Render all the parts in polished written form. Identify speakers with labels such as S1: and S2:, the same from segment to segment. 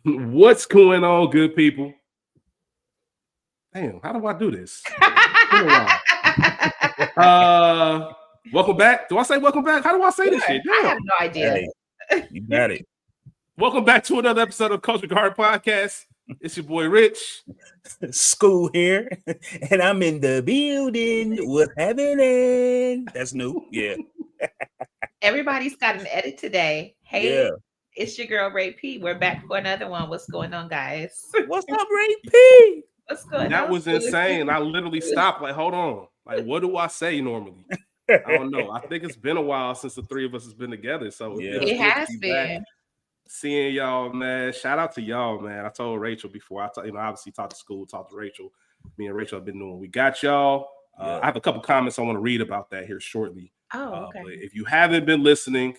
S1: What's going on, good people? Damn, how do I do this? It's been a while. Welcome back. Do I say welcome back? How do I say this shit?
S2: I
S1: Damn.
S2: have no idea.
S3: Hey, you got it.
S1: Welcome back to another episode of Culture Guard Podcast. It's your boy Rich.
S3: School here, and I'm in the building. What's happening? That's new. Yeah.
S2: Everybody's got an edit today. Hey,
S3: Yeah.
S2: it's your girl Ray P. We're back for another one. What's going on, guys?
S3: What's up, Ray P?
S2: What's going
S1: That
S2: on?
S1: was insane. I literally stopped. Like, hold on. Like, what do I say normally? I don't know. I think it's been a while since the three of us has been together. So
S3: Yeah.
S1: feels
S2: It
S1: good to
S2: has
S1: be back.
S2: been.
S1: Seeing y'all, man. Shout out to y'all, man. I told Rachel before. Obviously talked to school, talked to Rachel. Me and Rachel have been doing. We got y'all.
S3: Yeah.
S1: I have a couple comments I want to read about that here shortly.
S2: Oh, okay.
S1: But if you haven't been listening,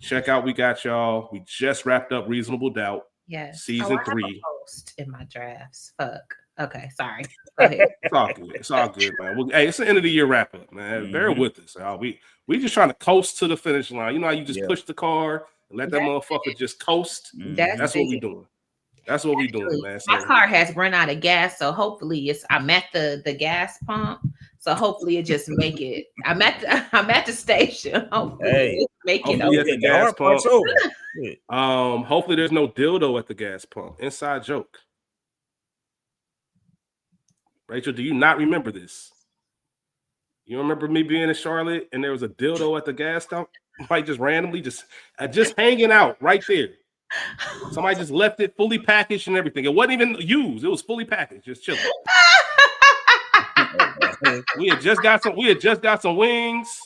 S1: check out We Got Y'all. We just wrapped up Reasonable Doubt,
S2: Yes.
S1: season
S2: I have a
S1: 3.
S2: post in my drafts. Fuck. Okay, sorry. Go ahead.
S1: It's all good. It's all good, man. Hey, it's the end of the year wrap up, man. Bear with us. Y'all. We just trying to coast to the finish line. You know how you just push the car and let that motherfucker just coast? That's what we doing. That's what we doing, man. So,
S2: my car has run out of gas, so hopefully I'm at the gas pump. So hopefully it just make it. I'm at the station. Hopefully it make it
S1: hopefully
S2: over.
S1: at the gas pump.
S3: Over.
S1: Hopefully there's no dildo at the gas pump. Inside joke. Rachel, do you not remember this? You remember me being in Charlotte and there was a dildo at the gas pump, like just randomly, just hanging out right there. Somebody just left it fully packaged and everything. It wasn't even used. It was fully packaged, just chilling. We had just got some wings.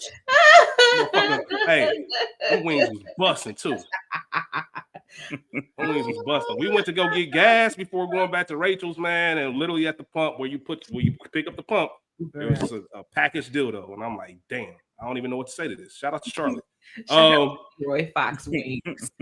S1: Hey, them wings was busting too. Them wings was busting. We went to go get gas before going back to Rachel's, man, and literally at the pump where you pick up the pump, there was just a packaged dildo, and I'm like, damn, I don't even know what to say to this. Shout out to Charlotte.
S2: Roy Fox wings.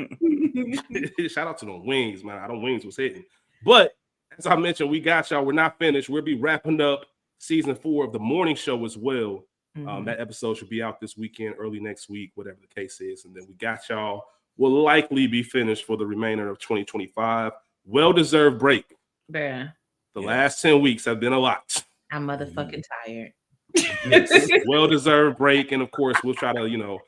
S1: Shout out to the wings, man. Them wings was hitting. But as I mentioned, we got y'all. We're not finished. We'll be wrapping up season 4 of the morning show as well. That episode should be out this weekend, early next week, whatever the case is. And then We Got Y'all will likely be finished for the remainder of 2025. Well-deserved break.
S2: Bruh.
S1: The last 10 weeks have been a lot.
S2: I'm motherfucking tired.
S1: Yes, well-deserved break. And of course, we'll try to,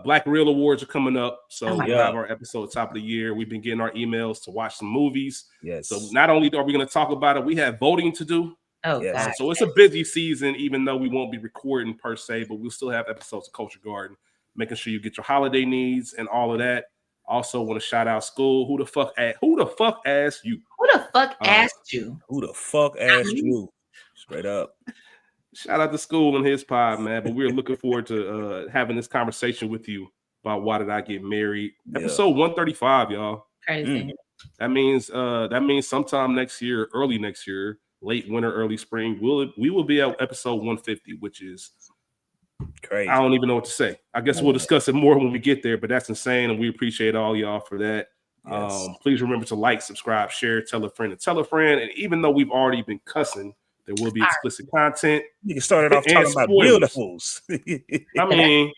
S1: Black Reel Awards are coming up. So we'll have our episode top of the year. We've been getting our emails to watch some movies.
S3: Yes.
S1: So not only are we going to talk about it, we have voting to do.
S2: Oh, yes.
S1: So it's a busy season, even though we won't be recording per se, but we'll still have episodes of Culture Garden, making sure you get your holiday needs and all of that. Also want to shout out school. Who the fuck asked you?
S2: Who the fuck asked you?
S3: Who the fuck asked you? Straight up.
S1: Shout out to school and his pod, man. But we're looking forward to having this conversation with you about why did I get married. Episode 135, y'all.
S2: Crazy.
S1: That means sometime next year, early next year, late winter, early spring, we will be at episode 150, which is
S3: crazy.
S1: I don't even know what to say. I guess we'll discuss it more when we get there, but that's insane, and we appreciate all y'all for that. Yes. Please remember to like, subscribe, share, tell a friend, and even though we've already been cussing, there will be explicit content.
S3: You started off talking about dildos.
S1: I mean,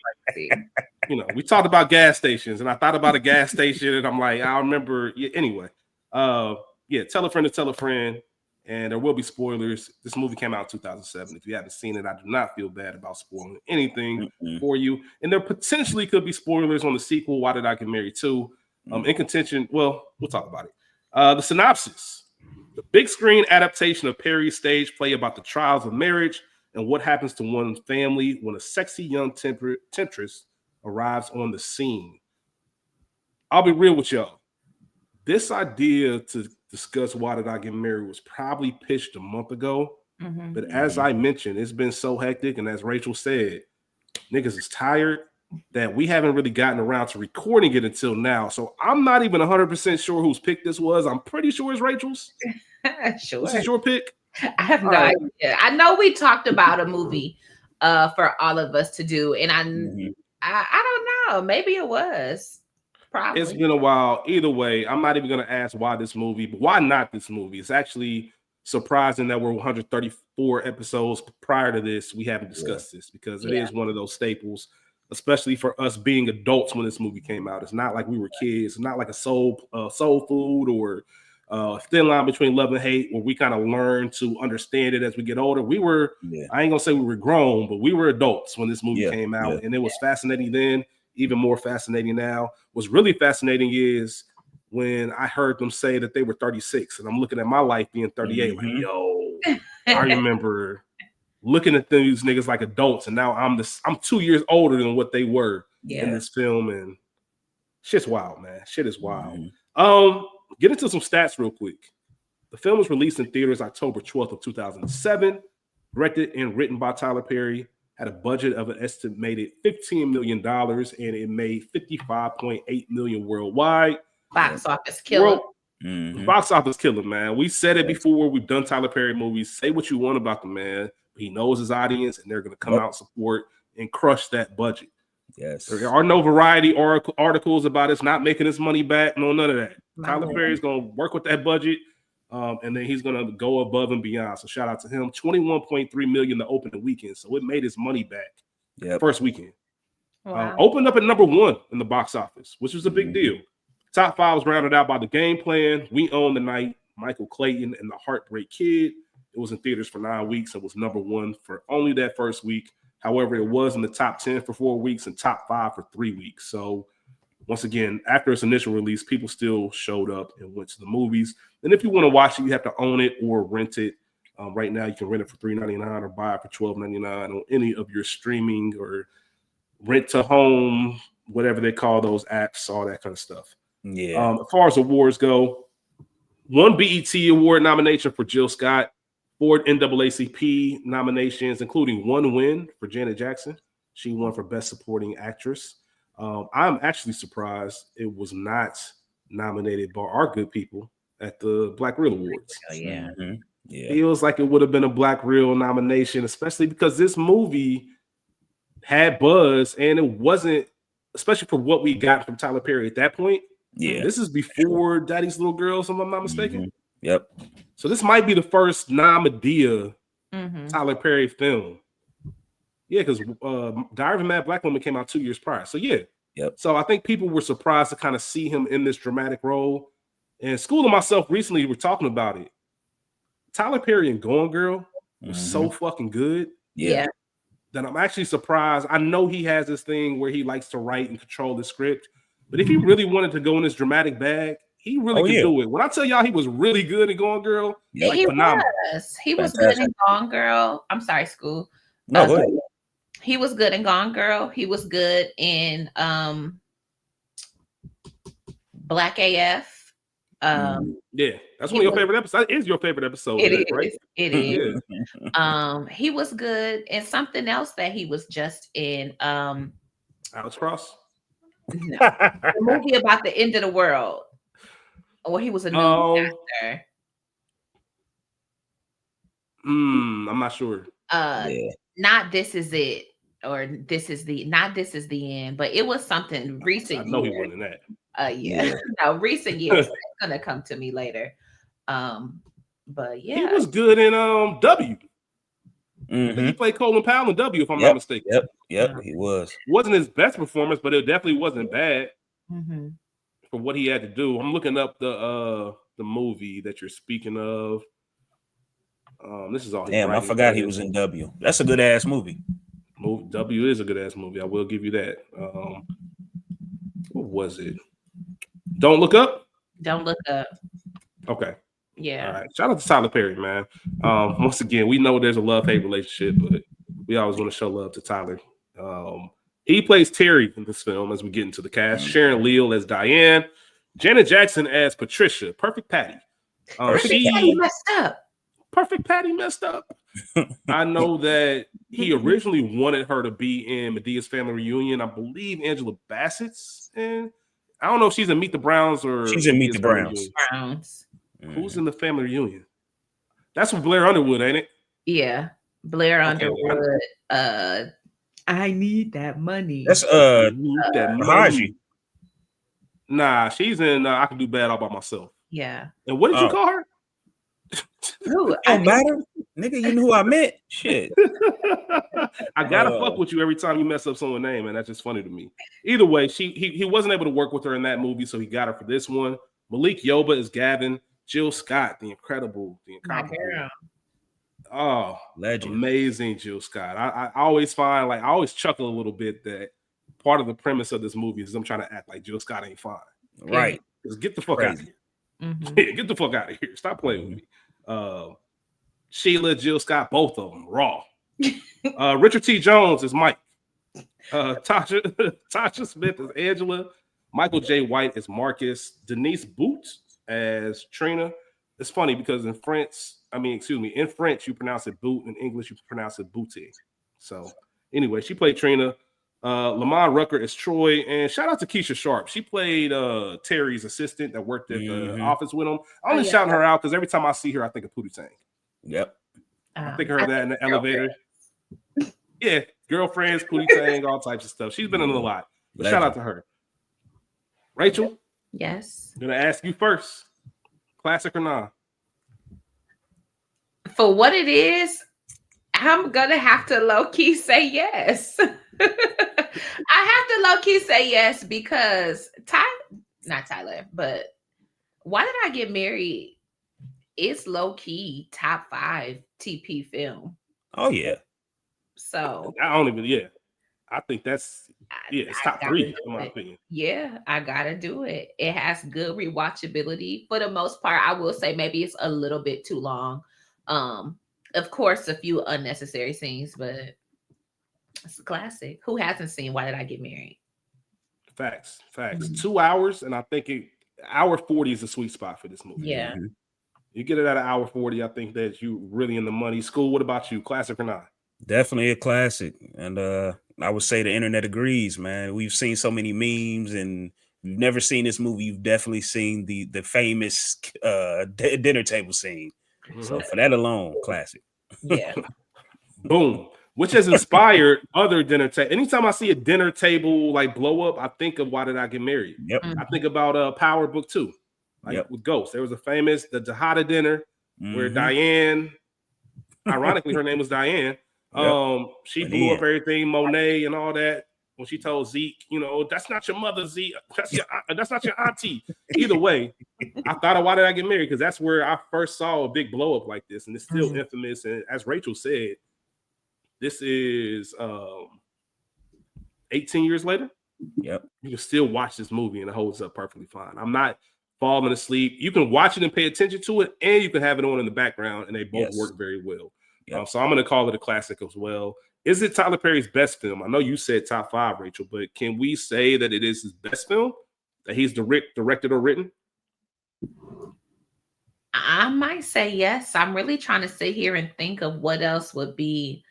S1: we talked about gas stations, and I thought about a gas station, and I'm like, I remember. Anyway, tell a friend to tell a friend. And there will be spoilers. This movie came out in 2007. If you haven't seen it, I do not feel bad about spoiling anything for you. And there potentially could be spoilers on the sequel, Why Did I Get Married 2? In contention, well, we'll talk about it. The synopsis. The big screen adaptation of Perry's stage play about the trials of marriage and what happens to one's family when a sexy young temptress arrives on the scene. I'll be real with y'all. This idea to discuss Why Did I Get Married was probably pitched a month ago. But as I mentioned, it's been so hectic. And as Rachel said, niggas is tired that we haven't really gotten around to recording it until now. So I'm not even 100% sure whose pick this was. I'm pretty sure it's Rachel's.
S2: Sure.
S1: This is your pick?
S2: I have no idea. I know we talked about a movie for all of us to do. And I don't know. Maybe it was. Probably.
S1: It's been a while. Either way, I'm not even going to ask why this movie, but why not this movie? It's actually surprising that we're 134 episodes prior to this. We haven't discussed this because it is one of those staples. especially for us being adults when this movie came out. It's not like we were kids. It's not like a soul food or thin line between love and hate, where we kind of learn to understand it as we get older. We were, I ain't gonna say we were grown, but we were adults when this movie came out, and it was fascinating then, even more fascinating now. What's really fascinating is when I heard them say that they were 36, and I'm looking at my life being 38, like, yo, I remember looking at these niggas like adults, and now I'm 2 years older than what they were in this film, and shit's wild, man. Shit is wild. Get into some stats real quick. The film was released in theaters October 12th of 2007, directed and written by Tyler Perry, had a budget of an estimated $15 million, and it made $55.8 million worldwide.
S2: Box office killer.
S1: Box office killer, man. We said it before. We've done Tyler Perry movies. Say what you want about the man. He knows his audience, and they're going to come out, support, and crush that budget.
S3: Yes.
S1: There are no variety articles about it's not making his money back. No, none of that. Tyler Perry's going to work with that budget, and then he's going to go above and beyond. So shout out to him. $21.3 million to open the weekend. So it made his money back first weekend. Opened up at number 1 in the box office, which was a big deal. Top 5 was rounded out by The Game Plan, We Own the Night, Michael Clayton, and The Heartbreak Kid. It was in theaters for 9 weeks and was number 1 for only that first week. However, it was in the top 10 for 4 weeks and top 5 for 3 weeks. So once again, after its initial release, people still showed up and went to the movies. And if you want to watch it, you have to own it or rent it. Right now, you can rent it for $3.99 or buy it for $12.99 on any of your streaming or rent to home, whatever they call those apps, all that kind of stuff. As far as awards go, 1 BET Award nomination for Jill Scott, 4 NAACP nominations, including 1 win for Janet Jackson. She won for Best Supporting Actress. I'm actually surprised it was not nominated by our good people at the Black Reel Awards. Feels like it would have been a Black Reel nomination, especially because this movie had buzz, and it wasn't, especially for what we got from Tyler Perry at that point. This is before Daddy's Little Girl, if I'm not mistaken. So this might be the first non-Madea Tyler Perry film. Because Diary of a Mad Black Woman came out 2 years prior. So so I think people were surprised to kind of see him in this dramatic role. And School and myself recently were talking about it. Tyler Perry and Gone Girl was so fucking good. That I'm actually surprised. I know he has this thing where he likes to write and control the script, but if he really wanted to go in this dramatic bag, he really could do it. When I tell y'all he was really good in Gone Girl, like phenomenal.
S2: He was good in Gone Girl. I'm sorry, School.
S3: No, go ahead.
S2: He was good in Gone Girl. He was good in Black AF.
S1: That's one of your favorite episodes. That is your favorite episode.
S2: It is,
S1: right?
S2: It is. He was good in something else that he was just in.
S1: Alex Cross.
S2: No, the movie about the end of the world. Well, he was a new actor.
S1: I'm not sure.
S2: Not This Is It, or This Is the End, but it was something recent.
S1: I know he wasn't in that.
S2: No, recent years. It's gonna come to me later. But
S1: he was good in W. He played Colin Powell in W, if I'm not mistaken.
S3: He was.
S1: Wasn't his best performance, but it definitely wasn't bad for what he had to do. I'm looking up the movie that you're speaking of. This is all.
S3: Damn, I forgot he was in W. That's a good ass movie.
S1: W is a good ass movie. I will give you that. What was it? Don't Look Up.
S2: Don't Look Up.
S1: Okay.
S2: Yeah.
S1: All right. Shout out to Tyler Perry, man. Once again, we know there's a love-hate relationship, but we always want to show love to Tyler. He plays Terry in this film as we get into the cast. Sharon Leal as Diane. Janet Jackson as Patricia. Perfect Patty.
S2: Patty messed up.
S1: Perfect Patty messed up. I know that he originally wanted her to be in Medea's Family Reunion. I believe Angela Bassett's in. I don't know if she's in Meet the Browns or
S3: she's in Meet the Browns.
S1: Who's in the Family Reunion? That's with Blair Underwood, ain't it?
S2: Yeah, Blair Underwood. I need that money.
S3: That's Raji.
S1: Nah, she's in I Can Do Bad All By Myself.
S2: Yeah.
S1: And what did you call her?
S2: Ooh,
S3: don't matter. Nigga, you knew who I meant. Shit.
S1: I gotta fuck with you every time you mess up someone's name, and that's just funny to me. Either way, he wasn't able to work with her in that movie, so he got her for this one. Malik Yoba is Gavin. Jill Scott, the incomparable. Oh,
S3: legend.
S1: Amazing Jill Scott. I always find, like, I always chuckle a little bit that part of the premise of this movie is them trying to act like Jill Scott ain't fine.
S3: Right.
S1: Just get the fuck out of here.
S2: Mm-hmm.
S1: Get the fuck out of here. Stop playing with me. Sheila, Jill Scott, both of them raw. Richard T. Jones is Mike. Tasha Smith is Angela. Michael J. White is Marcus. Denise Boots as Trina. It's funny because in French you pronounce it boot. In English, you pronounce it booty. So anyway, she played Trina. Lamont Rucker is Troy. And shout out to Keisha Sharp. She played Terry's assistant that worked at the office with him. I'm only shouting her out because every time I see her, I think of Pootie Tang.
S3: Yep.
S1: I think of her that in the elevator. Yeah, girlfriends, Pootie Tang, all types of stuff. She's been in a lot. But shout out to her. Rachel?
S2: Yes.
S1: I'm going to ask you first. Classic or not?
S2: For what it is, I'm going to have to low-key say yes. I have to low-key say yes because not Tyler, but Why Did I Get Married? It's low-key top 5 TP film.
S3: Oh, yeah.
S2: So
S1: I think that's it's top 3 in my opinion.
S2: Yeah, I gotta do it. It has good rewatchability. For the most part, I will say maybe it's a little bit too long. Of course, a few unnecessary scenes, but it's a classic. Who hasn't seen Why Did I Get Married?
S1: Facts. 2 hours, and I think hour 40 is a sweet spot for this movie.
S2: Yeah.
S3: Mm-hmm.
S1: You get it at an hour 40, I think that you really in the money. School, what about you? Classic or not?
S3: Definitely a classic. And I would say the internet agrees, man. We've seen so many memes, and you've never seen this movie. You've definitely seen the famous dinner table scene. Mm-hmm. So for that alone, classic.
S2: Yeah.
S1: Boom. Which has inspired other dinner table. Anytime I see a dinner table like blow up, I think of Why Did I Get Married?
S3: Yep.
S1: I think about Power Book 2. With Ghost. There was a famous the Tejada dinner where Diane, ironically, her name was Diane. She blew up everything, Monet and all that. When she told Zeke, that's not your mother, Zeke. That's not your auntie. Either way, I thought of Why Did I Get Married? Because that's where I first saw a big blow up like this, and it's still infamous. And as Rachel said, this is 18 years later.
S3: Yep,
S1: you can still watch this movie and it holds up perfectly fine. I'm not falling asleep. You can watch it and pay attention to it, and you can have it on in the background, and they both work very well. Yep. So I'm going to call it a classic as well. Is it Tyler Perry's best film? I know you said top 5, Rachel, but can we say that it is his best film that he's directed or written?
S2: I might say yes. I'm really trying to sit here and think of what else would be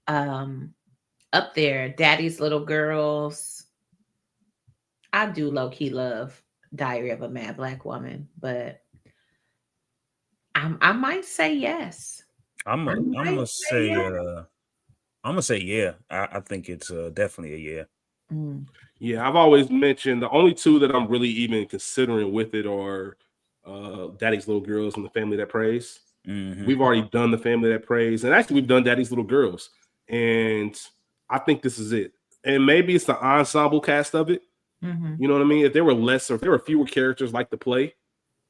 S2: up there. Daddy's Little Girls. I do low-key love Diary of a Mad Black Woman, but I might say yes.
S3: I'm gonna say yeah. I think it's definitely a yeah.
S1: Yeah, I've always mentioned the only two that I'm really even considering with it are Daddy's Little Girls and The Family That Prays.
S3: Mm-hmm.
S1: We've already done The Family That Prays, and actually we've done Daddy's Little Girls, and I think this is it. And maybe it's the ensemble cast of it.
S2: Mm-hmm.
S1: You know what I mean? If there were fewer characters like the play,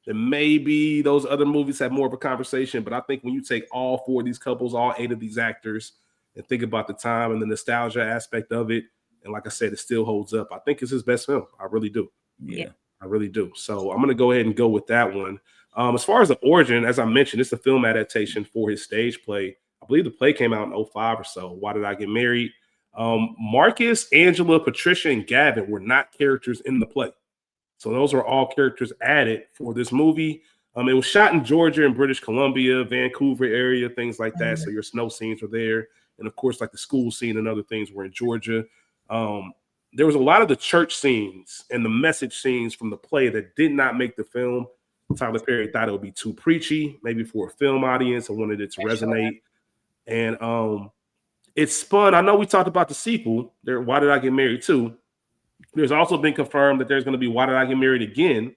S1: then maybe those other movies have more of a conversation. But I think when you take all 4 of these couples, all 8 of these actors, and think about the time and the nostalgia aspect of it, and like I said, it still holds up. I think it's his best film. I really do.
S3: Yeah,
S1: I really do. So I'm going to go ahead and go with that one. As far as the origin, as I mentioned, it's a film adaptation for his stage play. I believe the play came out in 2005 or so. Why Did I Get Married? Marcus, Angela, Patricia, and Gavin were not characters in the play. So those are all characters added for this movie. It was shot in Georgia and British Columbia, Vancouver area, things like that. So your snow scenes were there. And of course, like the school scene and other things were in Georgia. There was a lot of the church scenes and the message scenes from the play that did not make the film. Tyler Perry thought it would be too preachy, maybe for a film audience, and wanted it to resonate. And it spun. I know we talked about the sequel there. Why Did I Get Married 2? There's also been confirmed that there's going to be Why Did I Get Married Again?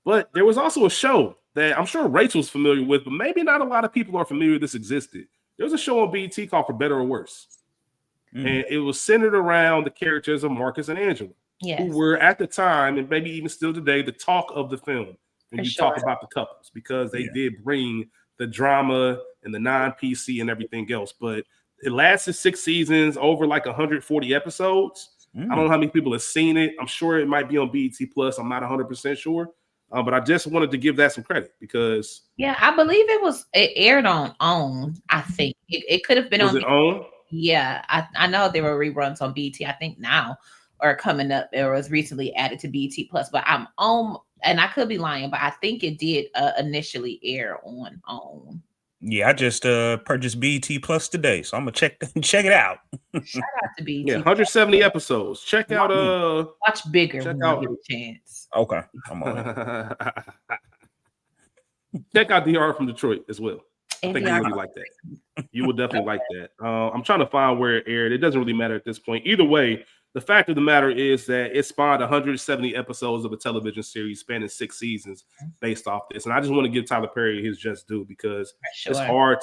S1: But there was also a show that I'm sure Rachel's familiar with, but maybe not a lot of people are familiar this existed. There's a show on BET called For Better or Worse. And it was centered around the characters of Marcus and Angela, who were at the time, and maybe even still today, the talk of the film when you talk about the couples, because they did bring the drama and the non-PC and everything else. But it lasted 6 seasons, over like 140 episodes. I don't know how many people have seen it. I'm sure it might be on BET Plus. I'm not 100% sure. But I just wanted to give that some credit because...
S2: Yeah, I believe it aired on OWN, I think. It could have been
S1: was
S2: on...
S1: it OWN?
S2: Yeah, I know there were reruns on BET, I think now, or coming up. It was recently added to BET Plus, but I'm on, and I could be lying, but I think it did initially air on OWN.
S3: Yeah, I just purchased BET Plus today, so I'm gonna check it out.
S2: Shout out to BET.
S1: Yeah, 170 episodes. Check out
S2: watch Bigger when you get a chance.
S3: Okay, I'm on it.
S1: Check out DR from Detroit as well. I think you really like that. You would definitely like that. I'm trying to find where it aired. It doesn't really matter at this point. Either way, the fact of the matter is that it spawned 170 episodes of a television series spanning 6 seasons based off this. And I just want to give Tyler Perry his just due, because it's hard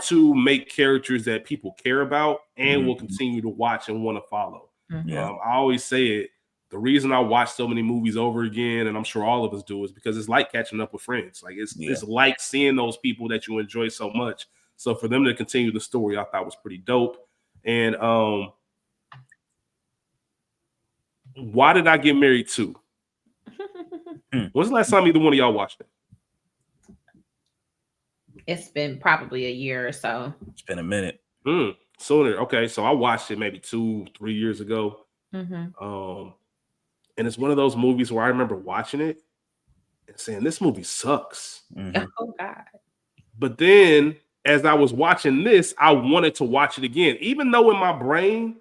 S1: to make characters that people care about and will continue to watch and want to follow. I always say it. The reason I watch so many movies over again, and I'm sure all of us do, is because it's like catching up with friends. Like it's like seeing those people that you enjoy so much. So for them to continue the story, I thought was pretty dope. And Why Did I Get Married Too? When's the last time either one of y'all watched it?
S2: It's been probably a year or so.
S3: It's been a minute.
S1: Sooner. Okay, so I watched it maybe 2-3 years ago. And it's one of those movies where I remember watching it and saying, this movie sucks.
S2: Oh, God.
S1: But then as I was watching this, I wanted to watch it again. Even though in my brain,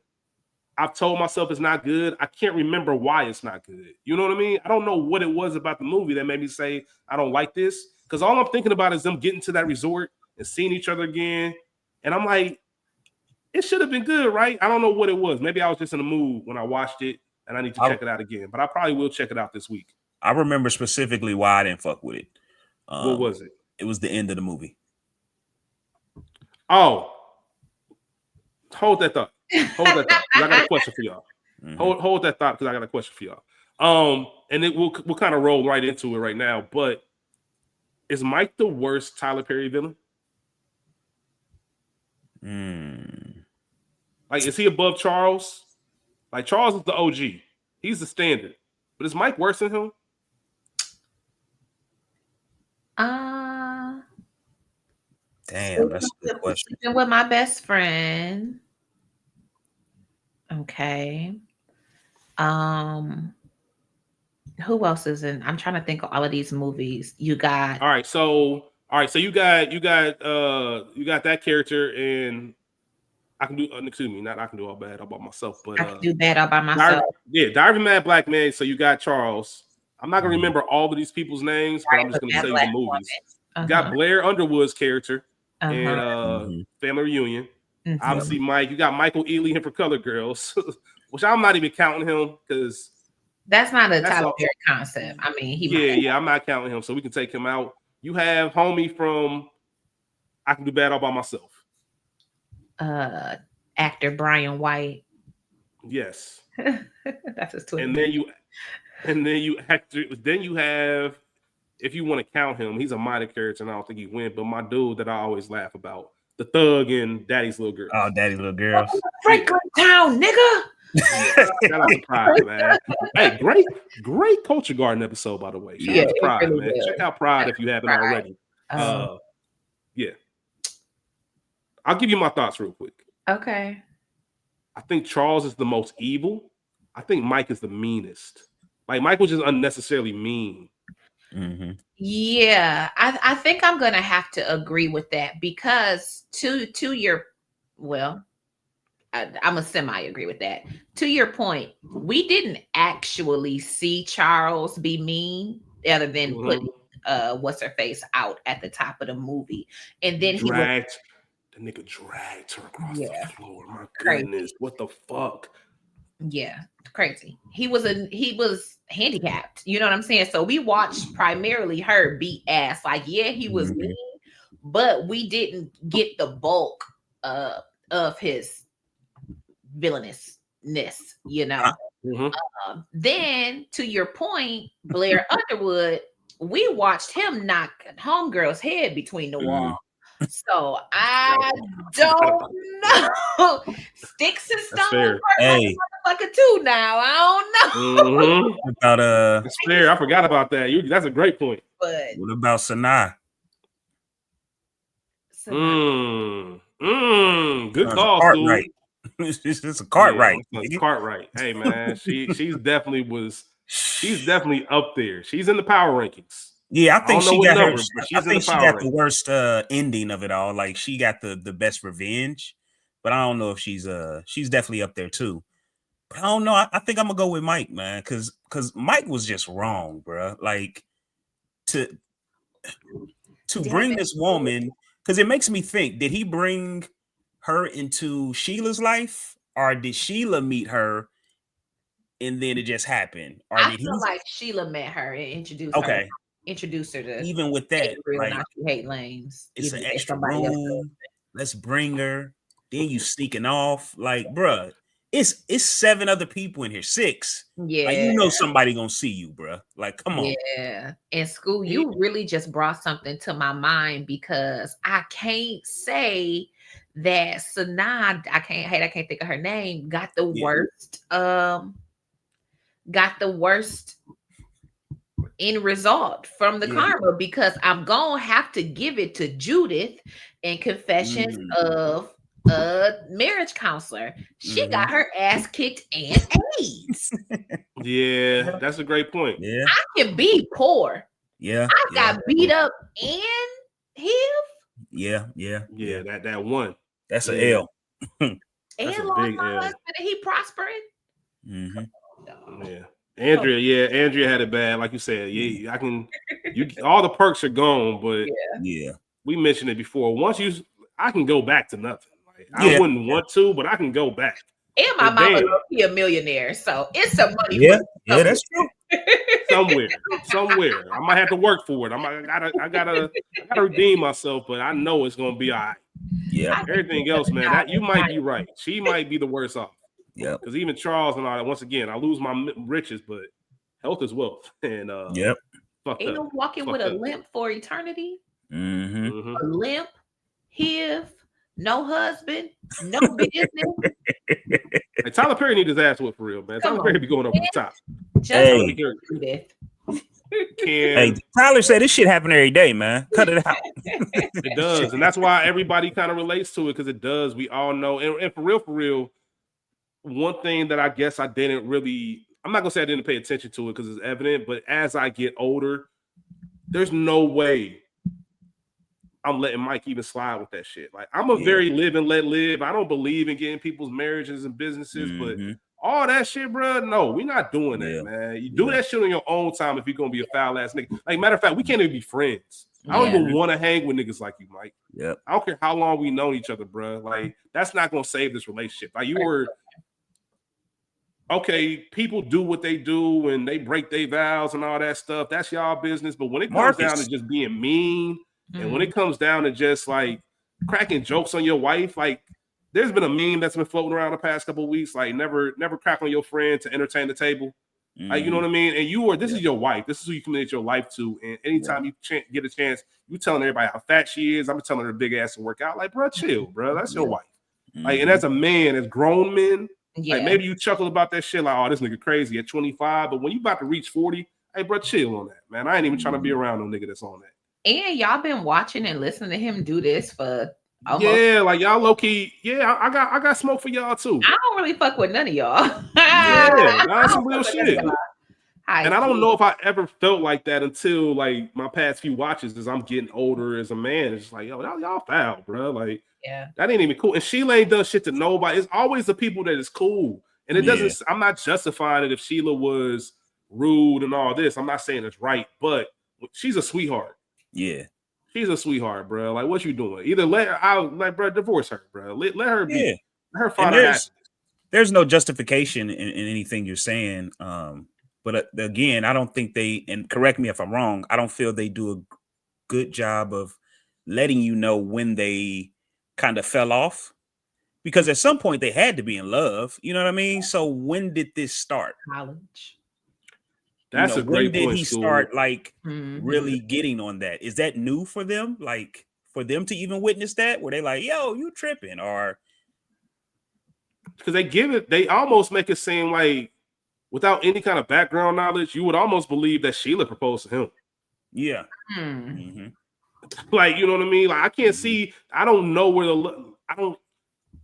S1: I've told myself it's not good, I can't remember why it's not good. You know what I mean? I don't know what it was about the movie that made me say, I don't like this. Because all I'm thinking about is them getting to that resort and seeing each other again. And I'm like, it should have been good, right? I don't know what it was. Maybe I was just in the mood when I watched it. And I need to check it out again, but I probably will check it out this week.
S3: I remember specifically why I didn't fuck with it.
S1: What was it?
S3: It was the end of the movie.
S1: Oh, hold that thought. Hold that thought. I got a question for y'all. Hold that thought, because I got a question for y'all. And we'll kind of roll right into it right now. But is Mike the worst Tyler Perry villain? Like, is he above Charles? Like, Charles is the OG. He's the standard. But is Mike worse than him?
S3: Damn, that's a good question.
S2: Sleeping with my best friend. Okay. Who else is in? I'm trying to think of all of these movies. You got...
S1: All right, so you got that character in I Can Do, excuse me, not I Can Do All Bad All By Myself, but
S2: I Can Do Bad All By Myself.
S1: Diary of a Mad Black Man. So you got Charles. I'm not gonna remember all of these people's names, but I'm just gonna tell you the movies. You got Blair Underwood's character in Family Reunion. Obviously, Mike. You got Michael Ealy in For Color Girls, which I'm not even counting him because
S2: that's not a Tyler Perry concept. I mean,
S1: I'm not counting him, so we can take him out. You have homie from I Can Do Bad All By Myself.
S2: Actor Brian White.
S1: Yes.
S2: That's his twin.
S1: And then you have, if you want to count him, he's a minor character and I don't think he win, but my dude that I always laugh about, the thug in Daddy's Little Girls.
S3: Oh, Daddy's Little Girls.
S2: Franklin Town, nigga.
S1: Shout out to Pride, man. Hey, great Culture Garden episode, by the way. Shout out to Pride, really man. Good. Check out Pride if you haven't already. Yeah. I'll give you my thoughts real quick.
S2: Okay.
S1: I think Charles is the most evil. I think Mike is the meanest. Like, Mike was just unnecessarily mean.
S2: Yeah, I think I'm gonna have to agree with that, because to your, well, I'm a semi-agree with that. To your point, we didn't actually see Charles be mean other than putting what's her face out at the top of the movie, and then the nigga dragged her across the floor. My goodness, what the fuck? Yeah, crazy. He was handicapped. You know what I'm saying? So we watched primarily her beat ass. Like, yeah, he was
S3: Mhm.
S2: mean, but we didn't get the bulk of his villainousness, you know.
S1: Mhm.
S2: Then to your point, Blair Underwood, we watched him knock homegirl's head between the walls.
S3: Mhm.
S2: So I
S1: I forgot
S2: don't
S1: about that.
S2: know. Sticks and
S1: That's
S2: stones
S1: fair.
S2: hurt like
S3: Hey,
S2: a motherfucker too now. I don't know.
S1: Mhm.
S3: what about
S1: That's fair. I forgot about that. That's a great point.
S2: But
S3: what about Sanaa?
S2: so now,
S1: Good
S3: Son's a
S1: call, Stu.
S3: Cartwright. It's just a
S1: Yeah,
S3: Cartwright.
S1: my son's
S3: Nigga.
S1: Cartwright. Hey man, she's definitely up there. She's in the power rankings.
S3: Yeah, I
S1: I
S3: think
S1: don't know
S3: she
S1: what
S3: got her.
S1: number, but
S3: I
S1: she's in the
S3: think she
S1: power
S3: got the
S1: rankings.
S3: worst ending of it all. Like she got the best revenge, but I don't know if she's definitely up there too. But I don't know. I think I'm gonna go with Mike, man, because Mike was just wrong, bro. Like to
S2: damn
S3: bring
S2: it.
S3: this woman, because it makes me think: did he bring her into Sheila's life, or did Sheila meet her and then it just happened, or
S2: I
S3: did he?
S2: feel like Sheila met her and
S3: Okay,
S2: introduced her to
S3: even with
S2: Hate
S3: that,
S2: Real,
S3: like
S2: Not You Hate Lames.
S3: it's
S2: Either
S3: an
S2: way,
S3: extra
S2: somebody else.
S3: room. Let's bring her. Then you sneaking off, like, bruh. It's 7 other people in here, 6. Like,
S2: Yeah,
S3: you know somebody gonna see you, bruh. Like, come on.
S2: yeah. And School,
S1: He-
S2: you really just brought something to my mind because I can't say that Sanaa, I can't think of her name,
S3: Yeah.
S2: got the worst end result from the
S3: Yeah.
S2: karma because I'm gonna have to give it to Judith in Confessions
S3: Mm,
S2: of a Marriage Counselor. She got
S3: mhm.
S2: her ass kicked and AIDS.
S1: yeah, that's a great point.
S3: Yeah.
S2: I can be poor.
S3: Yeah.
S2: I
S3: Yeah.
S2: got beat up and healed
S3: Yeah. Yeah.
S1: Yeah,
S3: Yeah.
S1: that one.
S3: That's a
S1: Yeah,
S3: L.
S1: that's a
S2: and lost
S1: big
S2: my
S1: L.
S2: husband and he prospering.
S3: Mm-hmm.
S2: No.
S1: Yeah. Andrea had it bad. Like you said, yeah, all the perks are gone, but
S3: Yeah.
S1: we mentioned it before. I can go back to nothing. Like I
S3: Yeah.
S1: wouldn't want to, but I can go back.
S2: And my
S1: But
S2: mama
S1: damn,
S2: gonna be a millionaire, so it's some money for
S3: Yeah.
S2: me
S3: Yeah. That's true.
S1: somewhere. I might have to work for it. I gotta redeem myself, but I know it's gonna be all right.
S3: Yeah.
S2: I think
S1: Everything else, man, that you might be right. She might be the worst off.
S3: Yep.
S1: Because even Charles and all that, once again, I lose my riches, but health is wealth. And
S3: Yep.
S1: fucked
S2: ain't
S1: up.
S2: no walking with
S1: Fucked
S2: a
S1: up.
S2: limp for eternity.
S3: Mm-hmm.
S1: Mm-hmm.
S2: A limp, HIV, no husband, no business.
S1: Like, Tyler Perry need his ass whipped for real, man.
S2: Come
S1: Tyler
S2: on,
S1: Perry be going over the top.
S2: just
S3: Hey.
S1: Tyler Perry
S2: Judith.
S3: Hey,
S1: can
S3: Tyler said this shit happen every day, man. Cut it out.
S1: it does, and that's why everybody kind of relates to it because it does. We all know, and for real, one thing that I guess I didn't really, I'm not gonna say I didn't pay attention to it because it's evident, but as I get older, there's no way I'm letting Mike even slide with that shit. Like I'm a
S3: Yeah.
S1: very live and let live. I don't believe in getting people's marriages and businesses, but
S3: Mm-hmm.
S1: all that shit, bro. No, we're not doing
S3: Yeah.
S1: that, man. You do
S3: Yeah.
S1: that shit on your own time if you're gonna be a foul ass nigga. Like matter of fact, we can't even be friends. I don't
S2: Yeah.
S1: even want to hang with niggas like you, Mike.
S3: Yep.
S1: I don't care how long we known each other, bro. Like that's not gonna save this relationship. Like you were okay. People do what they do and they break their vows and all that stuff. That's y'all business. But when it comes down to
S3: Marcus.
S1: just being mean and when
S2: Mm.
S1: it comes down to just like cracking jokes on your wife, like there's been a meme that's been floating around the past couple of weeks, like never crack on your friend to entertain the table. Like, you know what I mean? And this is your wife. This is who you committed your life to. And anytime you get a chance, you telling everybody how fat she is. I'm telling her big ass to work out. Like, bro, chill, bro. That's your wife. Like, and as a man, as grown men,
S2: Yeah.
S1: like maybe you chuckle about that shit, like, oh, this nigga crazy at 25. But when you about to reach 40, hey, bro, chill on that, man. I ain't even trying to be around no nigga that's on that.
S2: And y'all been watching and listening to him do this for almost.
S1: Yeah, like y'all low key. Yeah, I got smoke for y'all too.
S2: I don't really fuck with none of y'all.
S1: Yeah, that's some real shit.
S2: And
S1: I don't know if I ever felt like that until like my past few watches as I'm getting older as a man. It's like, yo, y'all foul, bro. Like,
S2: yeah,
S1: that ain't even cool. And Sheila ain't done shit to nobody. It's always the people that is cool. And it doesn't, I'm not justifying it if Sheila was rude and all this. I'm not saying it's right, but she's a sweetheart.
S3: Yeah.
S1: She's a sweetheart, bro. Like, what you doing? Either let her out, like, bro, divorce her, bro. Let her be.
S3: Yeah.
S1: Let her
S3: And
S1: find her happiness.
S3: there's no justification in anything you're saying. But again, I don't think they, and correct me if I'm wrong, I don't feel they do a good job of letting you know when they kind of fell off, because at some point they had to be in love. You know what I mean? So when did this start?
S2: College.
S1: That's a
S3: When
S1: great
S3: did
S1: point,
S3: he
S1: School.
S3: start like
S2: Mhm.
S3: really getting on that? Is that new for them? Like for them to even witness that, where they like, yo, you tripping? Or
S1: Because they almost make it seem like without any kind of background knowledge, you would almost believe that Sheila proposed to him.
S3: yeah.
S2: Hmm.
S3: Mhm.
S1: Like, you know what I mean? Like, I can't
S3: Mhm.
S1: see, I don't know where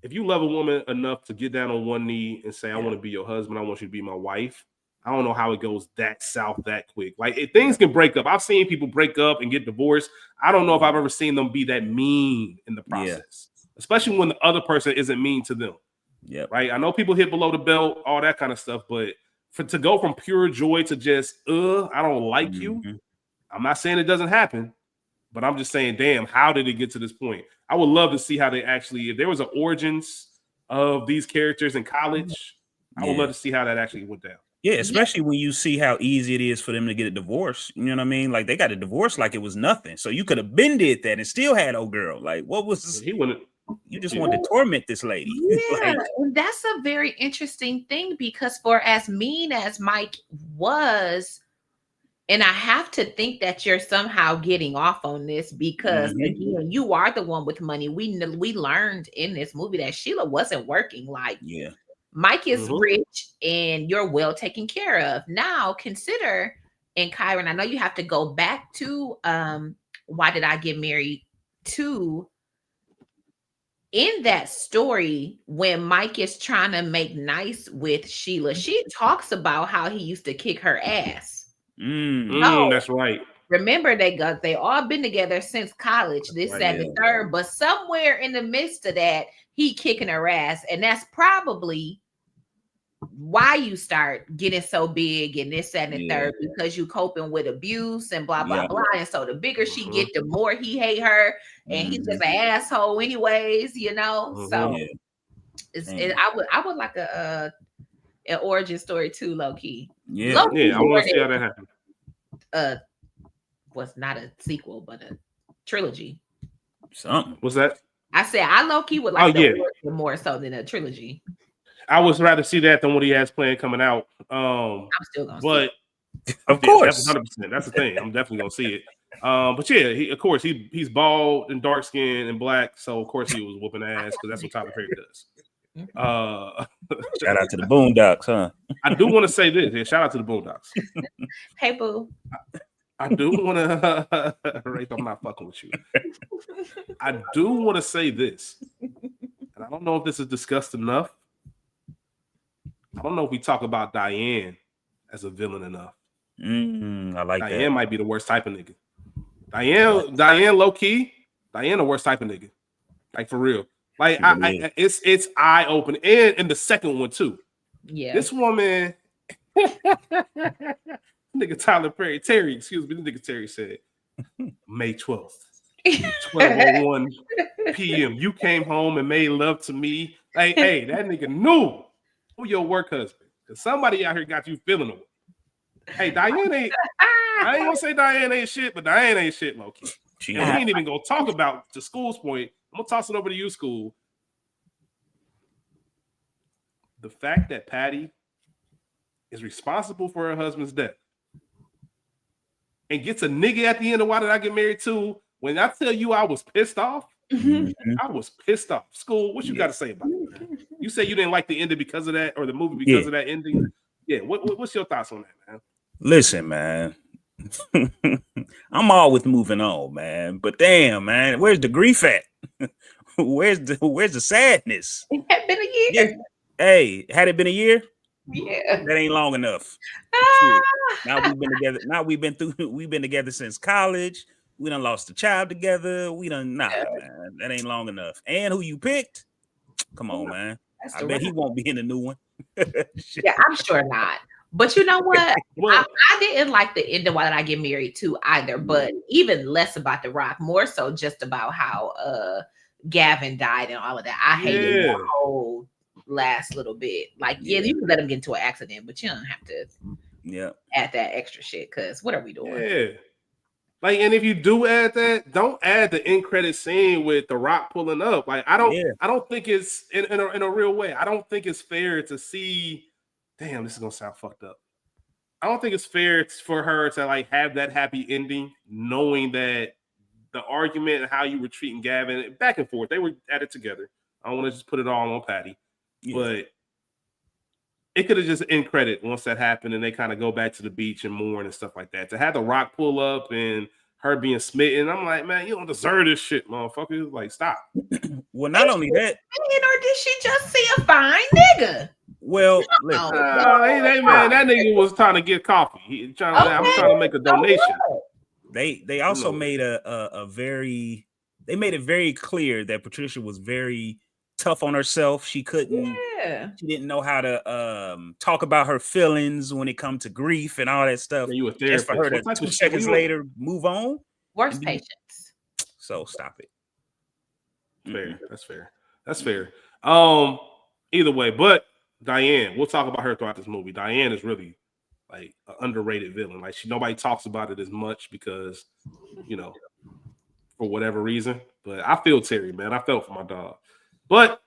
S1: if you love a woman enough to get down on one knee and say, I
S3: Yeah.
S1: want to be your husband, I want you to be my wife, I don't know how it goes that south that quick. Like, things can break up. I've seen people break up and get divorced. I don't know if I've ever seen them be that mean in the
S3: Yeah.
S1: process, especially when the other person isn't mean to them.
S3: Yep.
S1: Right? I know people hit below the belt, all that kind of stuff, but to go from pure joy to just, I don't like you.
S3: Mhm.
S1: I'm not saying it doesn't happen, but I'm just saying, damn, how did it get to this point? I would love to see how they actually, if there was an origins of these characters in college, I would
S3: Yeah.
S1: love to see how that actually went down.
S3: Yeah, especially when you see how easy it is for them to get a divorce. You know what I mean? Like they got a divorce like it was nothing. So you could have been did that and still had old girl. Like what was
S1: He wouldn't.
S3: you just wanted to torment this lady?
S2: Yeah,
S3: Like
S2: and that's a very interesting thing because for as mean as Mike was, and I have to think that you're somehow getting off on this because
S3: Mhm.
S2: again, you are the one with money. We learned in this movie that Sheila wasn't working. Like
S3: yeah.
S2: Mike is
S1: Mhm.
S2: rich and you're well taken care of. Now consider, and Kyron, I know you have to go back to Why Did I Get Married to, in that story when Mike is trying to make nice with Sheila, she talks about how he used to kick her ass. So
S1: That's right.
S2: remember they all been together since college, this,
S1: Right.
S2: that, and the third, but somewhere in the midst of that, he kicking her ass. And that's probably why you start getting so big and this, that, and the
S3: Yeah.
S2: third, because you coping with abuse and blah, blah,
S3: Yeah.
S2: blah. And so the bigger she
S1: Mhm.
S2: get, the more he hate her. And he's just
S3: Mhm.
S2: an asshole anyways, you know?
S1: Mhm.
S2: So
S3: Yeah.
S2: I would like an origin story too, low key.
S3: Yeah.
S2: Low key
S1: Yeah, I want to see how that happens.
S2: was not a sequel, but a trilogy.
S3: Something.
S1: What's that?
S2: I said I low key would
S1: Oh,
S2: like the
S1: yeah.
S2: origin more so than a trilogy.
S1: I would rather see that than what he has planned coming out.
S2: I'm still gonna see
S1: But
S3: Of
S1: yeah,
S3: course.
S1: definitely 100%. That's the thing. I'm definitely gonna see it. But yeah, of course he's bald and dark skinned and black, so of course he was whooping ass because that's what Tyler Perry does.
S3: Shout out to the Boondocks, huh?
S1: I do want to say this. Yeah, shout out to the Boondocks.
S2: Hey boo.
S1: I do want to, Rafe, I'm not fucking with you. I do want to say this, and I don't know if this is discussed enough. I don't know if we talk about Diane as a villain enough.
S3: I like
S1: Diane
S3: that.
S1: might be the worst type of nigga. Diane, low key, Diane the worst type of nigga. Like for real. Like it's eye opening, and in the second one too.
S2: Yeah.
S1: This woman, nigga Tyler Perry, Terry, excuse me, the nigga Terry said, May 12th, 12:01 p.m. You came home and made love to me. Like, hey, that nigga knew who your work husband. Cause somebody out here got you feeling him. Hey, Diane ain't. I ain't gonna say Diane ain't shit, but Diane ain't shit, low key. And we ain't even gonna talk about to School's point. I'm gonna toss it over to you, School. The fact that Patty is responsible for her husband's death and gets a nigga at the end of Why Did I Get Married To? When I tell you I was pissed off, I was pissed off. School, what you got to say about it, man? You say you didn't like the ending because of that, or the movie because of that ending. Yeah, what's your thoughts on that, man?
S3: Listen, man. I'm always moving on, man. But damn, man, where's the grief at? where's the sadness?
S2: It had been a year.
S3: Yeah. Hey, had it been a year?
S2: Yeah.
S3: That ain't long enough. Now we've been together. Now we've been together since college. We done lost a child together. We done man. That ain't long enough. And who you picked? Come on, man. I bet he won't be in the new one.
S2: Yeah, I'm sure not. But you know what? I didn't like the end of Why Did I Get Married To either, but even less about The Rock, more so just about how Gavin died and all of that. I hated that whole last little bit. Like, yeah, you can let them get into an accident, but you don't have to add that extra shit. Because what are we doing?
S1: Yeah. Like, and if you do add that, don't add the end credit scene with The Rock pulling up. Like, I don't think it's in a real way. I don't think it's fair to see. Damn, this is gonna sound fucked up. I don't think it's fair for her to like have that happy ending, knowing that the argument and how you were treating Gavin back and forth, they were at it together. I don't want to just put it all on Patty, but it could have just end credit once that happened and they kind of go back to the beach and mourn and stuff like that. To have The Rock pull up and her being smitten, I'm like, man, you don't deserve this shit, motherfucker. Like, stop.
S3: Well, not only that,
S2: or did she just see a fine nigga?
S3: Well,
S1: listen, man, that nigga was trying to get coffee. I'm trying to make a donation.
S3: They also made they made it very clear that Patricia was very tough on herself. She didn't know how to talk about her feelings when it comes to grief and all that stuff.
S1: Yeah, you a therapist.
S3: Just for her to 2 seconds later move on.
S2: Worst patience.
S3: So stop it.
S1: Fair. That's fair. Either way, but Diane, we'll talk about her throughout this movie. Diane is really like an underrated villain. Like nobody talks about it as much because, for whatever reason. But I feel Terry, man. I felt for my dog. But,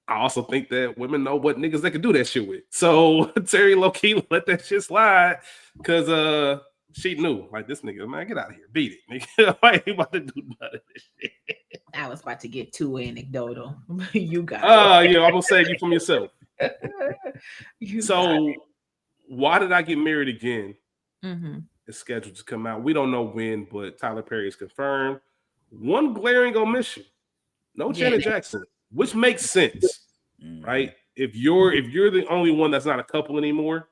S1: I also think that women know what niggas they can do that shit with. So Terry low-key let that shit slide because she knew, like, this nigga, man, get out of here. Beat it, nigga. I ain't about to do none of this shit.
S2: I was about to get too anecdotal. You got
S1: it. Yeah, I'm going to save you from yourself. Why Did I Get Married Again?
S2: Mm-hmm.
S1: It's scheduled to come out. We don't know when, but Tyler Perry is confirmed. One glaring omission. No Janet Jackson, which makes sense, right? If you're the only one that's not a couple anymore,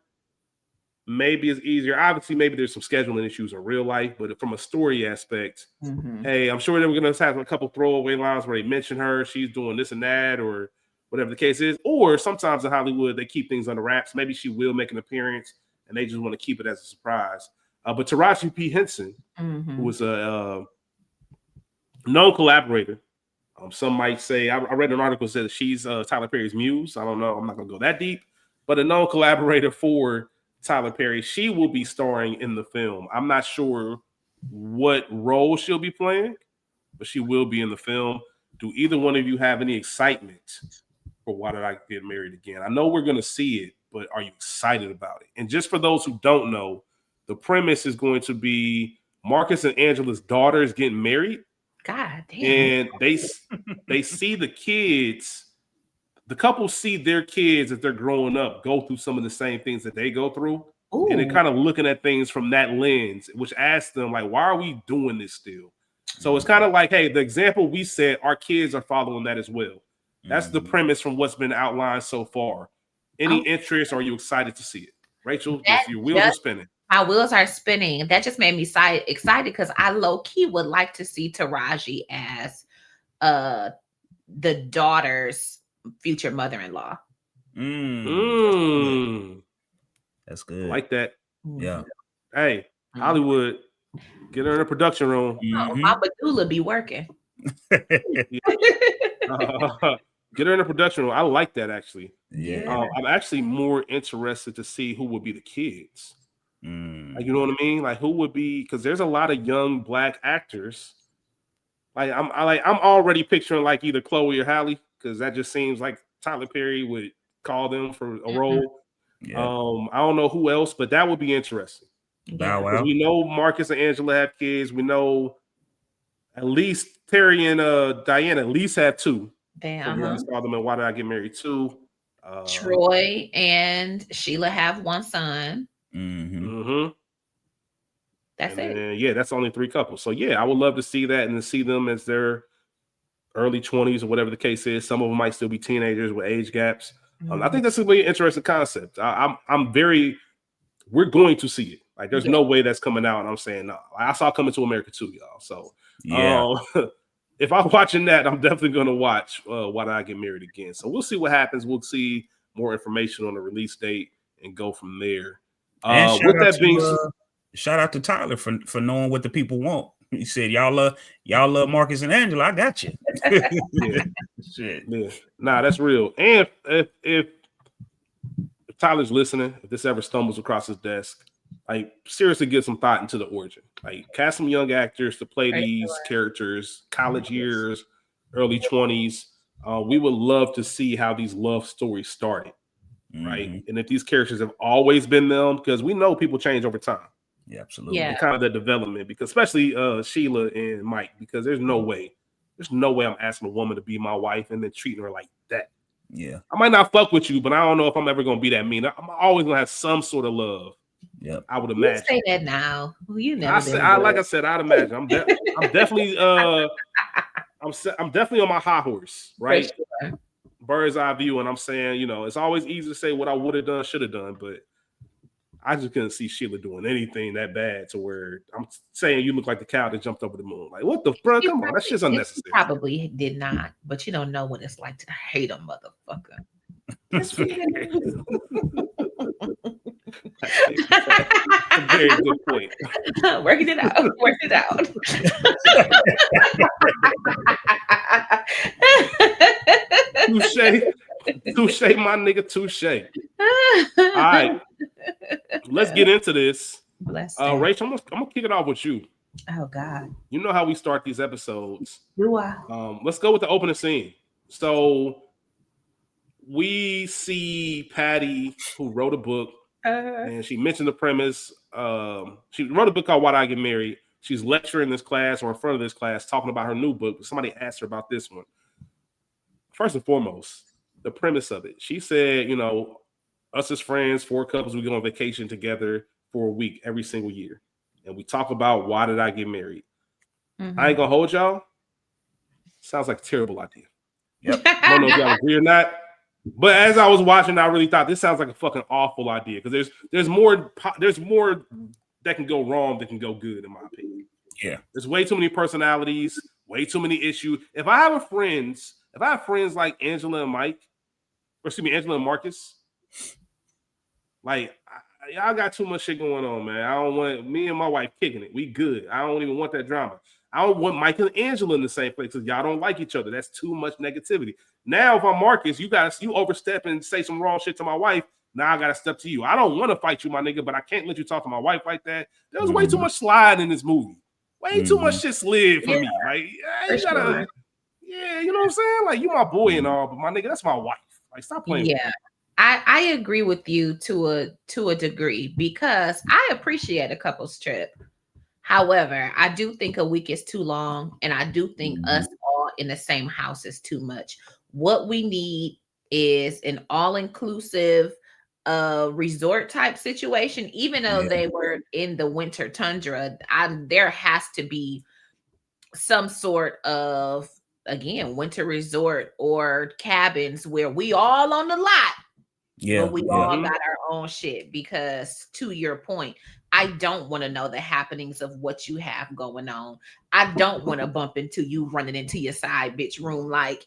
S1: maybe it's easier. Obviously, maybe there's some scheduling issues in real life, but from a story aspect, hey, I'm sure they were going to have a couple throwaway lines where they mention her, she's doing this and that, or whatever the case is. Or sometimes in Hollywood, they keep things under wraps. Maybe she will make an appearance, and they just want to keep it as a surprise. But Taraji P. Henson, who was a known collaborator, some might say, I read an article that said she's Tyler Perry's muse. I don't know. I'm not going to go that deep. But a known collaborator for Tyler Perry, she will be starring in the film. I'm not sure what role she'll be playing, but she will be in the film. Do either one of you have any excitement for Why Did I Get Married Again? I know we're going to see it, but are you excited about it? And just for those who don't know, the premise is going to be Marcus and Angela's daughter is getting married.
S2: God damn.
S1: And they see the kids, the couple see their kids as they're growing up go through some of the same things that they go through. Ooh. And they're kind of looking at things from that lens, which asks them, like, why are we doing this still? So it's kind of like, hey, the example we set, our kids are following that as well. That's the premise from what's been outlined so far. Any interest, or are you excited to see it? Rachel, your wheels are spinning.
S2: My wheels are spinning. That just made me excited because I low-key would like to see Taraji as the daughter's future mother-in-law.
S3: That's good.
S1: I like that.
S3: Yeah.
S1: Hey, Hollywood, get her in the production room.
S2: My medulla be working.
S1: Get her in the production room. I like that, actually.
S3: Yeah.
S1: I'm actually more interested to see who would be the kids. Like, you know what I mean? Like, who would be? Because there's a lot of young Black actors. Like, I'm already picturing like either Chloe or Halle, because that just seems like Tyler Perry would call them for a role. Yeah. I don't know who else, but that would be interesting.
S3: Bow Wow.
S1: Because we know Marcus and Angela have kids. We know at least Terry and Diane at least have two. From where we saw them in Why Did I Get Married 2.
S2: Troy and Sheila have one son. That's it.
S1: Yeah, that's only 3 couples. So yeah, I would love to see that and to see them as their early 20s or whatever the case is. Some of them might still be teenagers with age gaps. I think that's a really interesting concept. We're going to see it. Like, there's no way that's coming out. And I'm saying no. I saw Coming to America 2, y'all. So if I'm watching that, I'm definitely going to watch Why Did I Get Married Again. So we'll see what happens. We'll see more information on the release date and go from there.
S3: Shout out to Tyler for knowing what the people want. He said, y'all love Marcus and Angela. I got you.
S1: Yeah.
S3: Shit.
S1: Yeah. Nah, that's real. And if Tyler's listening, if this ever stumbles across his desk, like seriously give some thought into the origin. Like cast some young actors to play these characters, college years, early 20s. We would love to see how these love stories started. Right. And if these characters have always been them, because we know people change over time.
S3: Yeah, absolutely.
S2: Yeah.
S1: And kind of the development, because especially Sheila and Mike, because there's no way I'm asking a woman to be my wife and then treating her like that.
S3: Yeah.
S1: I might not fuck with you, but I don't know if I'm ever gonna be that mean. I'm always gonna have some sort of love.
S3: Yeah.
S1: I would imagine.
S2: You say that now. You never
S1: like I said, I'd imagine. I'm definitely I'm definitely on my high horse, right?
S2: Sure.
S1: Bird's eye view, and I'm saying, it's always easy to say what I would have done, should have done, but I just couldn't see Sheila doing anything that bad to where I'm saying you look like the cow that jumped over the moon. Like, what the fuck? Come on, that shit's unnecessary.
S2: Probably did not, but you don't know what it's like to hate a motherfucker. That's a
S1: very good point.
S2: Working it out.
S1: Touche, my nigga, touche. All right, let's get into this. Rachel, I'm gonna kick it off with you.
S2: Oh God!
S1: You know how we start these episodes.
S2: Do I?
S1: Let's go with the opening scene. So we see Patty, who wrote a book, and she mentioned the premise. She wrote a book called "Why Did I Get Married?" She's lecturing this class or in front of this class, talking about her new book. But somebody asked her about this one. First and foremost, the premise of it. She said, us as friends, 4 couples, we go on vacation together for a week every single year. And we talk about why did I get married? Mm-hmm. I ain't gonna hold y'all. Sounds like a terrible idea. Yep. I don't know if y'all agree or not. But as I was watching, I really thought this sounds like a fucking awful idea. Because there's more that can go wrong than can go good, in my opinion.
S3: Yeah.
S1: There's way too many personalities, way too many issues. If I have friends like Angela and Mike, or excuse me, Angela and Marcus, like y'all got too much shit going on, man. I don't want me and my wife kicking it. We good. I don't even want that drama. I don't want Mike and Angela in the same place because y'all don't like each other. That's too much negativity. Now, if I'm Marcus, you overstep and say some wrong shit to my wife. Now I gotta step to you. I don't want to fight you, my nigga, but I can't let you talk to my wife like that. There was way too much slide in this movie. Way too much shit slid for me. Like, you gotta, you know what I'm saying? Like, you my boy and all, but my nigga, that's my wife. Like, stop playing.
S2: Yeah. I agree with you to a degree because I appreciate a couple's trip. However, I do think a week is too long, and I do think us all in the same house is too much. What we need is an all-inclusive resort type situation. Even though they were in the winter tundra, there has to be some sort of, again, winter resort or cabins where we all on the lot. Yeah, but we all got our own shit because, to your point, I don't want to know the happenings of what you have going on. I don't want to bump into you running into your side bitch room like,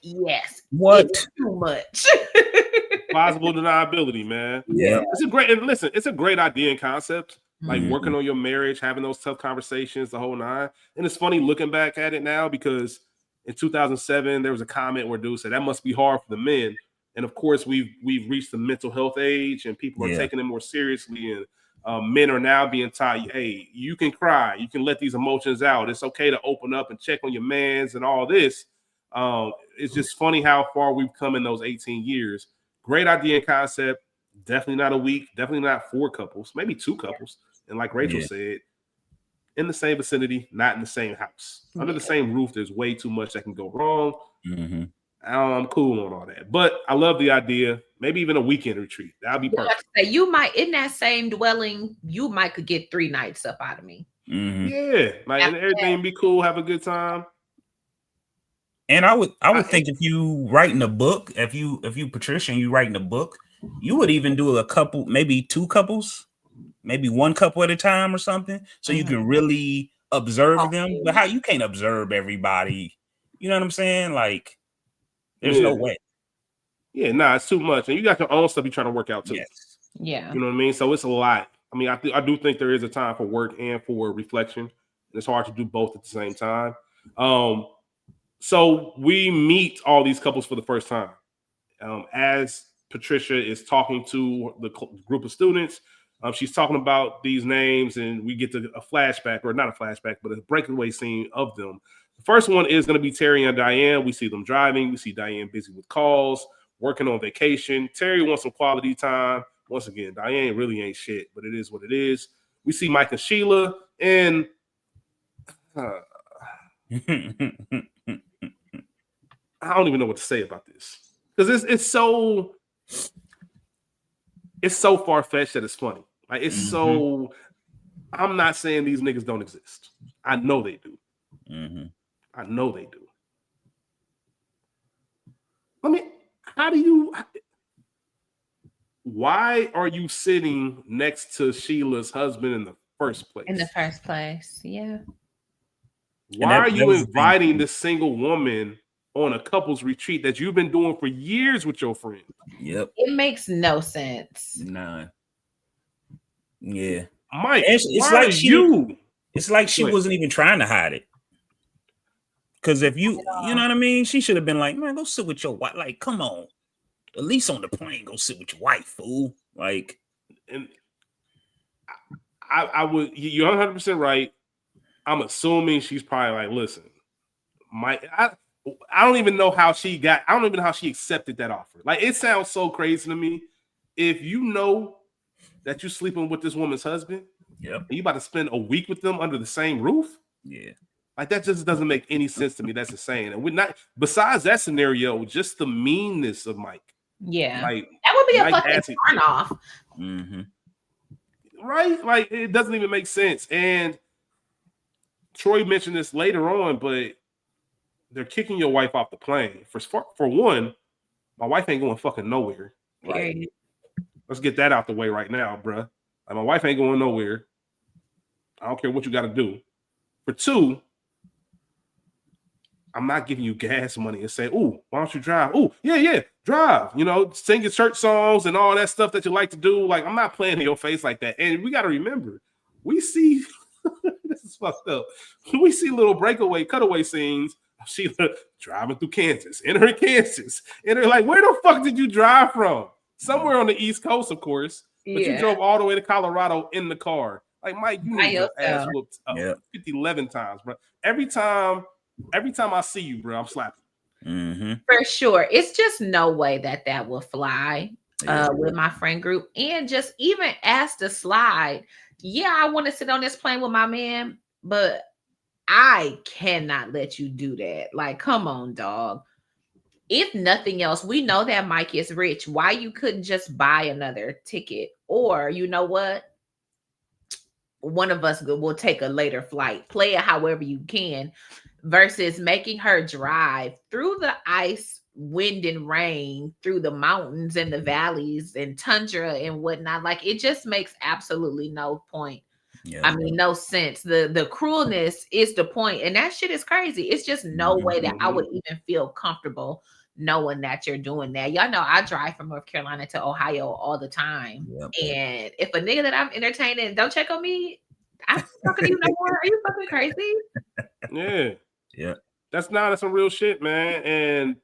S2: yes, it's too much.
S1: Plausible deniability, man.
S3: Yeah,
S1: it's a great idea and concept. Like working on your marriage, having those tough conversations, the whole nine. And it's funny looking back at it now because in 2007 there was a comment where dude said that must be hard for the men. And of course, we've reached the mental health age, and people are taking it more seriously. And men are now being taught, hey, you can cry, you can let these emotions out. It's okay to open up and check on your mans and all this. It's just funny how far we've come in those 18 years. Great idea and concept. Definitely not a week. Definitely not 4 couples. Maybe 2 couples. And like Rachel said, in the same vicinity, not in the same house. Under the same roof, there's way too much that can go wrong. Mm-hmm. I'm cool on all that, but I love the idea. Maybe even a weekend retreat. That'd be perfect.
S2: You might, in that same dwelling, you might could get 3 nights up out of me.
S3: Mm-hmm.
S1: Yeah, like and everything be cool. Have a good time.
S3: And I would think if you writing a book, if you Patricia and you writing a book, you would even do a couple, maybe 2 couples, maybe 1 couple at a time or something, so you can really observe them. But how you can't observe everybody? You know what I'm saying? Like. There's no way.
S1: Yeah, nah, it's too much. And you got your own stuff you're trying to work out too.
S3: Yes.
S2: Yeah.
S1: You know what I mean? So it's a lot. I mean, I do think there is a time for work and for reflection. And It's hard to do both at the same time. So we meet all these couples for the first time. As Patricia is talking to the group of students, she's talking about these names, and we get to a flashback, or not a flashback, but a breakaway scene of them. The first one is going to be Terry and Diane. We see them driving. We see Diane busy with calls, working on vacation. Terry wants some quality time. Once again, Diane really ain't shit, but it is what it is. We see Mike and Sheila, and I don't even know what to say about this, because it's so far-fetched that it's funny. Like, it's so, I'm not saying these niggas don't exist. I know they do. I know they do. Why are you sitting next to Sheila's husband in the first place?
S2: Yeah.
S1: Why are you inviting this single woman on a couples retreat that you've been doing for years with your friend?
S3: Yep.
S2: It makes no sense.
S3: Nah. Yeah.
S1: Mike,
S3: it's like she wasn't even trying to hide it. Because if you know what I mean, she should have been like, man, go sit with your wife. Like, come on. At least on the plane, go sit with your wife, fool. Like,
S1: and I would, you're 100% right. I'm assuming she's probably like, listen, Mike, I don't even know how she accepted that offer. Like, it sounds so crazy to me. If you know that you're sleeping with this woman's husband, and you about to spend a week with them under the same roof, like, that just doesn't make any sense to me. That's insane. And we're not, besides that scenario, just the meanness of Mike.
S2: Yeah,
S1: like,
S2: that would be a fucking turn off.
S1: Right? Like, it doesn't even make sense. And Troy mentioned this later on, but they're kicking your wife off the plane. For one, my wife ain't going fucking nowhere. Right? Let's get that out the way right now, bruh. Like, my wife ain't going nowhere. I don't care what you got to do. For two, I'm not giving you gas money and say, "Ooh, why don't you drive?" "Ooh, yeah, drive." You know, sing your church songs and all that stuff that you like to do. Like, I'm not playing in your face like that. And we got to remember, we see this is fucked up. We see little cutaway scenes of Sheila driving through Kansas, entering Kansas, and they're like, "Where the fuck did you drive from?" Somewhere on the East Coast, of course, but you drove all the way to Colorado in the car. Like, Mike, you need your ass whooped 11 times, bro. Every time I see you, bro, I'm slapping.
S2: For sure. It's just no way that will fly with my friend group. And just even ask to slide. Yeah, I want to sit on this plane with my man, but I cannot let you do that. Like, come on, dog. If nothing else, we know that Mike is rich. Why you couldn't just buy another ticket? Or, you know what? One of us will take a later flight. Play it however you can, versus making her drive through the ice, wind, and rain, through the mountains and the valleys and tundra and whatnot. Like, it just makes absolutely no point. I mean, no sense. The cruelness is the point, and that shit is crazy. It's just no way that I would even feel comfortable knowing that you're doing that. Y'all know I drive from North Carolina to Ohio all the time. And if a nigga that I'm entertaining don't check on me, I'm talking to you no more. Are you fucking crazy?
S1: Yeah. That's some real shit, man. And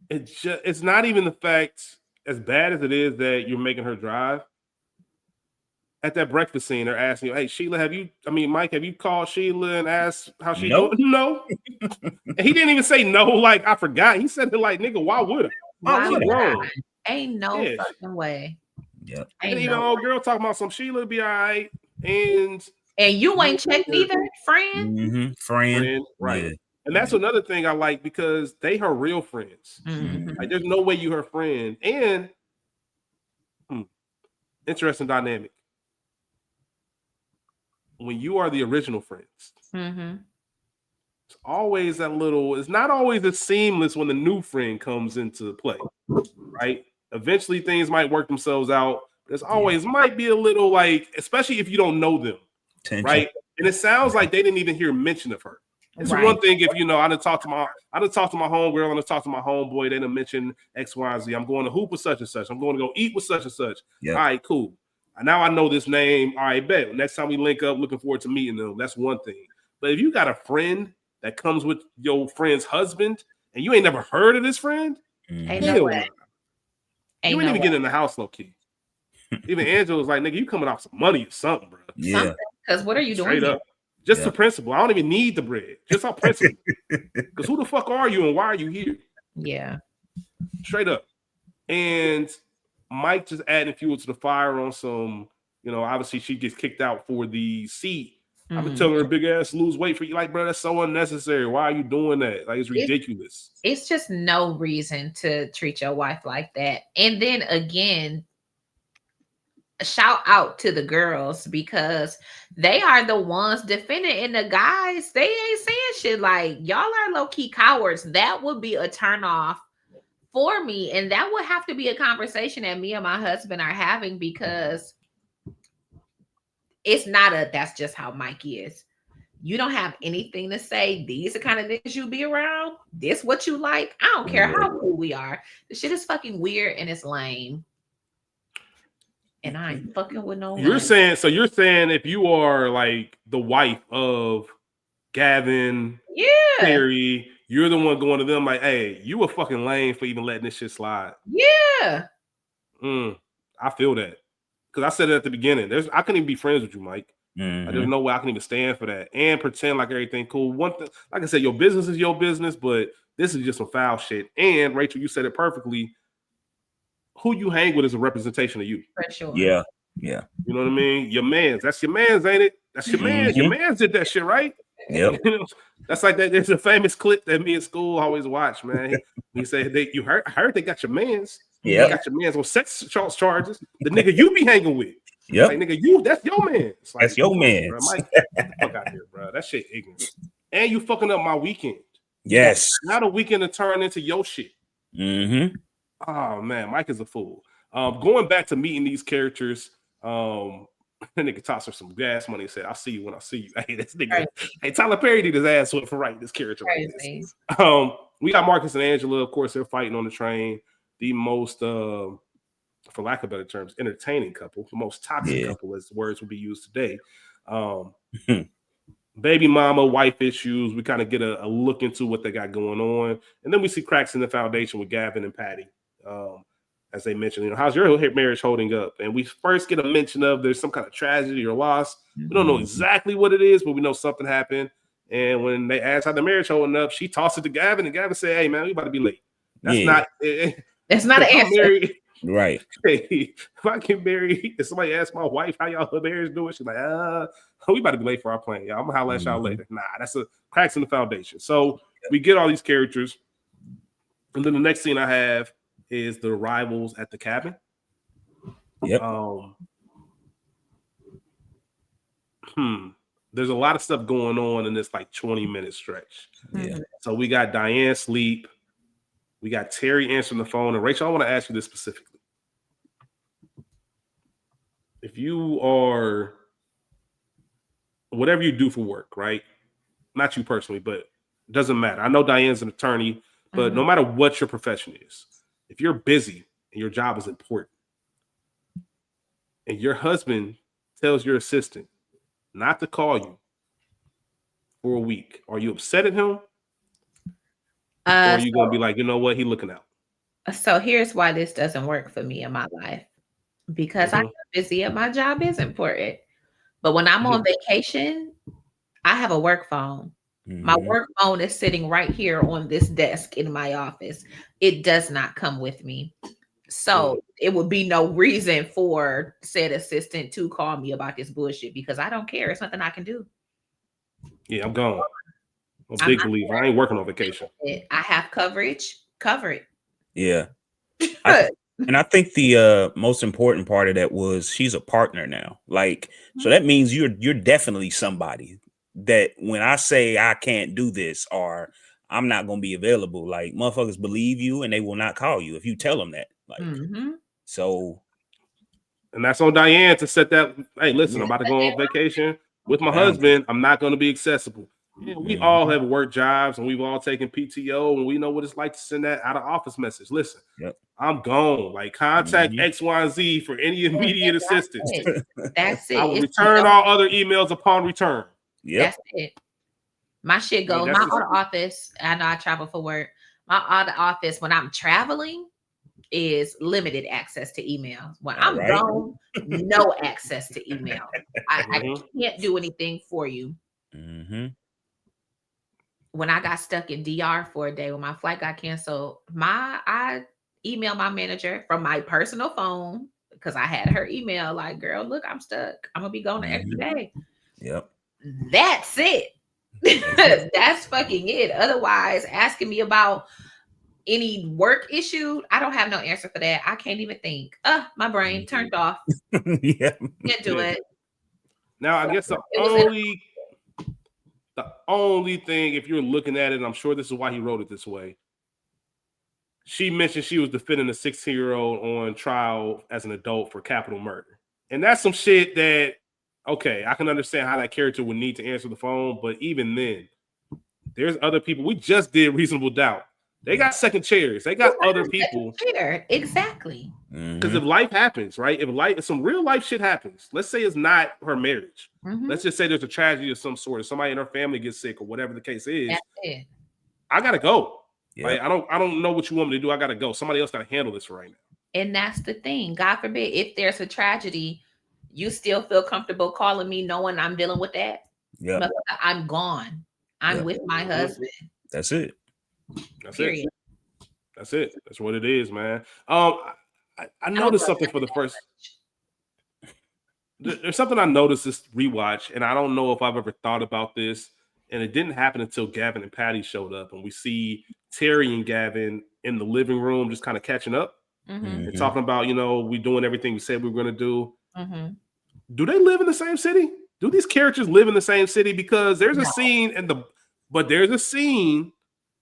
S1: it's not even the fact, as bad as it is, that you're making her drive. At that breakfast scene, they're asking you, "Hey, Sheila, Mike, have you called Sheila and asked how she doing?" No. And he didn't even say no, like, I forgot. He said it like, nigga, why would I? Why would I?
S2: Ain't no fucking way.
S1: And even old girl talking about some Sheila be all right. And
S2: you ain't checked neither, friend.
S3: Friend.
S1: Right. Yeah. And that's another thing I like, because they her real friends. Like, there's no way you her friend. And interesting dynamic. When you are the original friends, it's always that little, it's not always as seamless when the new friend comes into play, right? Eventually things might work themselves out. There's always might be a little, like, especially if you don't know them, right? And it sounds like they didn't even hear mention of her. It's one thing if, you know, I done talked to my homegirl, I done talked to my homeboy, they done mention X, Y, and Z. I'm going to hoop with such and such. I'm going to go eat with such and such. All right, cool. Now I know this name. All right, bet. Next time we link up, looking forward to meeting them. That's one thing. But if you got a friend that comes with your friend's husband and you ain't never heard of this friend,
S2: Ain't no
S1: hell
S2: way.
S1: no.
S2: Ain't
S1: You ain't
S2: no
S1: even
S2: way.
S1: get in the house, low key. Even Angela was like, nigga, you coming off some money or something, bro.
S3: Yeah.
S2: Because what are you
S1: Straight
S2: doing
S1: up. Just the principle. I don't even need the bread. Just our principle. Because who the fuck are you and why are you here?
S2: Yeah.
S1: Straight up. And Mike just adding fuel to the fire on some, obviously she gets kicked out for the seat. I've been telling her big ass lose weight for you. Like, bro, that's so unnecessary. Why are you doing that? Like, it's ridiculous.
S2: It's just no reason to treat your wife like that. And then again, shout out to the girls because they are the ones defending, and the guys, they ain't saying shit. Like, y'all are low-key cowards. That would be a turn off for me, and that would have to be a conversation that me and my husband are having, because it's not that's just how Mike is. You don't have anything to say. These are kind of niggas you be around. This what you like. I don't care how cool we are. The shit is fucking weird and it's lame. And I ain't fucking with no one.
S1: You're saying if you are like the wife of Gavin, Terry, you're the one going to them like, hey, you a fucking lame for even letting this shit slide.
S2: Yeah.
S1: I feel that. Because I said it at the beginning. I couldn't even be friends with you, Mike. There's no way I can even stand for that and pretend like everything cool. One thing, like I said, your business is your business, but this is just some foul shit. And Rachel, you said it perfectly. Who you hang with is a representation of you.
S2: For sure.
S3: Yeah.
S1: You know what I mean? Your man's. That's your man's, ain't it? That's your man's. Your man's did that shit, right?
S3: Yep.
S1: That's like that. There's a famous clip that me in school always watch, man. He said, I heard they got your man's.
S3: Yeah.
S1: They got your man's on sex charges. The nigga you be hanging with.
S3: Yep.
S1: Like, nigga, that's your man. Like,
S3: that's your man.
S1: Bro, Mike, get the fuck out here, bro. That shit ignorant. And you fucking up my weekend.
S3: Yes.
S1: Now the weekend to turn into your shit.
S3: Mm-hmm.
S1: Oh, man, Mike is a fool. Going back to meeting these characters, nigga tossed her some gas money and said, I'll see you when I see you. Hey, this nigga, hey, Tyler Perry did his ass for writing this character like this. We got Marcus and Angela, of course, they're fighting on the train. The most for lack of better terms, entertaining couple, the most toxic couple, as words would be used today. Baby mama, wife issues. We kind of get a look into what they got going on. And then we see cracks in the foundation with Gavin and Patty. As they mentioned, how's your marriage holding up? And we first get a mention of there's some kind of tragedy or loss. We don't know exactly what it is, but we know something happened. And when they asked how the marriage holding up, she tossed it to Gavin, and Gavin said, hey, man, we about to be late. That's not
S2: an answer.
S3: Right.
S1: Hey, if I get married, if somebody asks my wife how y'all marriage doing, she's like, we about to be late for our plan. Yeah, I'm gonna holler at y'all later. Nah, that's a cracks in the foundation. So we get all these characters, and then the next scene I have is the rivals at the cabin.
S3: Yep.
S1: There's a lot of stuff going on in this like 20-minute stretch.
S3: Yeah.
S1: So we got Diane sleep. We got Terry answering the phone. And Rachel, I want to ask you this specifically. If you are, whatever you do for work, right? Not you personally, but it doesn't matter. I know Diane's an attorney, but no matter what your profession is, if you're busy and your job is important, and your husband tells your assistant not to call you for a week, are you upset at him? Or are you going to be like, you know what? He looking out.
S2: So here's why this doesn't work for me in my life. Because I'm busy and my job is important. But when I'm on vacation, I have a work phone. My work phone is sitting right here on this desk in my office. It does not come with me. So it would be no reason for said assistant to call me about this bullshit because I don't care. It's nothing I can do.
S1: Yeah, I'm gone. I'm a big believer. I ain't working on vacation.
S2: I have coverage. Cover it.
S3: Yeah. And I think the most important part of that was she's a partner now. Like, so that means you're definitely somebody that when I say I can't do this or I'm not going to be available, like motherfuckers believe you and they will not call you if you tell them that. Like, so.
S1: And that's on Diane to set that. Hey, listen, I'm about to go on vacation with my husband. I'm not going to be accessible. Yeah, we all have work jobs and we've all taken PTO and we know what it's like to send that out of office message. Listen,
S3: Yep.
S1: I'm gone. Like contact X, Y, and Z for any immediate assistance.
S2: That's it.
S1: I will return all other emails upon return.
S3: Yep.
S2: That's it. My shit goes. My auto office. I know I travel for work. My auto office when I'm traveling is limited access to email. When I'm gone, no access to email. I can't do anything for you. When I got stuck in DR for a day when my flight got canceled, I emailed my manager from my personal phone because I had her email like, girl, look, I'm stuck. I'm gonna be gone an extra day.
S3: Yep.
S2: That's it. That's fucking it. Otherwise, asking me about any work issue, I don't have no answer for that. I can't even think. My brain turned off.
S3: Yeah.
S2: Can't do it.
S1: Now, I guess the only thing, if you're looking at it, and I'm sure this is why he wrote it this way, she mentioned she was defending a 16-year-old on trial as an adult for capital murder. And that's some shit that, okay, I can understand how that character would need to answer the phone, but even then, there's other people. We just did Reasonable Doubt. They got second chairs. They got other people.
S2: Exactly.
S1: Because if life happens, right? If some real life shit happens, let's say it's not her marriage. Let's just say there's a tragedy of some sort, or somebody in her family gets sick, or whatever the case is.
S2: That's it.
S1: I gotta go.
S3: Yep.
S1: Like, I don't know what you want me to do. I gotta go. Somebody else gotta handle this right now.
S2: And that's the thing. God forbid, if there's a tragedy, you still feel comfortable calling me knowing I'm dealing with that?
S3: Yeah.
S2: I'm gone. I'm with my husband.
S3: That's it.
S1: That's Period. It. That's it. That's what it is, man. I noticed something for the first. There's something I noticed this rewatch, and I don't know if I've ever thought about this. And it didn't happen until Gavin and Patty showed up, and we see Terry and Gavin in the living room just kind of catching up and talking about, we doing everything we said we were going to do. Do they live in the same city? Do these characters live in the same city? Because there's a scene there's a scene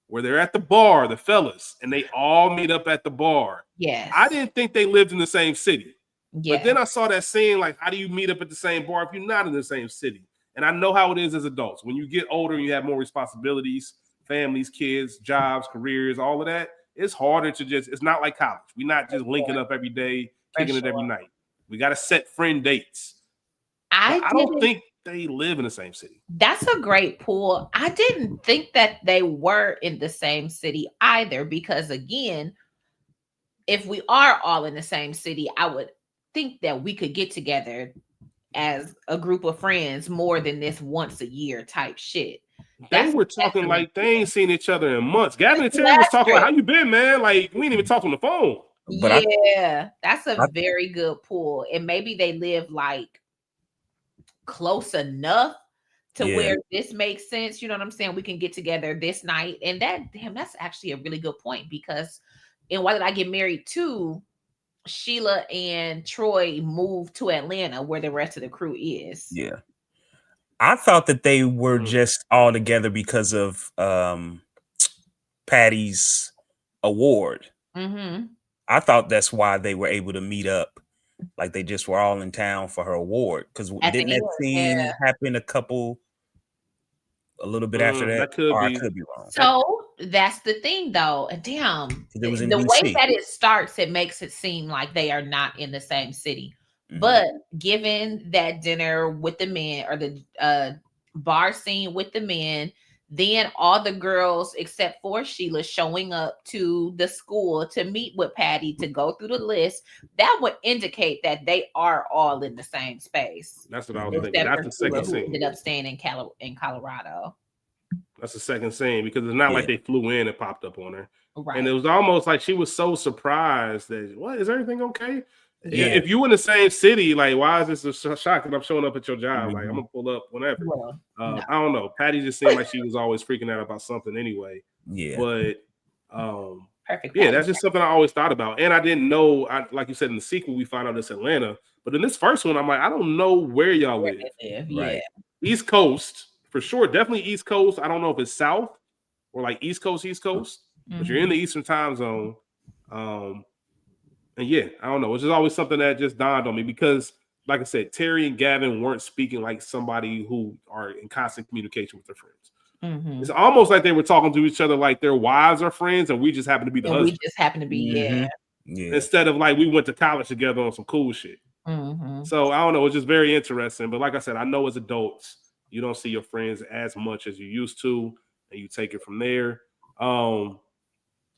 S1: where they're at the bar, the fellas, and they all meet up at the bar.
S2: Yes.
S1: I didn't think they lived in the same city. Yeah. But then I saw that scene, like, how do you meet up at the same bar if you're not in the same city? And I know how it is as adults. When you get older and you have more responsibilities, families, kids, jobs, careers, all of that, it's harder to it's not like college. We're not just linking up every day, kicking it every night. We got to set friend dates. I don't think they live in the same city.
S2: That's a great pull. I didn't think that they were in the same city either, because again, if we are all in the same city, I would think that we could get together as a group of friends more than this once a year type shit.
S1: They were talking like they ain't seen each other in months. Gavin and Terry was talking like, how you been, man? Like, we ain't even talk on the phone.
S2: But that's a very good pull. And maybe they live like close enough to where this makes sense. You know what I'm saying? We can get together this night. And that's actually a really good point, because in Why Did I Get Married Too, Sheila and Troy moved to Atlanta where the rest of the crew is.
S3: Yeah. I thought that they were just all together because of Patty's award. I thought that's why they were able to meet up. Like, they just were all in town for her award. Because didn't that scene happen a little bit after that? I could be wrong.
S2: So that's the thing, though. Damn. The way that it starts, it makes it seem like they are not in the same city. But given that dinner with the men, or the bar scene with the men, then all the girls except for Sheila showing up to the school to meet with Patty to go through the list, that would indicate that they are all in the same space.
S1: That's what I was thinking. That's the second scene.
S2: Ended up staying in Colorado.
S1: That's the second scene, because it's not like they flew in and popped up on her. Right. And it was almost like she was so surprised that, what, is everything okay? Yeah. If you in the same city, like, why is this a shock that I'm showing up at your job? Like, I'm gonna pull up whenever. Well, no. I don't know. Patty just seemed like she was always freaking out about something anyway. Yeah. But perfect. Yeah, that's just something I always thought about. And I didn't know, like you said, in the sequel, we found out it's Atlanta. But in this first one, I'm like, I don't know where y'all live.
S2: Yeah.
S1: East Coast, for sure. Definitely East Coast. I don't know if it's South or like East Coast. But you're in the Eastern time zone. And yeah, I don't know. It's just always something that just dawned on me, because, like I said, Terry and Gavin weren't speaking like somebody who are in constant communication with their friends.
S2: Mm-hmm.
S1: It's almost like they were talking to each other like their wives are friends, and we just happen to be the
S2: And
S1: husband.
S2: we just happen to be, yeah.
S1: Instead of like we went to college together on some cool shit.
S2: Mm-hmm.
S1: So I don't know. It's just very interesting. But like I said, I know as adults, you don't see your friends as much as you used to, and you take it from there.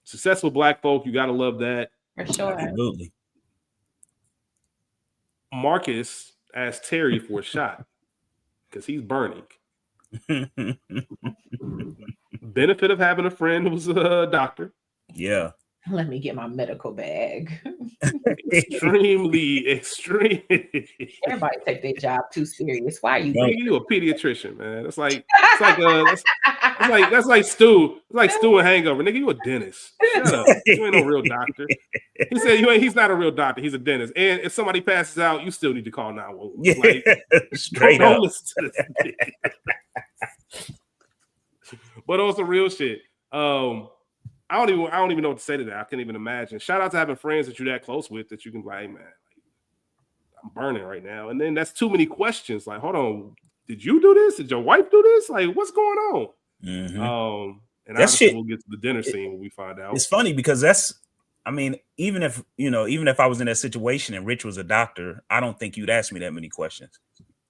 S1: Successful Black folk, you gotta love that.
S2: For sure.
S3: Absolutely.
S1: Marcus asked Terry for a shot because he's burning. Benefit of having a friend who's a doctor.
S3: Yeah.
S2: Let me get my medical bag.
S1: Extremely.
S2: Everybody take their job too serious. Why are you?
S1: Nigga, you a pediatrician, man. That's like Stu. It's like Stu and Hangover. Nigga, you a dentist. Shut up. You ain't no real doctor. He said he's not a real doctor. He's a dentist. And if somebody passes out, you still need to call 911. Like,
S3: straight
S1: don't
S3: up.
S1: listen to this nigga. But on some real shit. I don't even know what to say to that. I can't even imagine. Shout out to having friends that you're that close with that you can be like, hey, man, I'm burning right now. And then that's too many questions. Like, hold on, did you do this? Did your wife do this? Like, what's going on?
S3: Mm-hmm.
S1: And obviously we'll get to the dinner scene when we find out.
S3: It's funny because even if I was in that situation and Rich was a doctor, I don't think you'd ask me that many questions.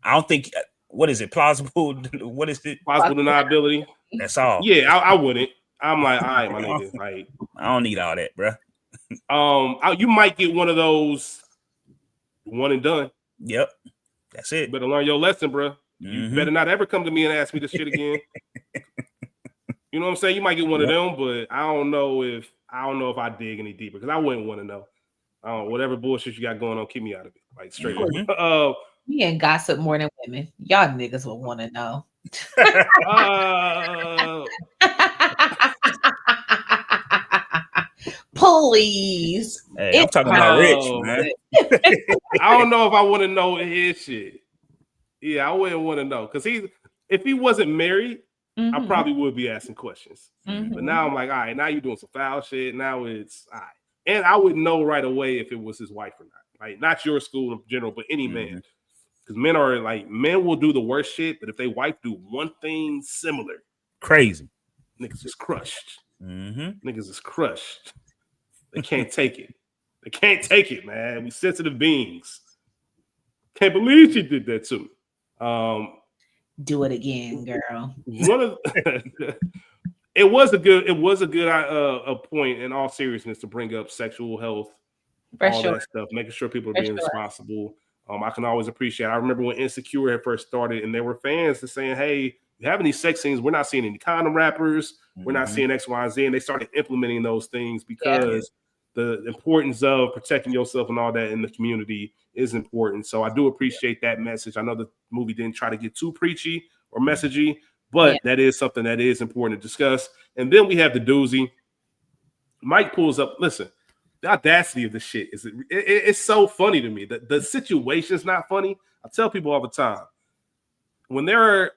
S3: I don't think, what is it? Plausible? What is it?
S1: Plausible deniability.
S3: That's all.
S1: Yeah, I wouldn't. I'm like, all right, my nigga. Like,
S3: I don't need all that, bro.
S1: You might get one of those one and done.
S3: Yep. That's it.
S1: You better learn your lesson, bro. You better not ever come to me and ask me this shit again. You know what I'm saying? You might get one of them, but I don't know if I dig any deeper because I wouldn't want to know. Whatever bullshit you got going on, keep me out of it. Like straight up.
S2: Me and gossip more than women. Y'all niggas will want to know. Please.
S3: Hey, I'm talking about Rich, man.
S1: I don't know if I want to know his shit. Yeah, I wouldn't want to know because if he wasn't married, I probably would be asking questions. But now I'm like, all right, now you're doing some foul shit. Now it's all right. And I would know right away if it was his wife or not. Like, not your school in general, but any man. Because men will do the worst shit, but if they wife do one thing similar,
S3: crazy.
S1: Niggas is crushed. Niggas is crushed. They can't take it. They can't take it, man. We sensitive beings. Can't believe she did that to me.
S2: Do it again, girl.
S1: It was a good point in all seriousness to bring up sexual health, all that stuff, making sure people are being responsible. I can always appreciate. I remember when Insecure had first started, and there were fans that saying, "Hey, you having these sex scenes? We're not seeing any condom wrappers. We're not seeing X, Y, and Z." And they started implementing those things because the importance of protecting yourself and all that in the community is important. So I do appreciate that message. I know the movie didn't try to get too preachy or messagey, but that is something that is important to discuss. And then we have the doozy. Mike pulls up. Listen, the audacity of this shit it's so funny to me. The situation's not funny. I tell people all the time when they're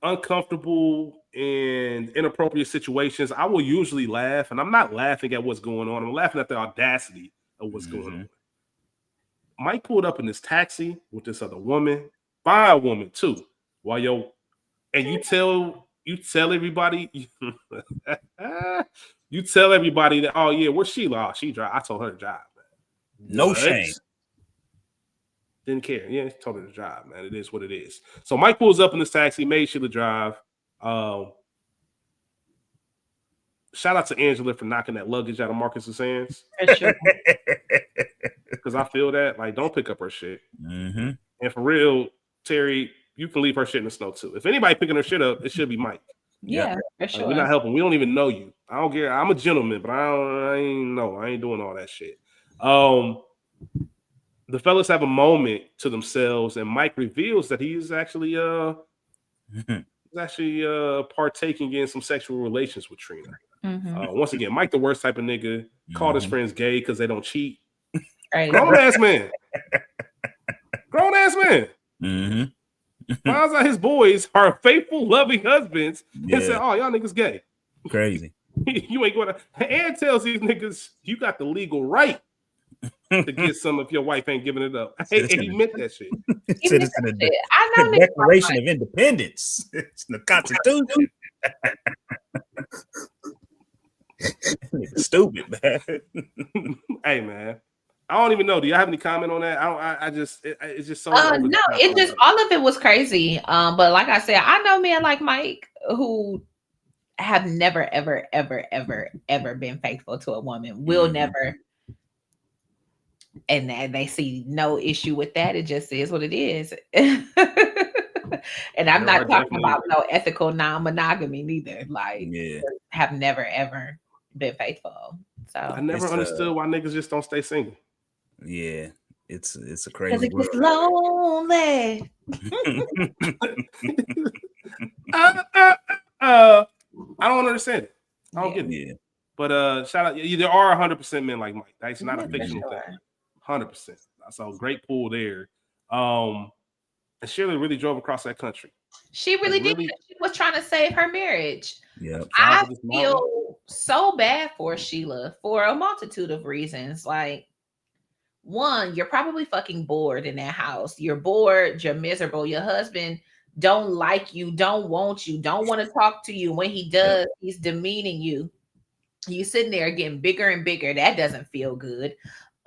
S1: uncomfortable and inappropriate situations, I will usually laugh, and I'm not laughing at what's going on. I'm laughing at the audacity of what's going on. Mike pulled up in this taxi with this other woman, fine woman too, and you tell everybody, you tell everybody that, oh yeah, where's Sheila? Oh, she drive. I told her to drive, man.
S3: No shame.
S1: Didn't care. Yeah, told her to drive, man. It is what it is. So Mike pulls up in this taxi, made Sheila drive. Shout out to Angela for knocking that luggage out of Marcus's hands. Because I feel that, like, don't pick up her shit. And for real, Terry, you can leave her shit in the snow too. If anybody picking her shit up, it should be Mike.
S2: Yeah, for sure.
S1: We're not helping. We don't even know you. I don't care. I'm a gentleman, but I ain't doing all that shit. The fellas have a moment to themselves, and Mike reveals that he's actually partaking in some sexual relations with Trina. Once again, Mike, the worst type of nigga, called his friends gay because they don't cheat. Grown ass man. Finds out his boys are faithful, loving husbands, and said, "Oh, y'all niggas gay."
S3: Crazy.
S1: You ain't gonna. And tells these niggas, "You got the legal right to get some if your wife ain't giving it up." Hey, he meant that shit.
S3: I know the Declaration of Independence. It's the Constitution. Stupid, man.
S1: Hey, man. I don't even know. Do y'all have any comment on that? I just it's just so over the
S2: No,
S1: top.
S2: it just all of it was crazy. But like I said, I know men like Mike who have never, ever, ever, ever, ever been faithful to a woman. Will never, and they see no issue with that. It just is what it is. And I'm not talking about no ethical non-monogamy neither. Like, have never ever been faithful. So
S1: I never understood why niggas just don't stay single.
S3: Yeah, it's a crazy
S2: world. It's lonely.
S1: I don't understand it. I don't get it.
S3: Yeah.
S1: But shout out, there are 100% men like Mike. That's not a fictional thing. 100%. So great pool there. And Shirley really drove across that country.
S2: She really did. She was trying to save her marriage.
S3: Yeah.
S2: I feel so bad for Sheila for a multitude of reasons. Like, one, you're probably fucking bored in that house. You're bored. You're miserable. Your husband don't like you, don't want you, don't want to talk to you. When he does, he's demeaning you. You sitting there getting bigger and bigger. That doesn't feel good.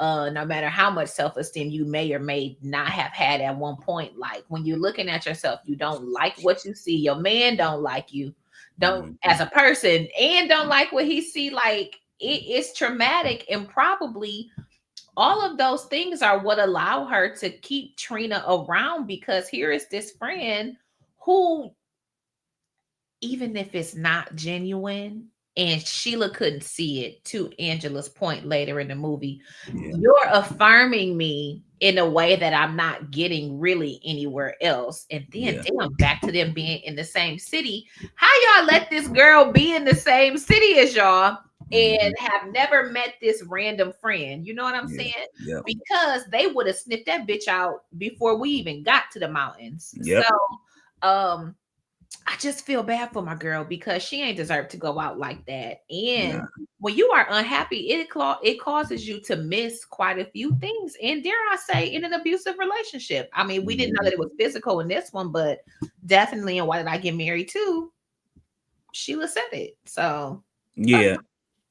S2: No matter how much self-esteem you may or may not have had at one point. Like, when you're looking at yourself, you don't like what you see. Your man don't like you, don't as a person, and don't like what he see. Like, it's traumatic, and probably all of those things are what allow her to keep Trina around, because here is this friend who, even if it's not genuine, and Sheila couldn't see it, to Angela's point later in the movie, you're affirming me in a way that I'm not getting really anywhere else. And then damn, back to them being in the same city. How y'all let this girl be in the same city as y'all and have never met this random friend? You know what I'm saying? Because they would have sniffed that bitch out before we even got to the mountains. So I just feel bad for my girl, because she ain't deserved to go out like that. And when you are unhappy, it causes you to miss quite a few things. And dare I say, in an abusive relationship. I mean, we didn't know that it was physical in this one, but definitely in Why Did I Get Married Too, Sheila said it. So
S3: yeah.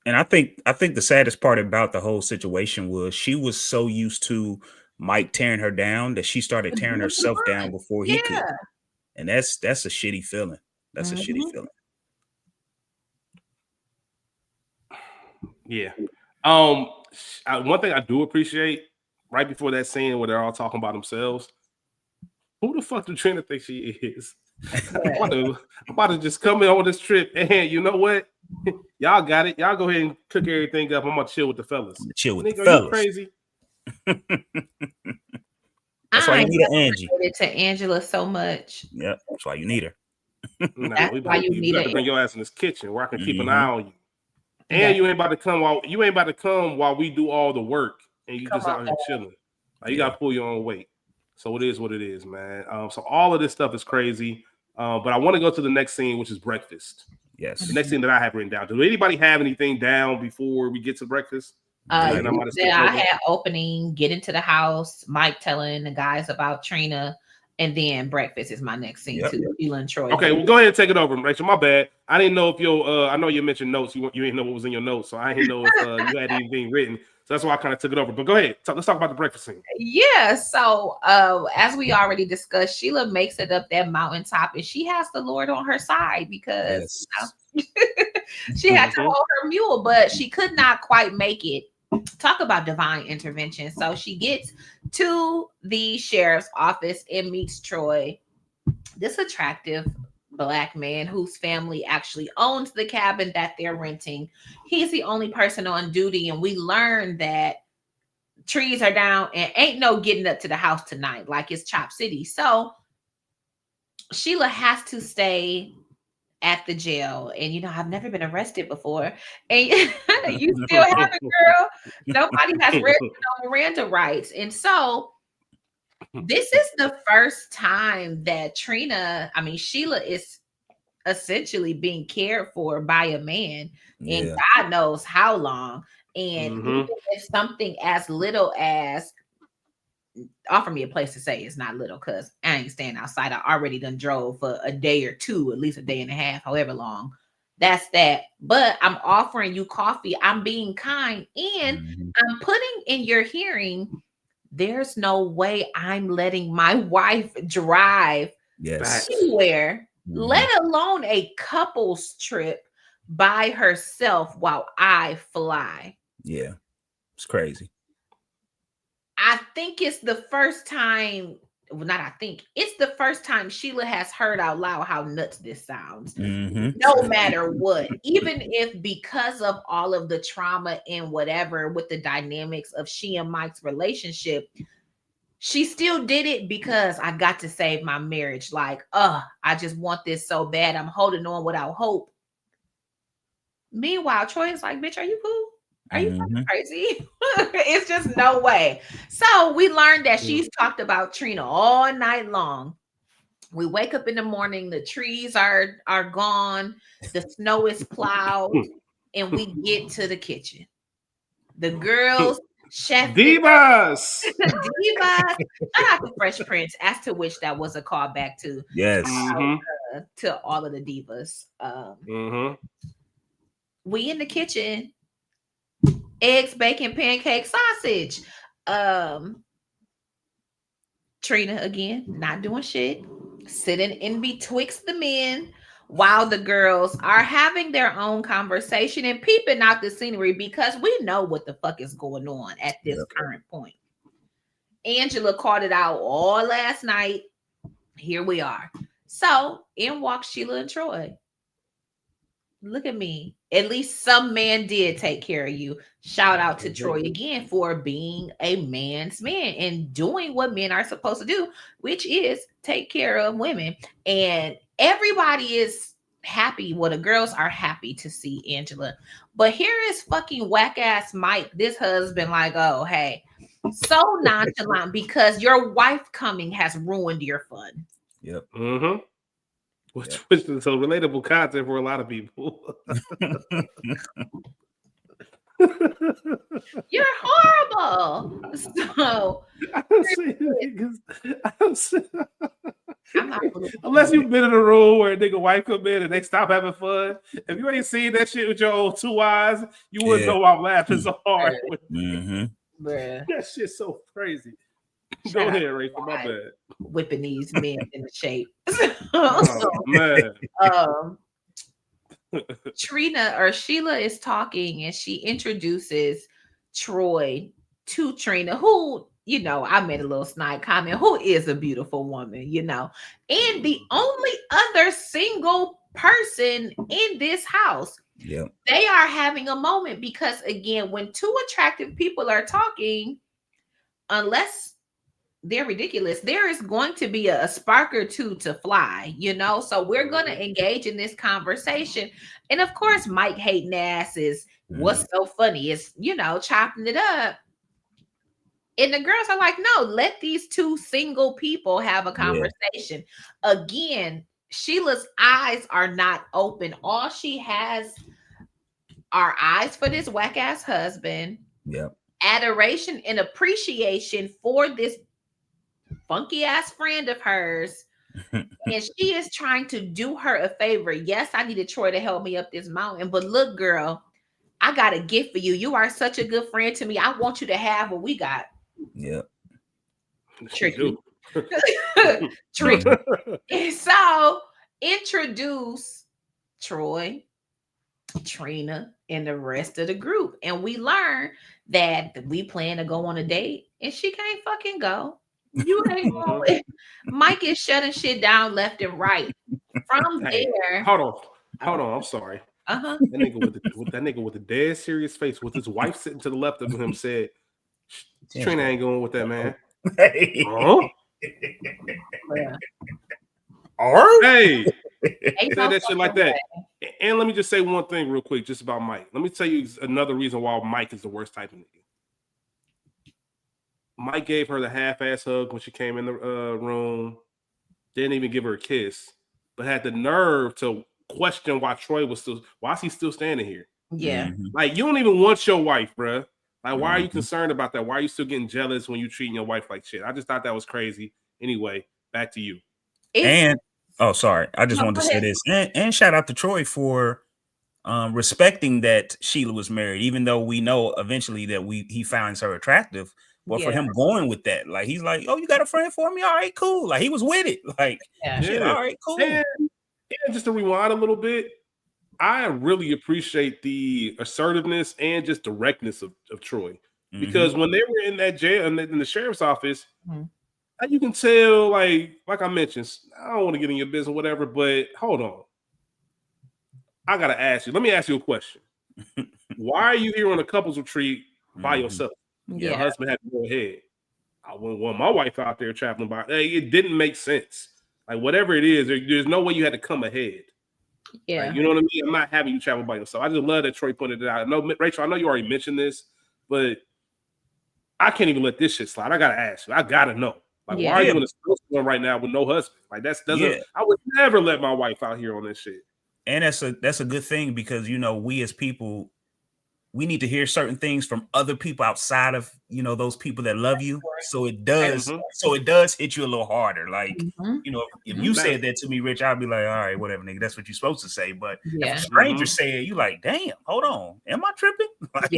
S3: And I think the saddest part about the whole situation was she was so used to Mike tearing her down that she started tearing herself down before he could. And that's a shitty feeling. That's a shitty feeling.
S1: Yeah. One thing I do appreciate, right before that scene where they're all talking about themselves, who the fuck do Trina think she is? I'm about to just come in on this trip, and you know what? Y'all got it. Y'all go ahead and cook everything up. I'm gonna chill with the fellas.
S3: Chill with
S1: Nigga,
S3: the fellas.
S1: you crazy?
S3: That's why you need an Angie.
S2: To Angela so much.
S3: Yeah, that's why you need her.
S1: Nah, you got to bring your ass in this kitchen where I can keep an eye on you. And you ain't about to come while we do all the work, and you just out here chilling. Like, you gotta pull your own weight. So it is what it is, man. So all of this stuff is crazy. But I want to go to the next scene, which is breakfast.
S3: Yes.
S1: The next scene that I have written down. Does anybody have anything down before we get to breakfast?
S2: I had opening, get into the house, Mike telling the guys about Trina, and then breakfast is my next scene too. Sheila and Troy.
S1: Okay, well, go ahead and take it over, Rachel. My bad. I didn't know if I know you mentioned notes. You didn't know what was in your notes, so I didn't know if you had anything written. So that's why I kind of took it over. But go ahead. Let's talk about the breakfast scene.
S2: Yeah. So as we already discussed, Sheila makes it up that mountaintop, and she has the Lord on her side because she had to hold her mule, but she could not quite make it. Talk about divine intervention. So she gets to the sheriff's office and meets Troy, this attractive Black man whose family actually owns the cabin that they're renting. He's the only person on duty, and we learn that trees are down and ain't no getting up to the house tonight, like it's Chop City. So Sheila has to stay at the jail, and I've never been arrested before, and you still have it, girl. Nobody has read no Miranda rights, and so this is the first time that Sheila is essentially being cared for by a man, and God knows how long. And even if something as little as offer me a place to stay is not little, because I ain't staying outside. I already done drove for a day or two, at least a day and a half, however long. That's that. But I'm offering you coffee. I'm being kind, and I'm putting in your hearing, there's no way I'm letting my wife drive anywhere, let alone a couple's trip by herself while I fly.
S3: Yeah, it's crazy.
S2: I think it's the first time, well, not I think, it's the first time Sheila has heard out loud how nuts this sounds. No matter what, even if because of all of the trauma and whatever with the dynamics of she and Mike's relationship, she still did it because I got to save my marriage. Like, I just want this so bad. I'm holding on without hope. Meanwhile, Troy is like, bitch, are you cool? Are you fucking crazy? It's just no way. So we learned that she's talked about Trina all night long. We wake up in the morning, the trees are gone, the snow is plowed, and we get to the kitchen. The girls, chef
S1: Divas.
S2: Divas. Shout out to Fresh Prince, as to which that was a callback to.
S3: Yes.
S2: To all of the divas. We in the kitchen, eggs, bacon, pancake, sausage. Trina again, not doing shit, sitting in betwixt the men while the girls are having their own conversation and peeping out the scenery, because we know what the fuck is going on at this current point. Angela called it out all last night. Here we are. So in walks Sheila and Troy. Look at me. At least some man did take care of you. Shout out to Troy again for being a man's man and doing what men are supposed to do, which is take care of women. And everybody is happy. Well, the girls are happy to see Angela. But here is fucking whack ass Mike, this husband, like, oh, hey, so nonchalant because your wife coming has ruined your fun.
S3: Yep.
S1: Which is so relatable content for a lot of people.
S2: You're horrible. So
S1: unless you've been in a room where a nigga wife come in and they stop having fun, if you ain't seen that shit with your own two eyes, you wouldn't know why I'm laughing so hard. That shit's so crazy. Go ahead, Rachel. My bad.
S2: Whipping these men into shape.
S1: Man.
S2: Trina or Sheila is talking and she introduces Troy to Trina, who, you know, I made a little snide comment, who is a beautiful woman, you know, and the only other single person in this house.
S3: Yep.
S2: They are having a moment because, again, when two attractive people are talking, unless they're ridiculous, there is going to be a spark or two to fly, you know. So we're going to engage in this conversation. And of course, Mike hating ass is what's so funny is, you know, chopping it up. And the girls are like, no, let these two single people have a conversation. Again, Sheila's eyes are not open. All she has are eyes for this whack ass husband.
S3: Yep.
S2: Adoration and appreciation for this funky ass friend of hers. And she is trying to do her a favor. Yes, I needed Troy to help me up this mountain, but look, girl, I got a gift for you. You are such a good friend to me. I want you to have what we got.
S3: Yep.
S2: Tricky. Tricky. So introduce Troy, Trina, and the rest of the group. And we learn that we plan to go on a date and she can't fucking go. You ain't going. Mike is shutting shit down left and right. From there.
S1: Hold on. I'm sorry. That nigga with the dead serious face with his wife sitting to the left of him said, Trina ain't going with that man. Huh? Hey, say that shit like that. And let me just say one thing real quick, just about Mike. Let me tell you another reason why Mike is the worst type of nigga. Mike gave her the half-ass hug when she came in the room. Didn't even give her a kiss, but had the nerve to question why is he still standing here?
S2: Yeah.
S1: Like, you don't even want your wife, bruh. Like, why are you concerned about that? Why are you still getting jealous when you treating your wife like shit? I just thought that was crazy. Anyway, back to you.
S3: And sorry, I just
S2: No,
S3: wanted to
S2: go
S3: say
S2: ahead.
S3: this, and shout out to Troy for respecting that Sheila was married, even though we know eventually that he finds her attractive. But for
S2: Yeah.
S3: him going with that, like he's like, oh, you got a friend for me? All right, cool. Like he was with it. Like
S2: Yeah.
S3: shit, all right, cool.
S1: And just to rewind a little bit, I really appreciate the assertiveness and just directness of Troy. Because when they were in that jail in the sheriff's office, you can tell, like I mentioned, I don't want to get in your business or whatever, but hold on. I gotta ask you. Let me ask you a question. Why are you here on a couples retreat by yourself? Your husband had to go ahead. I wouldn't want my wife out there traveling by. It didn't make sense. Like whatever it is, there's no way you had to come ahead.
S2: Yeah.
S1: Like, you know what I mean? I'm not having you travel by yourself. I just love that Troy pointed it out. I know, Rachel, I know you already mentioned this, but I can't even let this shit slide. I gotta ask you. I gotta know. Like, why are you in a snowstorm right now with no husband? Like, I would never let my wife out here on this shit.
S3: And that's a good thing because we as people, we need to hear certain things from other people outside of those people that love you. So it does hit you a little harder. Like if you said that to me, Rich, I'd be like, all right, whatever, nigga, that's what you're supposed to say. But if a stranger say it, you like, damn, hold on, am I tripping? Like,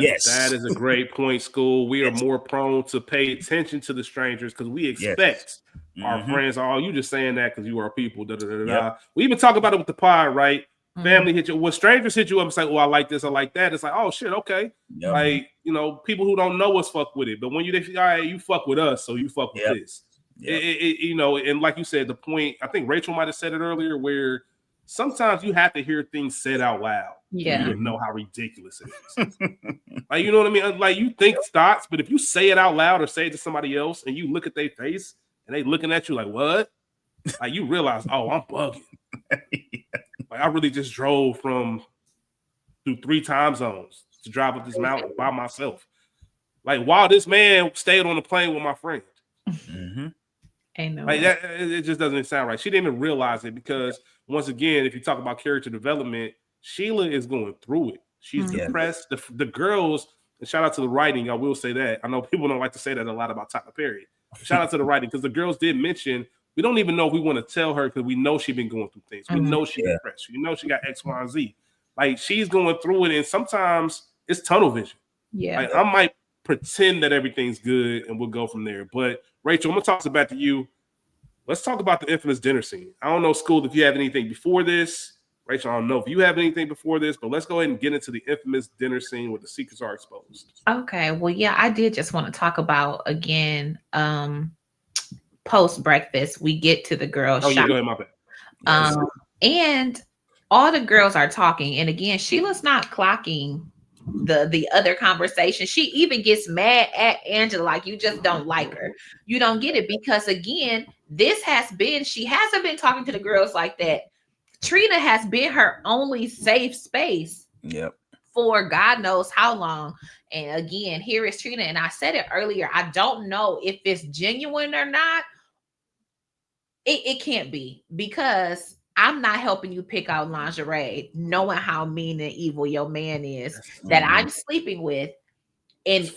S3: yes,
S1: that is a great point, School. We are more prone to pay attention to the strangers because we expect our friends. Oh, you just saying that because you are people. Da, da, da, da. We even talk about it with the pod, right? Family hit you. When strangers hit you up and say, "Oh, I like this, I like that," it's like, "Oh shit, okay." Like people who don't know us fuck with it, but when you all right, you fuck with us, so you fuck with this. And like you said, the point. I think Rachel might have said it earlier, where sometimes you have to hear things said out loud for you to know how ridiculous it is. Like, you know what I mean? Like, you think thoughts, but if you say it out loud or say it to somebody else, and you look at their face and they looking at you like, "What?" Like, you realize, "Oh, I'm bugging." Like, I really just drove through 3 time zones to drive up this mountain by myself. Like, while this man stayed on the plane with my friend. Like that, it just doesn't sound right. She didn't even realize it because, once again, if you talk about character development, Sheila is going through it. She's depressed. The girls, and shout out to the writing, I will say that. I know people don't like to say that a lot about Tyler Perry. Shout out to the writing because the girls did mention, we don't even know if we want to tell her because we know she's been going through things. We know she's depressed. We know she got X, Y, and Z. Like, she's going through it, and sometimes it's tunnel vision. Like, I might pretend that everything's good, and we'll go from there. But Rachel, I'm gonna toss it back to you. Let's talk about the infamous dinner scene. I don't know, School, if you have anything before this. Rachel, I don't know if you have anything before this, but let's go ahead and get into the infamous dinner scene where the secrets are exposed.
S2: Okay. Well, yeah, I did just want to talk about, again, post breakfast, we get to the girls' shop.
S1: Yeah, go ahead, my bad.
S2: And all the girls are talking. And again, Sheila's not clocking the other conversation. She even gets mad at Angela, like, you just don't like her. You don't get it because, again, she hasn't been talking to the girls like that. Trina has been her only safe space for God knows how long. And again, here is Trina. And I said it earlier, I don't know if it's genuine or not. It can't be, because I'm not helping you pick out lingerie, knowing how mean and evil your man is that I'm sleeping with, and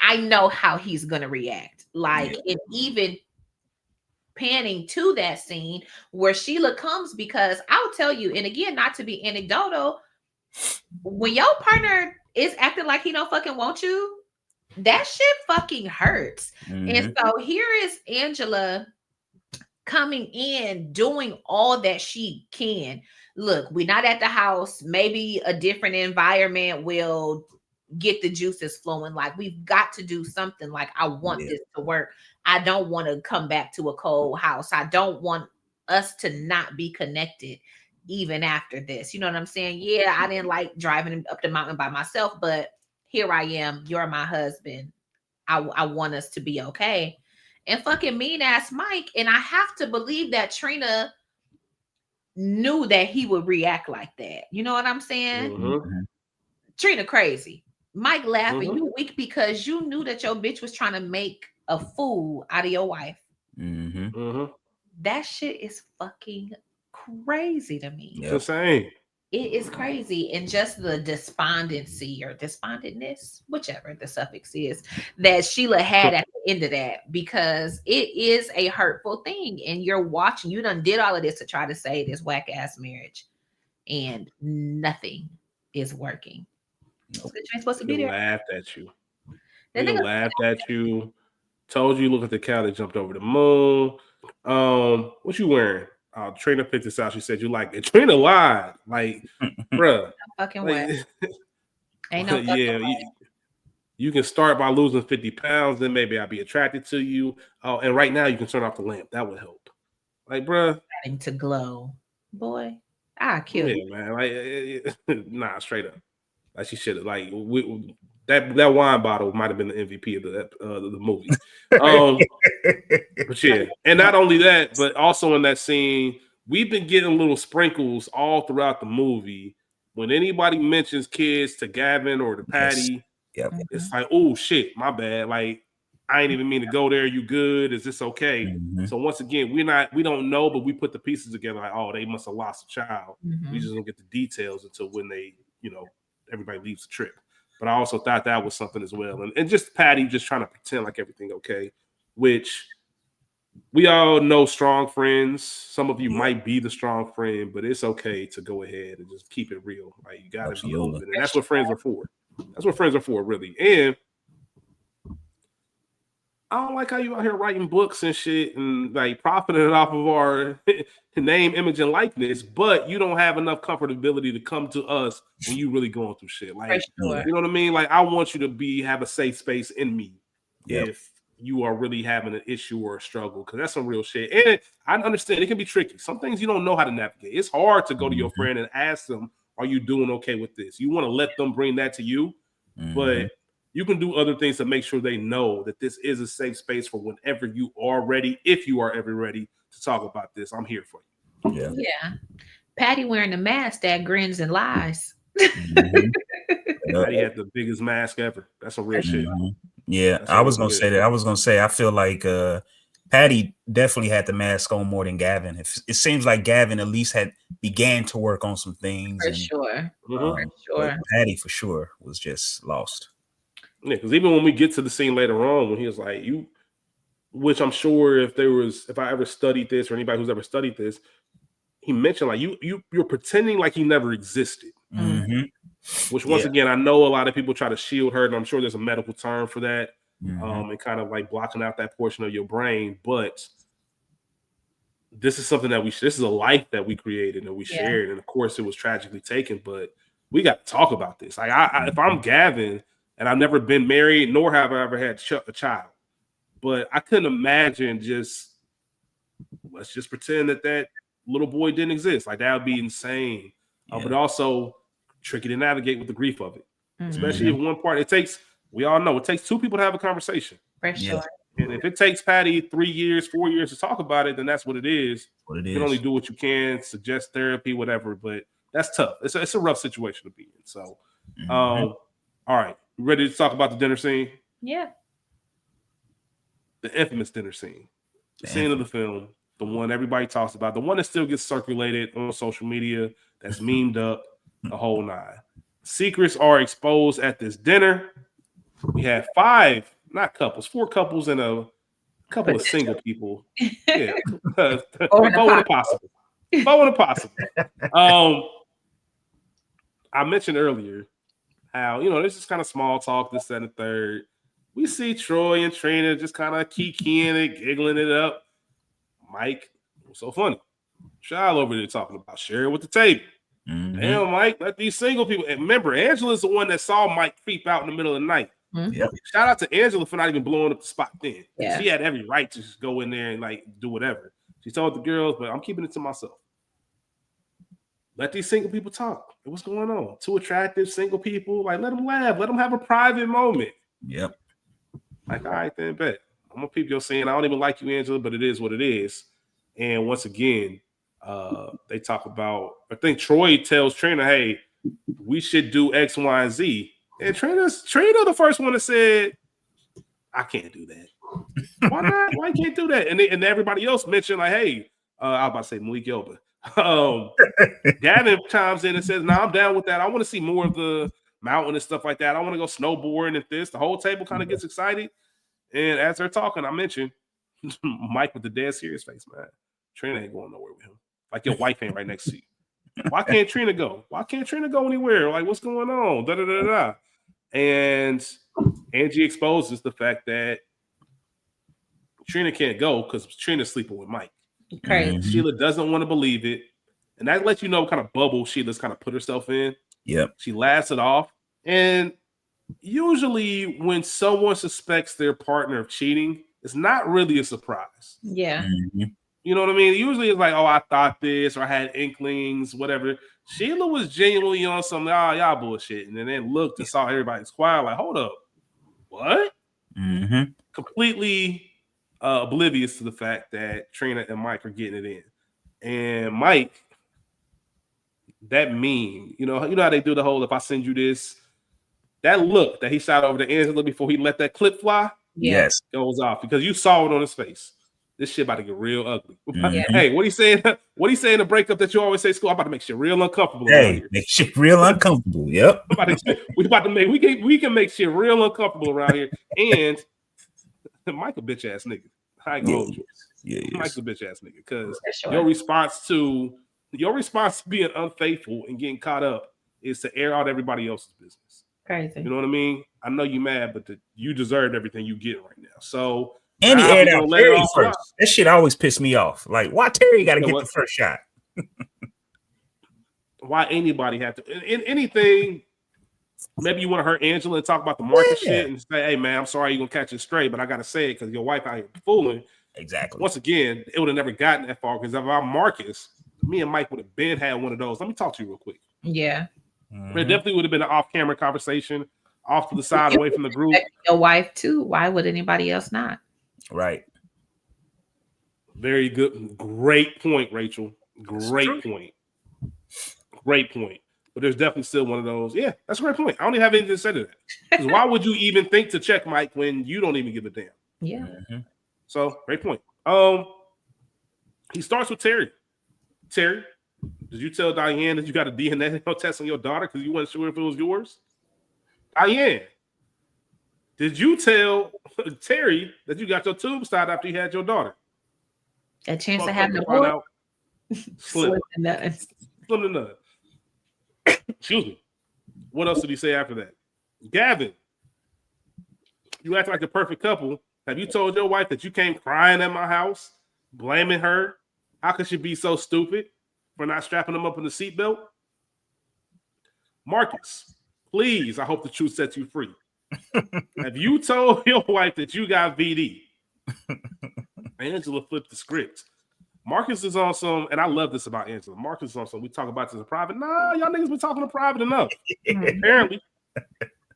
S2: I know how he's gonna react. Like, and even panning to that scene where Sheila comes, because I'll tell you, and again, not to be anecdotal, when your partner is acting like he don't fucking want you, that shit fucking hurts. And so here is Angela coming in, doing all that she can. Look, we're not at the house. Maybe a different environment will get the juices flowing. Like, we've got to do something. Like, I want this to work. I don't want to come back to a cold house. I don't want us to not be connected even after this. You know what I'm saying? Yeah, I didn't like driving up the mountain by myself, but here I am. You're my husband. I want us to be okay. And fucking mean ass Mike. And I have to believe that Trina knew that he would react like that. You know what I'm saying? Trina crazy. Mike laughing. You weak because you knew that your bitch was trying to make a fool out of your wife. That shit is fucking crazy to me.
S1: It's insane.
S2: It is crazy. And just the despondency or despondentness, whichever the suffix is, that Sheila had at the end of that, because it is a hurtful thing. And you're watching, you done did all of this to try to save this whack ass marriage, and nothing is working.
S3: Nope.
S2: You ain't supposed to be
S1: They
S2: there.
S1: laughed at you.
S2: That
S1: They
S2: nigga,
S1: laughed at you. Told you look at the cow that jumped over the moon. What you wearing? Trina picked this out. She said you like it. Trina lied. Like, bruh.
S2: fucking
S1: Like,
S2: way. Ain't no fucking
S1: yeah,
S2: way.
S1: you can start by losing 50 pounds, then maybe I'll be attracted to you. Oh, and right now you can turn off the lamp. That would help. Like, bruh.
S2: Starting to glow. Boy, I'll kill
S1: Yeah,
S2: you.
S1: man. Like, nah, straight up. Like she should have. Like that wine bottle might have been the MVP of the movie. But yeah, and not only that, but also in that scene, we've been getting little sprinkles all throughout the movie. When anybody mentions kids to Gavin or to Patty,
S3: Yep.
S1: it's like, oh shit, my bad. Like, I ain't even mean to go there. You good? Is this okay?
S3: Mhm.
S1: So once again, we don't know, but we put the pieces together. Like, oh, they must have lost a child. We just don't get the details until when they, everybody leaves the trip. But I also thought that was something as well, and just Patty just trying to pretend like everything okay, which we all know strong friends. Some of you might be the strong friend, but it's okay to go ahead and just keep it real. Like, you got to be
S3: Absolutely.
S1: open, and that's what friends are for. That's what friends are for, really. And I don't like how you out here writing books and shit and like profiting off of our name, image, and likeness, but you don't have enough comfortability to come to us when you really going through shit. Like,
S2: sure.
S1: you know what I mean? Like, I want you to have a safe space in me if you are really having an issue or a struggle, because that's some real shit. And I understand it can be tricky. Some things you don't know how to navigate. It's hard to go to your friend and ask them, "Are you doing okay with this?" You want to let them bring that to you, but you can do other things to make sure they know that this is a safe space for whenever you are ready. If you are ever ready to talk about this, I'm here for you.
S2: Yeah. Patty wearing the mask that grins and lies.
S1: Patty had the biggest mask ever. That's some real shit.
S3: Yeah, I was gonna say that. I was gonna say I feel like Patty definitely had the mask on more than Gavin. It seems like Gavin at least began to work on some things.
S2: For sure.
S1: For
S2: sure.
S3: Patty for sure was just lost.
S1: Yeah, because even when we get to the scene later on, when he was like, which I'm sure if I ever studied this or anybody who's ever studied this, he mentioned like you're pretending like he never existed. Which once again, I know a lot of people try to shield her, and I'm sure there's a medical term for that, and kind of like blocking out that portion of your brain. But this is something this is a life that we created and we shared, and of course it was tragically taken. But we got to talk about this. Like, if I'm Gavin and I've never been married, nor have I ever had a child, but I couldn't imagine let's just pretend that little boy didn't exist. Like, that would be insane. But also tricky to navigate with the grief of it, especially if one part we all know it takes two people to have a conversation.
S2: For sure.
S1: And if it takes Patty 3 years, 4 years to talk about it, then that's what it is. You can only do what you can, suggest therapy, whatever, but that's tough. It's a rough situation to be in. So, all right, ready to talk about the dinner scene?
S2: Yeah.
S1: The infamous dinner scene. The scene of the film, the one everybody talks about, the one that still gets circulated on social media, that's memed up, the whole nine. Secrets are exposed at this dinner. We have 4 couples and a couple of single people. Yeah. Bow and a possible. I mentioned earlier how, this is kind of small talk, this, that, and the third. We see Troy and Trina just kind of kikiing it, giggling it up. Mike, it was so funny. Child over there talking about sharing with the table. Damn, Mike, let these single people. And remember, Angela's the one that saw Mike creep out in the middle of the night. Shout out to Angela for not even blowing up the spot then. She had every right to just go in there and like do whatever. She told the girls, but I'm keeping it to myself. Let these single people talk. What's going on? 2 attractive single people. Like, let them laugh. Let them have a private moment. Like, all right, then, bet. I'm gonna peep your scene. I don't even like you, Angela, but it is what it is. And once again, they talk about, I think Troy tells Trina, hey, we should do X, Y, and Z. And Trina the first one that said, I can't do that. Why not? Why you can't do that? And everybody else mentioned, like, hey, I was about to say Malik Yoba. Gavin chimes in and says, "No, I'm down with that. I want to see more of the mountain and stuff like that. I want to go snowboarding and this." The whole table kind of gets excited. And as they're talking, I mentioned Mike with the dead serious face, man. Trina ain't going nowhere with him. Like your wife ain't right next to you. Why can't Trina go? Why can't Trina go anywhere? Like, what's going on? Da da da da. And Angie exposes the fact that Trina can't go because Trina's sleeping with Mike.
S2: Crazy.
S1: Sheila doesn't want to believe it. And that lets you know what kind of bubble Sheila's kind of put herself in.
S3: Yep.
S1: She laughs it off. And usually when someone suspects their partner of cheating, it's not really a surprise.
S2: Yeah.
S3: Mm-hmm.
S1: You know what I mean? Usually it's like, oh, I thought this, or I had inklings, whatever. Sheila was genuinely on some, y'all bullshit. And then looked and saw everybody's quiet, like, hold up. What?
S3: Mm-hmm.
S1: Completely oblivious to the fact that Trina and Mike are getting it in. And Mike, that meme, you know how they do the whole, if I send you this, that look that he shot over to Angela before he let that clip fly,
S3: Yes,
S1: goes off because you saw it on his face. This shit about to get real ugly.
S3: Mm-hmm.
S1: Hey, what he saying? What he saying in the breakup that you always say, school? I'm about to make shit real uncomfortable.
S3: Hey, make shit real uncomfortable. Yep.
S1: We can make shit real uncomfortable around here. And Mike a bitch ass nigga. I ain't gonna hold you.
S3: Yeah,
S1: Mike's a bitch ass nigga because
S2: sure.
S1: your response to being unfaithful and getting caught up is to air out everybody else's business.
S2: Crazy.
S1: You know what I mean? I know you mad, but you deserved everything you get right now. So
S3: and he aired out Terry first. That shit always pissed me off. Like, why Terry got to get the first shot?
S1: Why anybody have to? In anything, maybe you want to hurt Angela and talk about the market shit and say, "Hey man, I'm sorry you're gonna catch it straight, but I gotta say it because your wife out here fooling."
S3: Exactly.
S1: Once again, it would have never gotten that far because if I'm Marcus, me and Mike would have been had one of those. Let me talk to you real quick.
S2: Yeah.
S1: Mm-hmm. It definitely would have been an off-camera conversation, off to the side, away from the group.
S2: Your wife too. Why would anybody else not?
S3: Right.
S1: Very good. Great point, Rachel. Great point. Great point. But there's definitely still one of those. Yeah, that's a great point. I don't even have anything to say to that. Because why would you even think to check Mike when you don't even give a damn?
S2: Yeah.
S3: Mm-hmm.
S1: So great point. He starts with Terry. Terry, did you tell Diane that you got a DNA test on your daughter because you weren't sure if it was yours? Diane, did you tell Terry that you got your tubes tied after you had your daughter?
S2: A chance to have the
S1: slim to none. Excuse me. What else did he say after that? Gavin, you act like a perfect couple. Have you told your wife that you came crying at my house, blaming her? How could she be so stupid for not strapping them up in the seatbelt? Marcus, please, I hope the truth sets you free. Have you told your wife that you got VD? Angela flipped the script. Marcus is on some, and I love this about Angela. Marcus is on some, we talk about this in private. Nah, y'all niggas been talking to private enough. Apparently.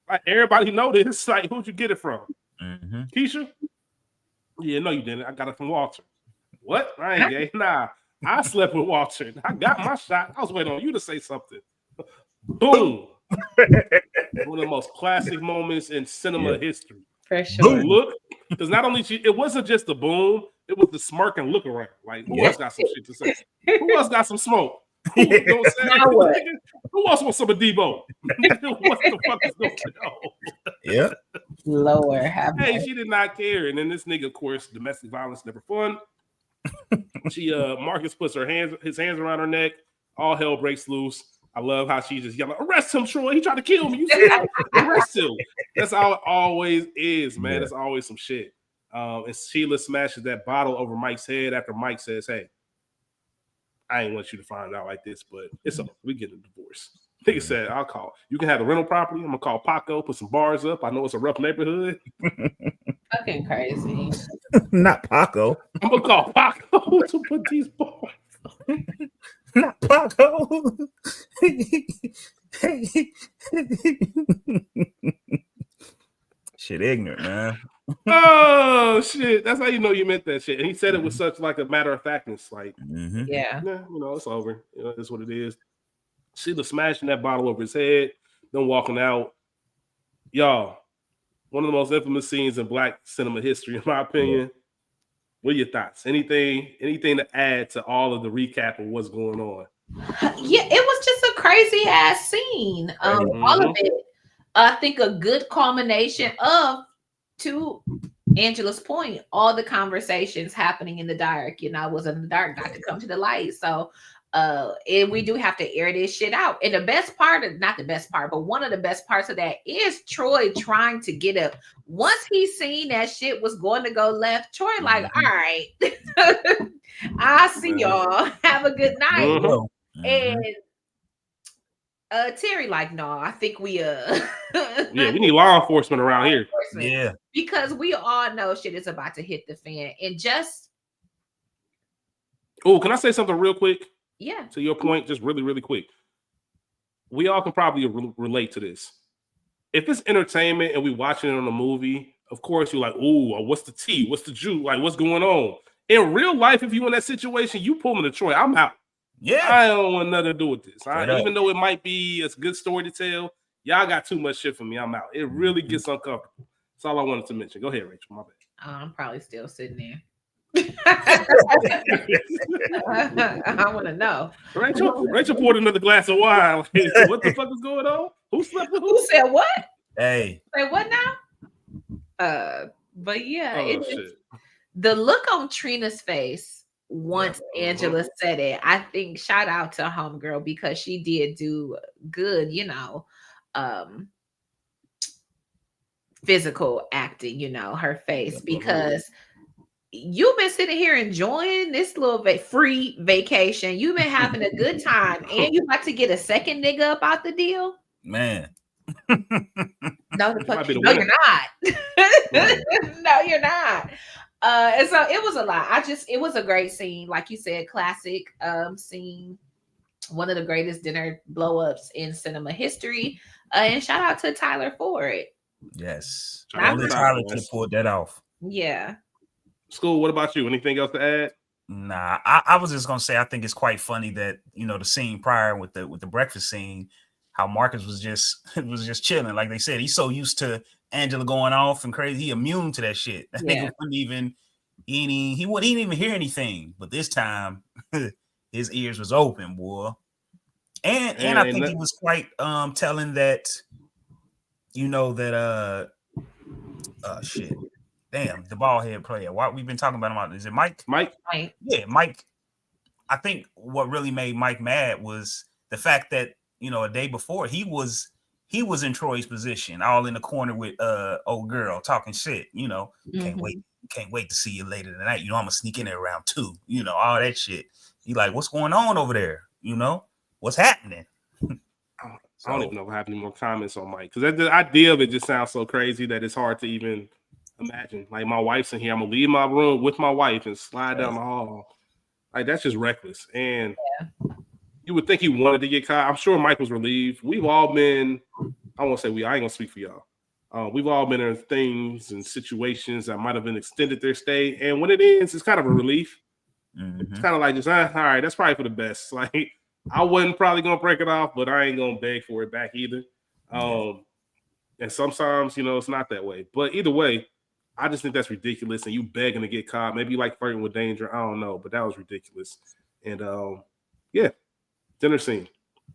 S1: Like, everybody know this. Like, who'd you get it from?
S3: Mm-hmm.
S1: Keisha? Yeah, no, you didn't. I got it from Walter. What? I ain't gay. Nah, I slept with Walter. I got my shot. I was waiting on you to say something. Boom. One of the most classic moments in cinema history.
S2: For sure.
S1: Look, because not only it wasn't just the boom, it was the smirk and look around. Like, who else got some shit to say? Who else got some smoke? Who else wants some of Debo? What the fuck is going on?
S3: Yeah.
S2: Lower.
S1: Hey, she did not care. And then this nigga, of course, domestic violence never fun. She Marcus puts his hands around her neck. All hell breaks loose. I love how she just yelling, "Arrest him, Troy! He tried to kill me. You see that? Arrest him!" That's how it always is, man. Yeah. It's always some shit. And Sheila smashes that bottle over Mike's head after Mike says, "Hey, I ain't want you to find out like this, but it's over. We get a divorce." Nigga said, "I'll call. You can have the rental property. I'm gonna call Paco, put some bars up. I know it's a rough neighborhood."
S2: Fucking crazy.
S3: Not Paco.
S1: I'm gonna call Paco to put these bars up.
S3: Not Paco. Shit ignorant, man.
S1: Oh shit. That's how you know you meant that shit. And he said it with such like a matter of factness. Like,
S2: yeah,
S1: it's over. That's what it is. Sheila smashing that bottle over his head, then walking out. Y'all, one of the most infamous scenes in Black cinema history, in my opinion. What are your thoughts? Anything to add to all of the recap of what's going on?
S2: Yeah, it was just a crazy ass scene. All of it. I think a good culmination of, to Angela's point, all the conversations happening in the dark, was in the dark, got to come to the light. So and we do have to air this shit out. And the best part, not the best part, but one of the best parts of that is Troy trying to get up. Once he seen that shit was going to go left, Troy like, all right, I'll see y'all. Have a good night. And Terry like, no, I think we
S1: yeah, we need law enforcement around here.
S3: Yeah.
S2: Because we all know shit is about to hit the fan. And just
S1: can I say something real quick?
S2: Yeah.
S1: To your point, just really, really quick. We all can probably relate to this. If it's entertainment and we watching it on a movie, of course you're like, oh, what's the tea? What's the juice? Like, what's going on? In real life, if you in that situation, you pull me to Troy, I'm out.
S3: Yeah.
S1: I don't want nothing to do with this. Even though it might be a good story to tell, y'all got too much shit for me. I'm out. It really gets uncomfortable. That's all I wanted to mention. Go ahead, Rachel. My bad.
S2: I'm probably still sitting there. I want to know.
S1: Rachel poured another glass of wine. Like, what the fuck is going on? Who slept with who?
S2: Who said what?
S3: Hey.
S2: Say what now? But yeah,
S1: shit.
S2: The look on Trina's face once Angela said it. I think shout out to homegirl because she did do good, physical acting, her face, because you've been sitting here enjoying this little free vacation. You've been having a good time, and you about to get a second nigga up out the deal,
S3: man.
S2: No, you're not. No, you're not. And so it was a lot. It was a great scene, like you said, classic scene. One of the greatest dinner blow-ups in cinema history. And shout out to Tyler for it.
S3: Yes. Only Tyler could have pulled that off.
S2: Yeah.
S1: School, what about you? Anything else to add?
S3: Nah, I was just gonna say I think it's quite funny that the scene prior with the breakfast scene, how Marcus was just chilling. Like they said, he's so used to Angela going off and crazy, he immune to that shit. That nigga wouldn't even he didn't even hear anything. But this time his ears was open, boy. And I think he was quite telling that shit. Damn, the ball head player. Why we've been talking about him? Is it Mike?
S1: Mike.
S3: Yeah, Mike. I think what really made Mike mad was the fact that a day before he was in Troy's position, all in the corner with old girl talking shit. Can't wait to see you later tonight. I'm gonna sneak in there around 2. All that shit. He like, what's going on over there? What's happening?
S1: I don't even know if I have any more comments on Mike, because the idea of it just sounds so crazy that it's hard to even imagine. Like, my wife's in here, I'm gonna leave my room with my wife and slide down the hall. Like, that's just reckless. And you would think he wanted to get caught. I'm sure Mike was relieved. We've all been, I won't say I ain't gonna speak for y'all. We've all been in things and situations that might have been extended their stay, and when it ends, it's kind of a relief. It's kind of like just, all right, that's probably for the best. Like, I wasn't probably gonna break it off, but I ain't gonna beg for it back either. And sometimes, it's not that way. But either way, I just think that's ridiculous. And you begging to get caught, maybe like flirting with danger. I don't know, but that was ridiculous. And dinner scene.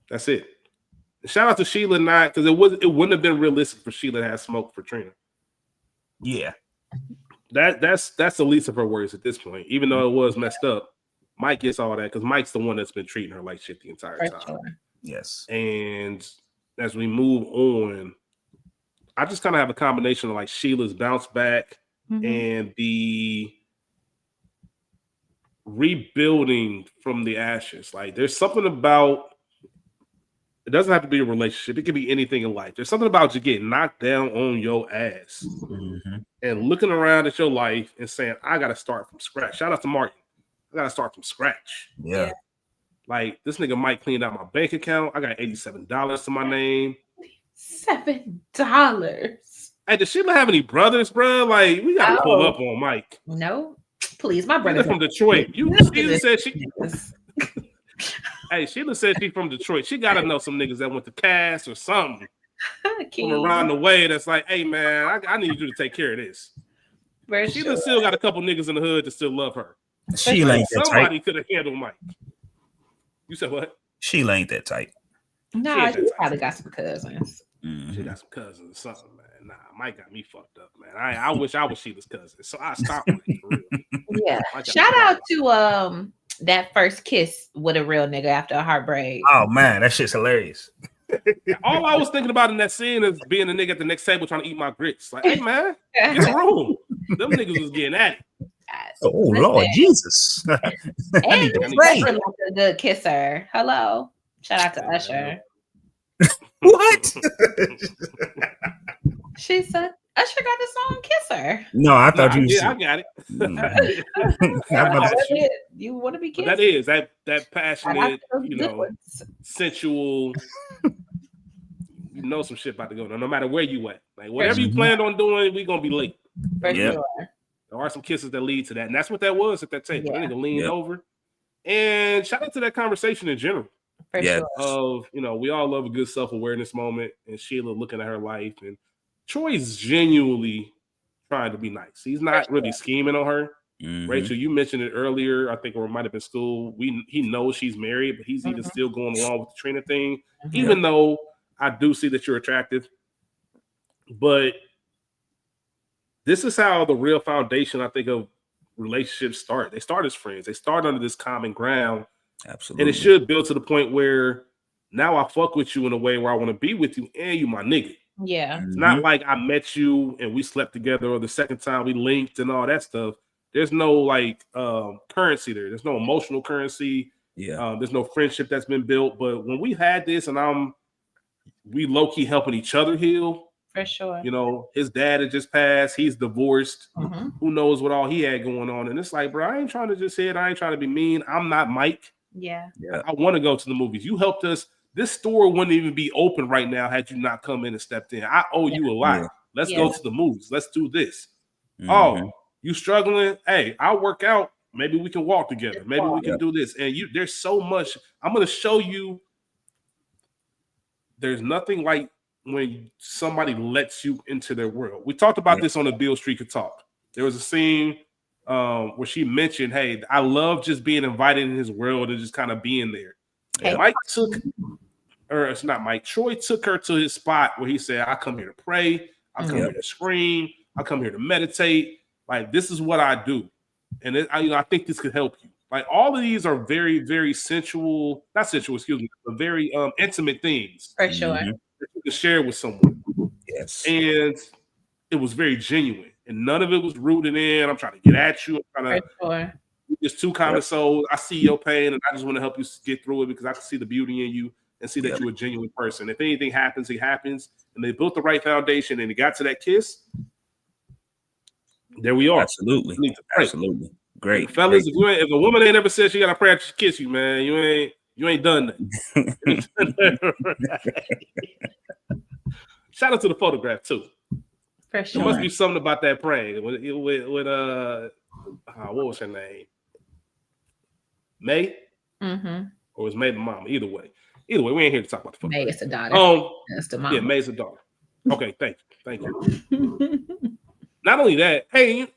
S1: That's it. And shout out to Sheila not, because it wouldn't have been realistic for Sheila to have smoke for Trina.
S3: Yeah.
S1: That's the least of her worries at this point. Even though it was messed up, Mike gets all that because Mike's the one that's been treating her like shit the entire time.
S2: Sure.
S3: Yes.
S1: And as we move on, I just kind of have a combination of like Sheila's bounce back and the rebuilding from the ashes. Like, there's something about, it doesn't have to be a relationship. It could be anything in life. There's something about you getting knocked down on your ass and looking around at your life and saying, I got to start from scratch. Shout out to Martin. I got to start from scratch.
S3: Yeah.
S1: Like, this nigga Mike cleaned out my bank account. I got $87 to my name.
S2: $7.
S1: Hey, does Sheila have any brothers, bro? Like, we got to pull up on Mike.
S2: No, please, my brother
S1: from Detroit. Sheila said she. Hey, Sheila said she's from Detroit. She got to know some niggas that went to Cass or something from around the way. That's like, hey man, I need you to take care of this.
S2: For
S1: Sheila
S2: sure.
S1: still got a couple niggas in the hood that still love her.
S3: Sheila ain't that
S1: Somebody
S3: type.
S1: could have handled Mike. You said what?
S3: Sheila ain't that type.
S2: No,
S1: She
S2: she probably got some cousins.
S1: She got some cousins or something, man. Nah, Mike got me fucked up, man. I wish I was Sheila's cousin, so I stopped Mike for real.
S2: Yeah. Shout out to that first kiss with a real nigga after a heartbreak.
S3: Oh man, that shit's hilarious.
S1: All I was thinking about in that scene is being a nigga at the next table trying to eat my grits. Like, hey man, get a room. Them niggas was getting at it.
S3: Oh Lord Jesus.
S2: And Usher like a good kisser. Hello. Shout out to Usher.
S3: What?
S2: She said Usher got the song Kisser.
S3: No, I thought you
S1: I got it.
S2: You want to be kissed?
S1: That is that passionate, sensual. You know some shit about to go. No matter where you at. Like whatever you planned on doing, we gonna be late.
S2: For sure.
S1: There are some kisses that lead to that. And that's what that was at that table. That nigga leaned over. And shout out to that conversation in general.
S2: For sure.
S1: Of, we all love a good self-awareness moment. And Sheila looking at her life. And Troy's genuinely trying to be nice. He's not really scheming on her. Rachel, you mentioned it earlier. I think it might have been school. He knows she's married, but he's even still going along with the Trina thing. Even though I do see that you're attractive. But this is how the real foundation, I think, of relationships start. They start as friends. They start under this common ground.
S3: Absolutely.
S1: And it should build to the point where now I fuck with you in a way where I want to be with you and you my nigga.
S2: Yeah.
S1: It's not like I met you and we slept together or the second time we linked and all that stuff. There's no currency there. There's no emotional currency.
S3: Yeah.
S1: There's no friendship that's been built. But when we had this and we low-key helping each other heal.
S2: For sure.
S1: His dad had just passed. He's divorced. Who knows what all he had going on. And it's like, bro, I ain't trying to just hit. I ain't trying to be mean. I'm not Mike.
S2: Yeah.
S1: I want to go to the movies. You helped us. This store wouldn't even be open right now had you not come in and stepped in. I owe you a lot. Yeah. Let's go to the movies. Let's do this. Oh, you struggling? Hey, I'll work out. Maybe we can walk together. Maybe we can do this. And there's so much. I'm going to show you. There's nothing like when somebody lets you into their world. We talked about this on the Bill Street Could Talk. There was a scene where she mentioned, hey, I love just being invited in his world and just kind of being there. Troy took her to his spot where he said, I come here to pray. I come here to scream. I come here to meditate. Like, this is what I do. And I think this could help you. Like, all of these are very, very not sensual, but very intimate things.
S2: For sure.
S1: That you can share with someone.
S3: Yes.
S1: And it was very genuine. And none of it was rooted in, I'm trying to get at you. I'm trying to just two common souls. I see your pain and I just want to help you get through it because I can see the beauty in you and see that you're a genuine person. If anything happens, it happens. And they built the right foundation and it got to that kiss. There we are.
S3: Absolutely. Absolutely. Great.
S1: And fellas, if a woman ain't ever said she got to pray after she kiss you, man, you ain't done that. Shout out to the photograph too.
S2: For sure.
S1: There must be something about that praying with what was her name? May? Or was May the mama? Either way, we ain't here to talk about the photograph.
S2: May is the daughter. That's the mama.
S1: Yeah, May's the daughter. Okay, thank you. Not only that, hey,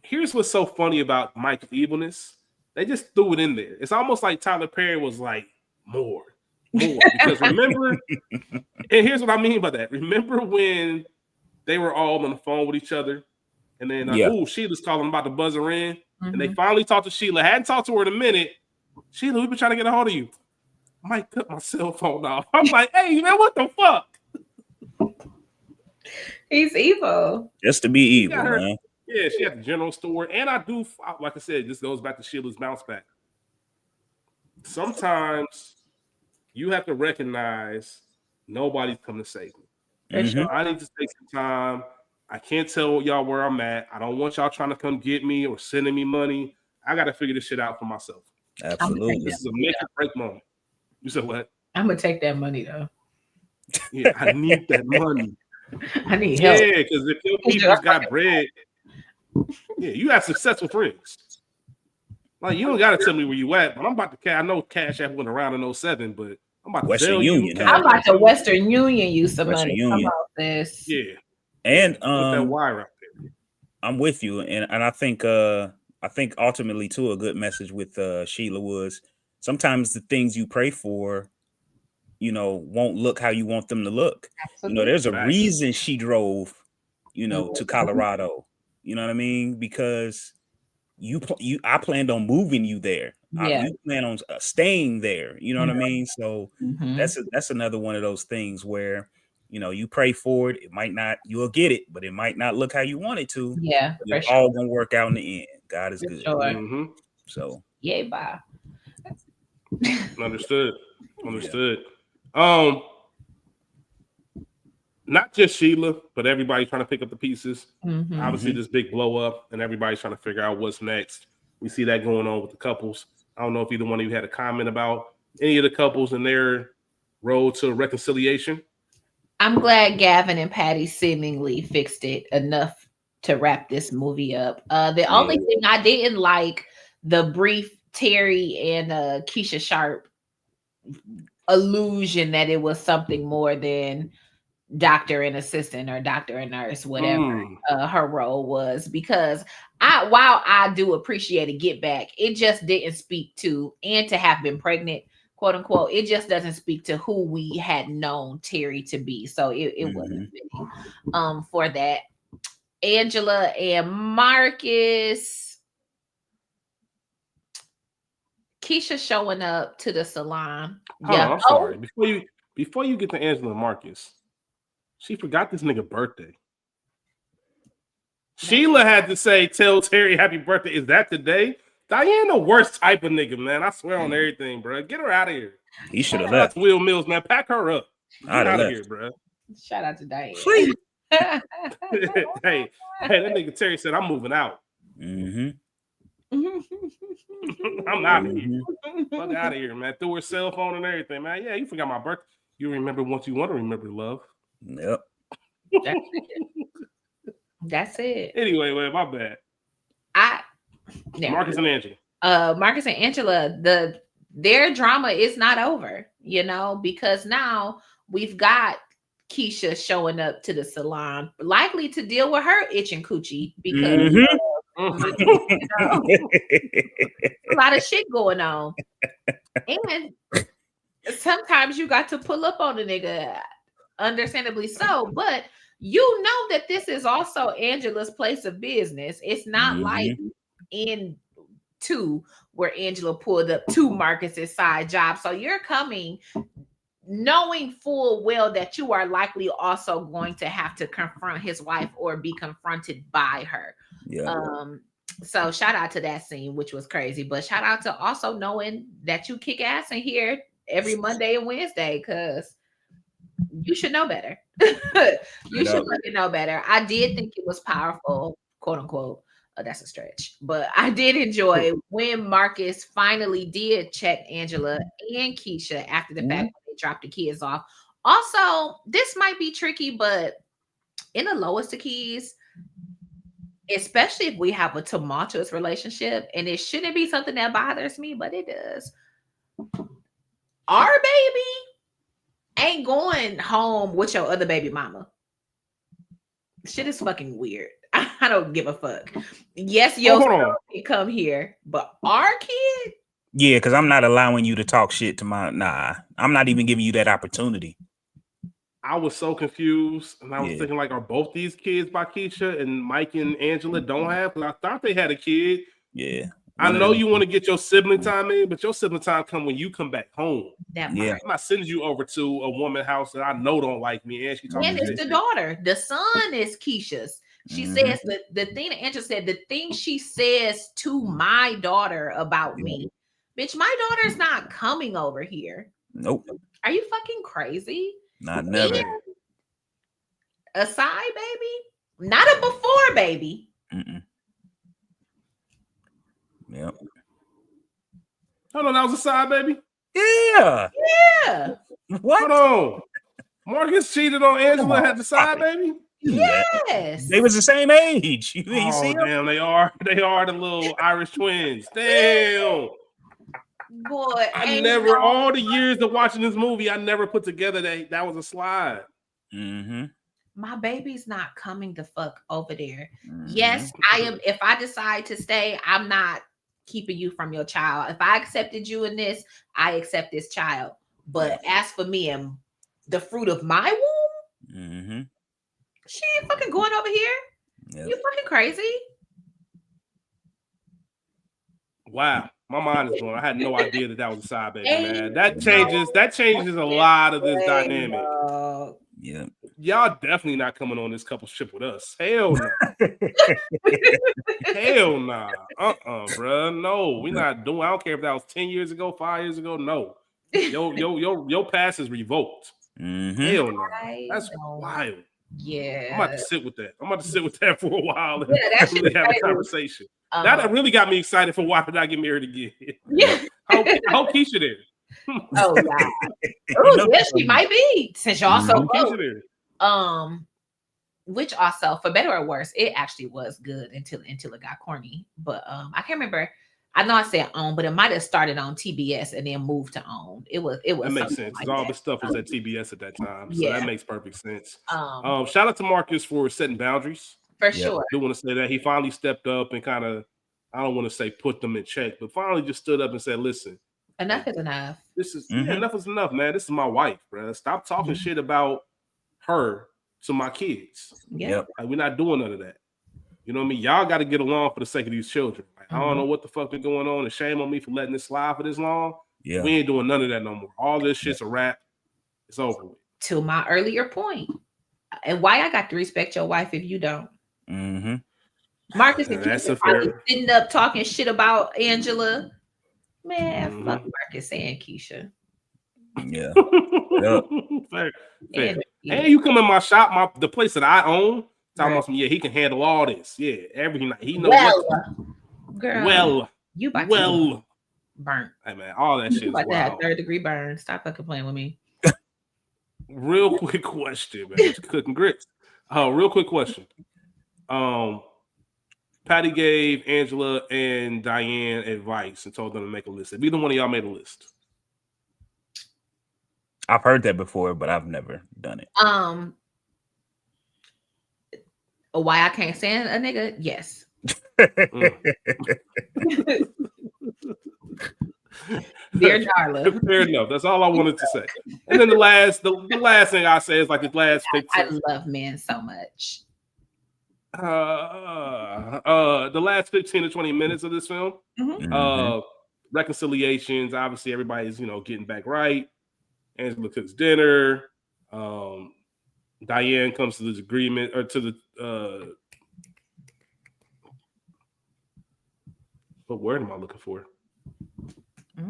S1: here's what's so funny about Mike's evilness. They just threw it in there. It's almost like Tyler Perry was like, more. Because remember, and here's what I mean by that. Remember when they were all on the phone with each other, and then Sheila's calling about to buzz her in, and they finally talked to Sheila. Hadn't talked to her in a minute. Sheila, we've been trying to get a hold of you. I might cut my cell phone off. I'm like, hey, man, what the fuck?
S2: He's evil.
S3: Just to be evil, man.
S1: Yeah, she had the general store. And I do, like I said, this goes back to Sheila's bounce back. Sometimes you have to recognize nobody's coming to save me. I need to take some time. I can't tell y'all where I'm at. I don't want y'all trying to come get me or sending me money. I got to figure this shit out for myself.
S3: Absolutely.
S1: This is a make or break moment. You said what?
S2: I'm going to take that money, though.
S1: Yeah, I need that money.
S2: I need help.
S1: Yeah, because if your people's got bread, you have successful friends. Like, you don't got to tell me where you at, but I'm about to I know Cash App went around in 07, but I'm about
S3: Western
S1: to
S3: Union.
S2: I'm about to Western Union you some
S3: Western
S2: money.
S3: Union.
S2: Come on, this.
S1: Yeah.
S3: And
S1: put that wire out there.
S3: I'm with you, and I think ultimately too a good message with Sheila was sometimes the things you pray for, won't look how you want them to look.
S2: Absolutely.
S3: There's a
S1: Facts.
S3: reason she drove, to Colorado. You know what I mean? Because I planned on moving you there.
S2: Yeah.
S3: You plan on staying there. You know what I mean? So
S2: Mhm.
S3: that's another one of those things where you pray for it. It might not, you'll get it, but it might not look how you want it to.
S2: Yeah,
S3: But
S2: for
S3: it's
S2: sure.
S3: all gonna work out in the end. God is
S2: For
S3: good.
S2: sure.
S1: Mm-hmm.
S3: So
S2: Yay, bye.
S1: Understood.
S3: yeah.
S1: Understood. Not just Sheila, but everybody trying to pick up the pieces.
S2: Mhm.
S1: Obviously, this big blow up, and everybody's trying to figure out what's next. We see that going on with the couples. I don't know if either one of you had a comment about any of the couples and their road to reconciliation.
S2: I'm glad Gavin and Patty seemingly fixed it enough to wrap this movie up. The only
S3: Yeah.
S2: thing I didn't like the brief Terry and Keisha Sharp illusion that it was something more than doctor and assistant or doctor and nurse, whatever her role was. Because while I do appreciate a get back, it just didn't speak to, and to have been pregnant, quote unquote, it just doesn't speak to who we had known Terry to be. So it wasn't fitting for that. Angela and Marcus, Keisha showing up to the salon.
S1: Hold
S2: Yeah.
S1: on, I'm sorry. Before you get to Angela Marcus, she forgot this nigga birthday. Sheila had to say, "Tell Terry happy birthday." Is that today? Diane, the worst type of nigga, man. I swear on everything, bro. Get her out of here.
S3: He should have
S1: Shout out
S3: left.
S1: to Will Mills, man. Pack her up. Get
S3: I'd have
S1: out of
S3: left.
S1: here, bro.
S2: Shout out to Diane.
S3: Sleep.
S1: hey, that nigga Terry said, "I'm moving out.
S3: Mm-hmm.
S1: I'm out of here. Fuck out of here, man." Threw her cell phone and everything, man. Yeah, you forgot my birthday. You remember what you want to remember, love.
S3: Yep.
S2: That's it.
S1: Anyway, man, my bad.
S2: Yeah.
S1: Marcus and Angela.
S2: Marcus and Angela, their drama is not over, because now we've got Keisha showing up to the salon, likely to deal with her itching coochie because a lot of shit going on. And sometimes you got to pull up on the nigga, understandably so, but you know that this is also Angela's place of business. It's not like in two where Angela pulled up to Marcus's side job. So you're coming knowing full well that you are likely also going to have to confront his wife or be confronted by her.
S3: Yeah.
S2: So shout out to that scene, which was crazy, but shout out to also knowing that you kick ass in here every Monday and Wednesday, because you should know better. You should fucking know better. I did think it was powerful, quote unquote. That's a stretch, but I did enjoy when Marcus finally did check Angela and Keisha after the fact when they dropped the kids off. Also, this might be tricky, but in the lowest of keys, especially if we have a tumultuous relationship, and it shouldn't be something that bothers me, but it does. Our baby ain't going home with your other baby mama. Shit is fucking weird. I don't give a fuck. Yes, your son can come here, but our kid?
S3: Yeah, because I'm not allowing you to talk shit to my. Nah, I'm not even giving you that opportunity.
S1: I was so confused, and I was thinking, like, are both these kids by Keisha and Mike and Angela don't have? Because I thought they had a kid.
S3: Yeah.
S1: I know you want to get your sibling time in, but your sibling time come when you come back home. I'm not sending you over to a woman house that I know don't like me, and she talking.
S2: And it's the daughter. The son is Keisha's. She says the thing that Angela said, the thing she says to my daughter about me, bitch, my daughter's not coming over here.
S3: Nope.
S2: Are you fucking crazy?
S3: Not never.
S2: And a side baby, not a before baby.
S3: Yep.
S1: Hold on, that was a side baby.
S3: Yeah.
S2: Yeah.
S3: What?
S1: Hold on. Marcus cheated on Angela, had the side baby.
S2: Yes.
S3: They was the same age. You see them?
S1: Damn, they are the little Irish twins. Damn.
S2: Boy,
S1: I never, all the years of watching this movie, I never put together that was a slide.
S3: Mm-hmm.
S2: my baby's not coming the fuck over there.
S3: Mhm.
S2: Yes, I am. If I decide to stay, I'm not keeping you from your child. If I accepted you in this, I accept this child. But as for me and the fruit of my womb,
S3: Mhm.
S2: she ain't fucking going over here.
S3: Yep.
S2: You fucking crazy.
S1: Wow, my mind is blown. I had no idea that was a side baby, man.
S2: Ain't
S1: That changes a
S2: no
S1: lot of this
S2: way,
S1: dynamic.
S2: dog.
S3: Yeah.
S1: Y'all definitely not coming on this couple ship with us. Hell no. Hell nah. Bro. No, we not doing. I don't care if that was 10 years ago, 5 years ago. No. Your pass is revoked.
S3: Mhm.
S1: Hell no. That's
S2: don't-
S1: wild.
S2: Yeah.
S1: I'm about to sit with that. I'm about to sit with that for a while and
S2: Yeah, that shit
S1: really have a
S2: crazy.
S1: conversation. That really got me excited for why did I get married again?
S2: Yeah.
S1: I hope Keisha there.
S2: Oh yeah.
S3: You
S2: Oh
S3: know
S2: yeah, she
S3: something.
S2: might be since y'all so
S1: Hope
S2: close.
S1: Keisha there.
S2: Which also, for better or worse, it actually was good until it got corny. But I can't remember. I know I said OWN, but it might have started on TBS and then moved to OWN. It was
S1: That makes
S2: something
S1: sense.
S2: like
S1: All
S2: that.
S1: this stuff was at TBS at that time. So
S2: Yeah.
S1: that makes perfect sense.
S2: For
S1: Shout out to Marcus for setting boundaries.
S2: sure.
S1: I do want to say that he finally stepped up and kind of, I don't want to say put them in check, but finally just stood up and said, listen,
S2: Enough is enough.
S1: this is
S3: Mhm.
S1: enough is enough, man. This is my wife, bro. Stop talking shit about her to my kids.
S2: Yeah.
S3: Yep.
S1: Like, we're not doing none of that. You know what I mean? Y'all got to get along for the sake of these children. Like, I don't know what the fuck been going on, and shame on me for letting this slide for this long.
S3: Yeah.
S1: We ain't doing none of that no more. All this shit's a wrap. It's over with.
S2: To my earlier point, and why I got to respect your wife if you don't.
S3: Mm-hmm.
S2: Marcus
S1: Yeah,
S2: and
S1: that's
S2: Keisha
S1: a
S2: probably
S1: fair-
S2: sitting up talking shit about Angela. Man, fuck Marcus and Keisha.
S3: Yeah.
S1: Fair.
S2: And
S1: And you come in my shop, the place that I own, talking about some, he can handle all this. Yeah, every night. He knows
S2: girl, you about to burn.
S1: Hey man, all that shit
S2: You
S1: is
S2: about to have
S1: wild.
S2: 3rd-degree burn. Stop fucking playing with me.
S1: Real quick question, man. Cooking grits. Real quick question. Patty gave Angela and Diane advice and told them to make a list. If either one of y'all made a list.
S3: I've heard that before, but I've never done it.
S2: Why I can't stand a nigga? Yes. Dear darling.
S1: Fair enough. That's all I wanted to say. And then the last thing I say is like this last 15.
S2: I love men so much.
S1: The last 15 to 20 minutes of this film. Reconciliations. Obviously, everybody's getting back right. Angela cooks dinner. Diane comes to this agreement or to the what word am I looking for? I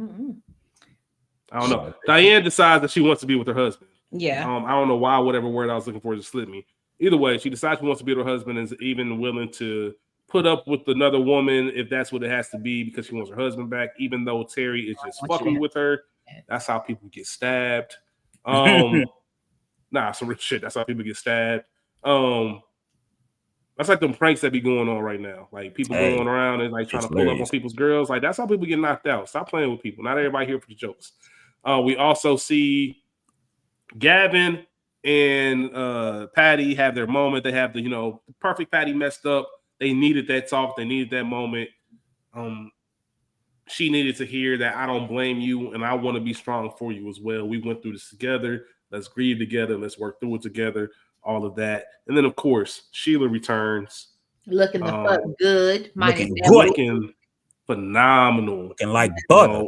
S1: don't know. Diane decides that she wants to be with her husband.
S2: Yeah.
S1: I don't know why whatever word I was looking for just slipped me. Either way, she decides she wants to be with her husband and is even willing to put up with another woman if that's what it has to be because she wants her husband back, even though Terry is just fucking with her. That's how people get stabbed. Some real shit. That's how people get stabbed. That's like them pranks that be going on right now. Like people going around and like trying to pull up on people's girls. Like that's how people get knocked out. Stop playing with people. Not everybody here for the jokes. We also see Gavin and Patty have their moment. They have the perfect Patty messed up. They needed that talk. They needed that moment. She needed to hear that I don't blame you and I want to be strong for you as well. We went through this together. Let's grieve together. Let's work through it together. All of that. And then, of course, Sheila returns.
S2: Looking the fuck good.
S1: Looking phenomenal.
S3: Looking like butter.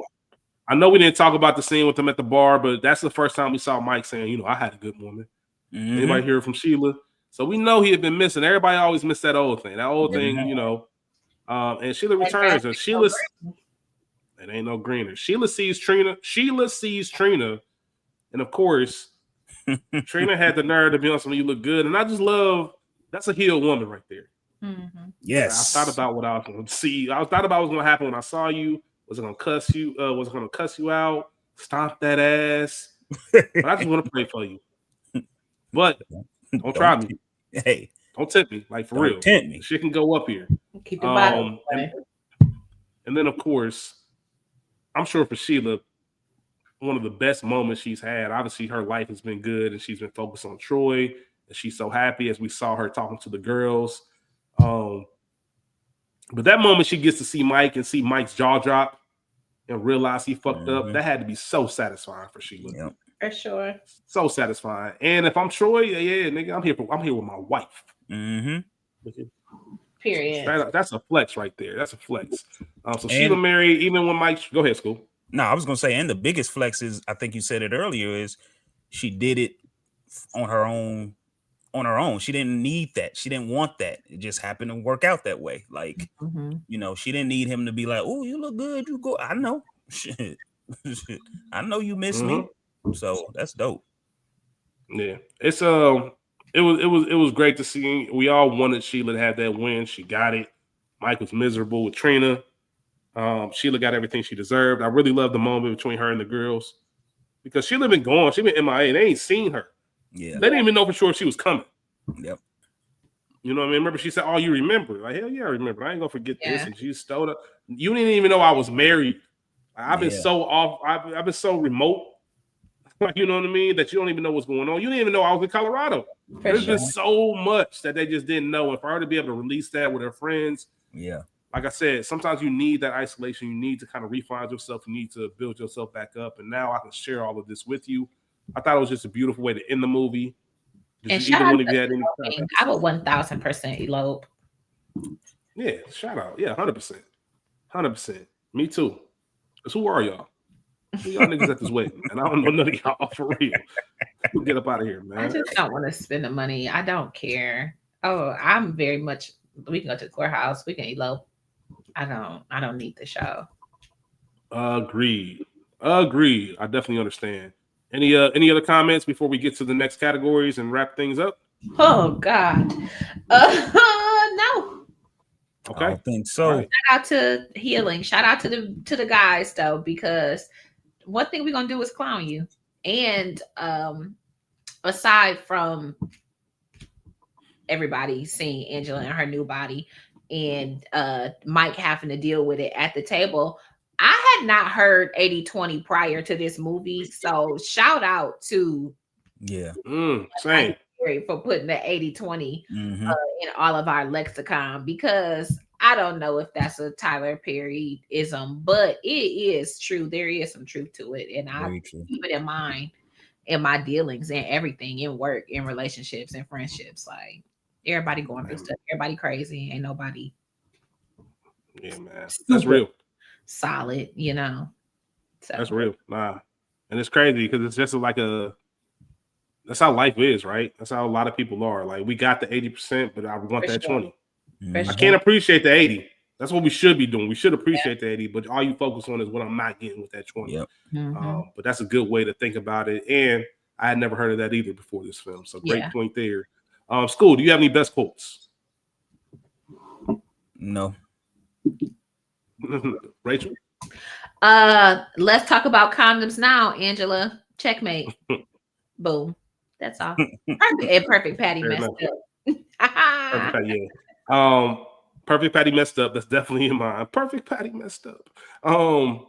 S1: I know we didn't talk about the scene with them at the bar, but that's the first time we saw Mike saying, I had a good woman. Anybody hear from Sheila? So we know he had been missing. Everybody always missed that old thing. That old thing, and Sheila returns. And Sheila, it ain't no greener. Sheila sees Trina. And of course, Trina had the nerve to be on something you look good. And I just love, that's a healed woman right there.
S3: Yes.
S1: I thought about what I was going to see. I thought about what was going to happen when I saw you. Was it going to cuss you? Was it going to cuss you out? Stomp that ass? But I just want to pray for you. But don't try me.
S3: Hey.
S1: Don't tempt me. Like, for real.
S3: Tempt me.
S1: Shit can go up here.
S2: Keep the bottom.
S1: And then, of course, I'm sure for Sheila, one of the best moments she's had. Obviously, her life has been good, and she's been focused on Troy And she's so happy as we saw her talking to the girls. But that moment she gets to see Mike and see Mike's jaw drop and realize he fucked up, that had to be so satisfying for Sheila.
S3: Yep.
S2: For sure.
S1: So satisfying. And if I'm Troy, yeah, nigga, I'm here with my wife.
S2: Period.
S1: That's a flex right there. That's a flex. So Sheila married, even when Mike, go ahead, School.
S3: No, I was gonna say, and the biggest flex is, I think you said it earlier, is she did it on her own. She didn't need that. She didn't want that. It just happened to work out that way. Like, you know, she didn't need him to be like, "Oh, you look good. You go." I know. Shit. I know you miss me. So that's dope.
S1: Yeah, it's it was great to see. We all wanted Sheila to have that win. She got it. Mike was miserable with Trina. Sheila got everything she deserved. I really love the moment between her and the girls because Sheila been gone. She been MIA. They ain't seen her.
S3: Yeah,
S1: they didn't even know for sure if she was coming.
S3: Yep.
S1: You know what I mean? Remember, she said, "Oh, you remember?" Like, hell yeah, I remember. I ain't gonna forget this. And she stole up. You didn't even know I was married. I've been so off. I've been so remote. You know what I mean? That you don't even know what's going on. You didn't even know I was in Colorado. There's been so much that they just didn't know. And for her to be able to release that with her friends, like I said, sometimes you need that isolation. You need to kind of refine yourself. You need to build yourself back up. And now I can share all of this with you. I thought it was just a beautiful way to end the movie.
S2: And shout out to I would 1000% elope.
S1: Yeah, shout out. Yeah, 100%. 100%. Me too. Because who are y'all? Who y'all niggas at this wedding? And I don't know none of y'all for real. Get up out of here, man.
S2: I just don't want to spend the money. I don't care. Oh, I'm very much. We can go to the courthouse. We can elope. I don't need the show.
S1: Agreed. I definitely understand. Any other comments before we get to the next categories and wrap things up?
S2: Oh God. No.
S1: Okay.
S3: I don't think so.
S2: Shout out to healing. Shout out to the guys though, because one thing we're gonna do is clown you. And aside from everybody seeing Angela in her new body and Mike having to deal with it at the table, I had not heard 80-20 prior to this movie. So shout out to
S1: same
S2: for putting the 80-20 in all of our lexicon, because I don't know if that's a Tyler Perry-ism, but it is true. There is some truth to it. And I keep it in mind in my dealings and everything, in work, in relationships, and friendships. Like, everybody going through stuff. Everybody crazy. Ain't nobody.
S1: Yeah, man. That's real.
S2: Solid, you know. So.
S1: That's real. Nah. And it's crazy because it's just like that's how life is, right? That's how a lot of people are. Like, we got the 80%, but I want that 20. I can't appreciate the 80. That's what we should be doing. We should appreciate the 80, but all you focus on is what I'm not getting with that 20. But that's a good way to think about it. And I had never heard of that either before this film. So great point there. School, do you have any best quotes?
S3: No.
S1: Rachel?
S2: Let's talk about condoms now, Angela. Checkmate. Boom. That's all. Perfect Patty messed up.
S1: Perfect Patty, Perfect Patty messed up. That's definitely in mine. Perfect Patty messed up. Boom.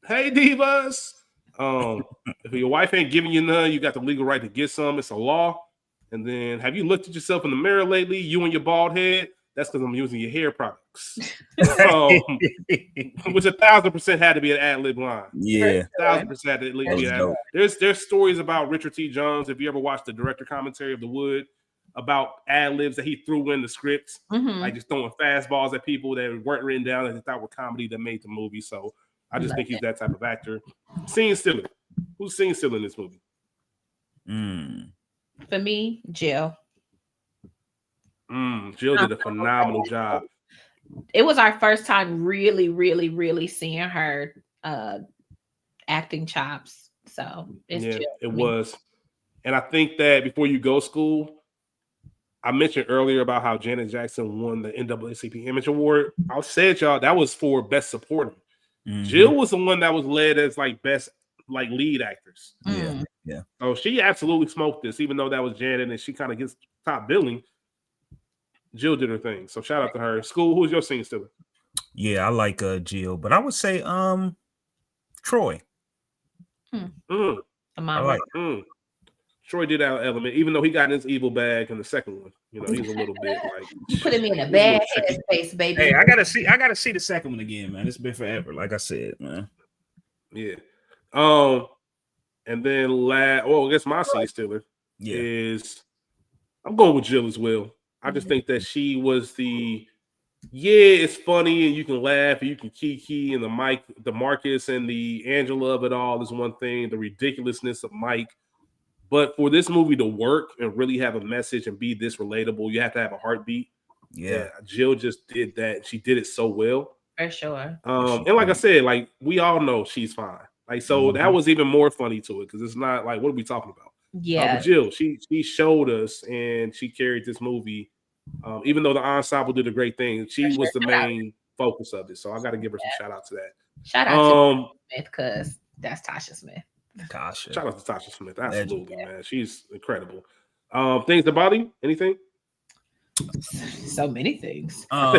S1: Hey, divas. If your wife ain't giving you none, you got the legal right to get some. It's a law. And then, have you looked at yourself in the mirror lately? You and your bald head? That's because I'm using your hair products. Which 1,000% had to be an ad-lib line.
S3: Yeah.
S1: 1,000% had to be an There's stories about Richard T. Jones. If you ever watched the director commentary of The Wood, about ad-libs that he threw in the scripts, like just throwing fastballs at people that weren't written down and they thought were comedy that made the movie. So I just think he's that type of actor. Scene stealer. Who's scene stealer in this movie?
S2: For me, Jill.
S1: Jill did a phenomenal job.
S2: It was our first time really, really, really seeing her acting chops. So it's Jill.
S1: It was. And I think that before you go, School, I mentioned earlier about how Janet Jackson won the NAACP Image Award. I said, y'all, that was for Best Supporting. Jill was the one that was led as like best like lead actress.
S3: Yeah.
S1: So she absolutely smoked this, even though that was Janet and she kind of gets top billing. Jill did her thing. So shout out to her. School, who's your scene stealer?
S3: Yeah, I like Jill, but I would say Troy.
S1: I like Troy did have an element, even though he got in his evil bag in the second one. You know, he's a little bit like
S2: putting me in a
S1: he's
S2: bad
S1: little tricky.
S2: headspace, baby.
S3: Hey, I gotta see the second one again, man. It's been forever, like I said, man.
S1: Yeah. And then I guess my scene stealer is I'm going with Jill as well. I just think that she was it's funny and you can laugh and you can kiki, and the Marcus and the Angela of it all is one thing, the ridiculousness of Mike. But for this movie to work and really have a message and be this relatable, you have to have a heartbeat.
S3: Yeah.
S1: Jill just did that. She did it so well.
S2: For sure.
S1: And like I said, like we all know she's fine. Like, so that was even more funny to it because it's not like, what are we talking about?
S2: Yeah.
S1: But Jill, she showed us and she carried this movie. Even though the ensemble did a great thing, she was the main focus of it. So I got to give her some shout out to that.
S2: Shout out to Smith, because that's Tasha Smith.
S3: Tasha.
S1: Shout out to Tasha Smith. Absolutely, man. She's incredible. Things that bother you? Anything?
S2: So many things.
S1: I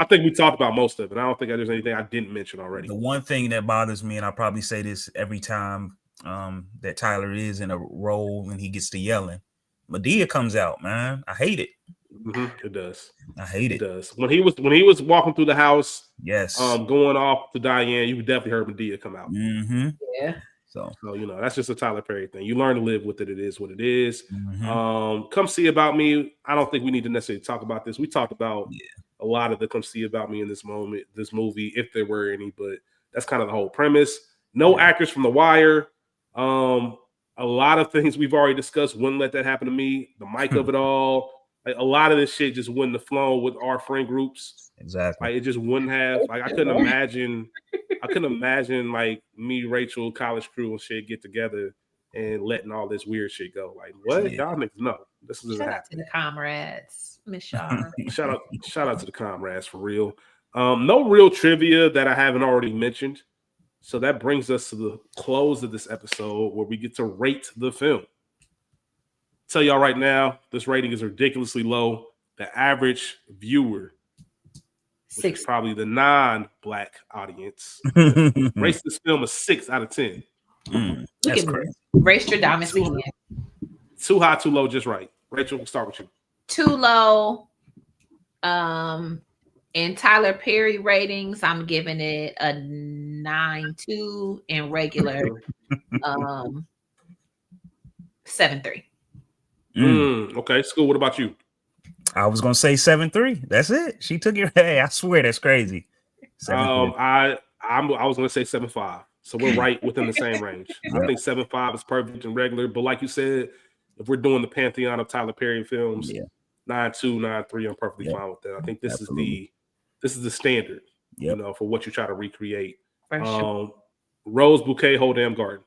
S1: think we talked about most of it. I don't think there's anything I didn't mention already.
S3: The one thing that bothers me, and I probably say this every time that Tyler is in a role and he gets to yelling, Madea comes out, man. I hate it.
S1: Mm-hmm. It does.
S3: I hate it.
S1: It does. When he was walking through the house, going off to Diane, you definitely heard Madea come out.
S3: Mm-hmm.
S2: Yeah.
S3: So
S1: you know, that's just a Tyler Perry thing. You learn to live with it. It is what it is. Come See About Me. I don't think we need to necessarily talk about this. We talked about a lot of the Come See About Me in this movie, if there were any, but that's kind of the whole premise. No actors from The Wire. A lot of things we've already discussed. Wouldn't let that happen to me. The mic of it all. Like, a lot of this shit just wouldn't have flown with our friend groups.
S3: Exactly.
S1: Like, it just wouldn't have. Like, I couldn't imagine like me, Rachel, college crew and shit get together and letting all this weird shit go. Like, what? Y'all niggas know. This is
S2: Shout out to the comrades, Miss Shaw.
S1: shout out to the comrades for real. No real trivia that I haven't already mentioned. So that brings us to the close of this episode where we get to rate the film. Tell y'all right now, this rating is ridiculously low. The average viewer, which is probably the non-black audience, rates this film a 6 out of 10.
S3: That's crazy.
S2: Race your diamonds again.
S1: Too high, too low, just right. Rachel, we'll start with you.
S2: Too low. In Tyler Perry ratings, I'm giving it a 9.2. In regular, 7.3.
S1: Okay, School. What about you?
S3: I was gonna say 7.3. That's it. She took your. Hey, I swear that's crazy.
S1: I was gonna say 7.5. So we're right within the same range. I think 7.5 is perfect and regular. But like you said, if we're doing the pantheon of Tyler Perry films, 9.2, 9.3, I'm perfectly fine with that. I think this is the standard, you know, for what you try to recreate.
S2: Sure.
S1: Rose Bouquet, Whole Damn Garden.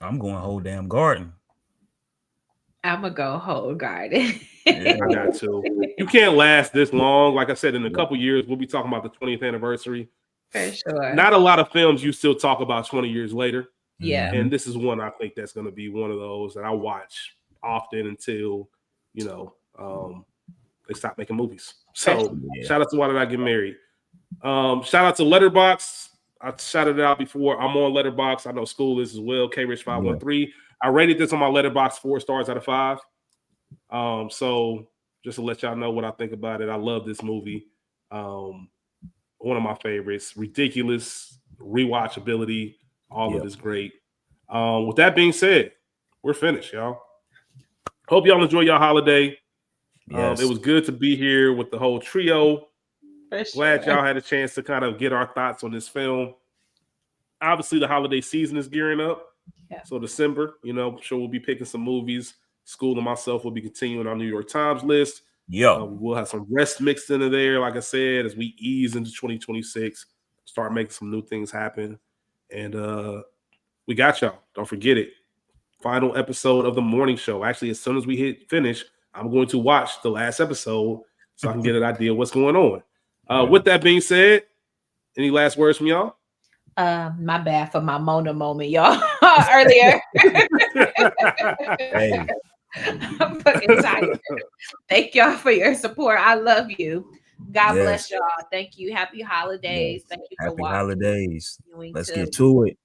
S3: I'm going Whole Damn Garden.
S2: I'm gonna go Whole Garden.
S1: I got to. You can't last this long. Like I said, in a couple years, we'll be talking about the 20th anniversary.
S2: For sure.
S1: Not a lot of films you still talk about 20 years later.
S2: Yeah.
S1: And this is one I think that's going to be one of those that I watch often until, you know, they stop making movies. So shout out to Why Did I Get Married? Shout out to Letterboxd. I shouted it out before. I'm on Letterboxd. I know School is as well. KRich513. I rated this on my Letterboxd 4 stars out of 5. So just to let y'all know what I think about it, I love this movie. One of my favorites. Ridiculous rewatchability. All of it's great. With that being said, we're finished, y'all. Hope y'all enjoy your holiday. It was good to be here with the whole trio. Glad y'all had a chance to kind of get our thoughts on this film. Obviously, the holiday season is gearing up.
S2: Yeah.
S1: So December, you know, I'm sure we'll be picking some movies. School and myself will be continuing our New York Times list. We'll have some rest mixed into there, like I said, as we ease into 2026, start making some new things happen. And we got y'all. Don't forget it. Final episode of the morning show. Actually, as soon as we hit finish, I'm going to watch the last episode so I can get an idea of what's going on. With that being said, any last words from y'all?
S2: My bad for my Mona moment, y'all. Earlier.
S3: Hey.
S2: I'm fucking tired. Thank y'all for your support. I love you. God bless y'all. Thank you. Happy holidays. Thank you for watching.
S3: Happy holidays.
S2: Let's
S3: get to it.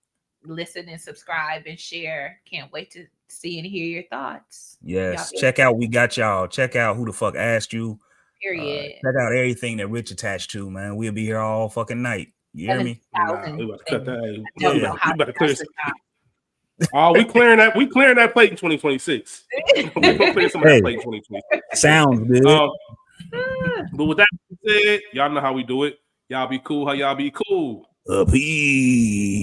S2: listen and subscribe and share. Can't wait to see and hear your thoughts.
S3: Yes,
S2: Y'all
S3: check out We Got Y'all. Check out Who the Fuck Asked You.
S2: period.
S3: Check out everything that Rich attached to, man. We'll be here all fucking night. You hear me?
S1: Nah, we about to cut that.
S2: I don't know how
S1: You better clear.
S2: that's the time.
S1: Oh, we clearing that. We clearing that plate in 2026. We gonna clear some of that plate in 2026.
S3: Sounds good.
S1: But with that being said, y'all know how we do it. Y'all be cool. How y'all be cool?
S3: Peace.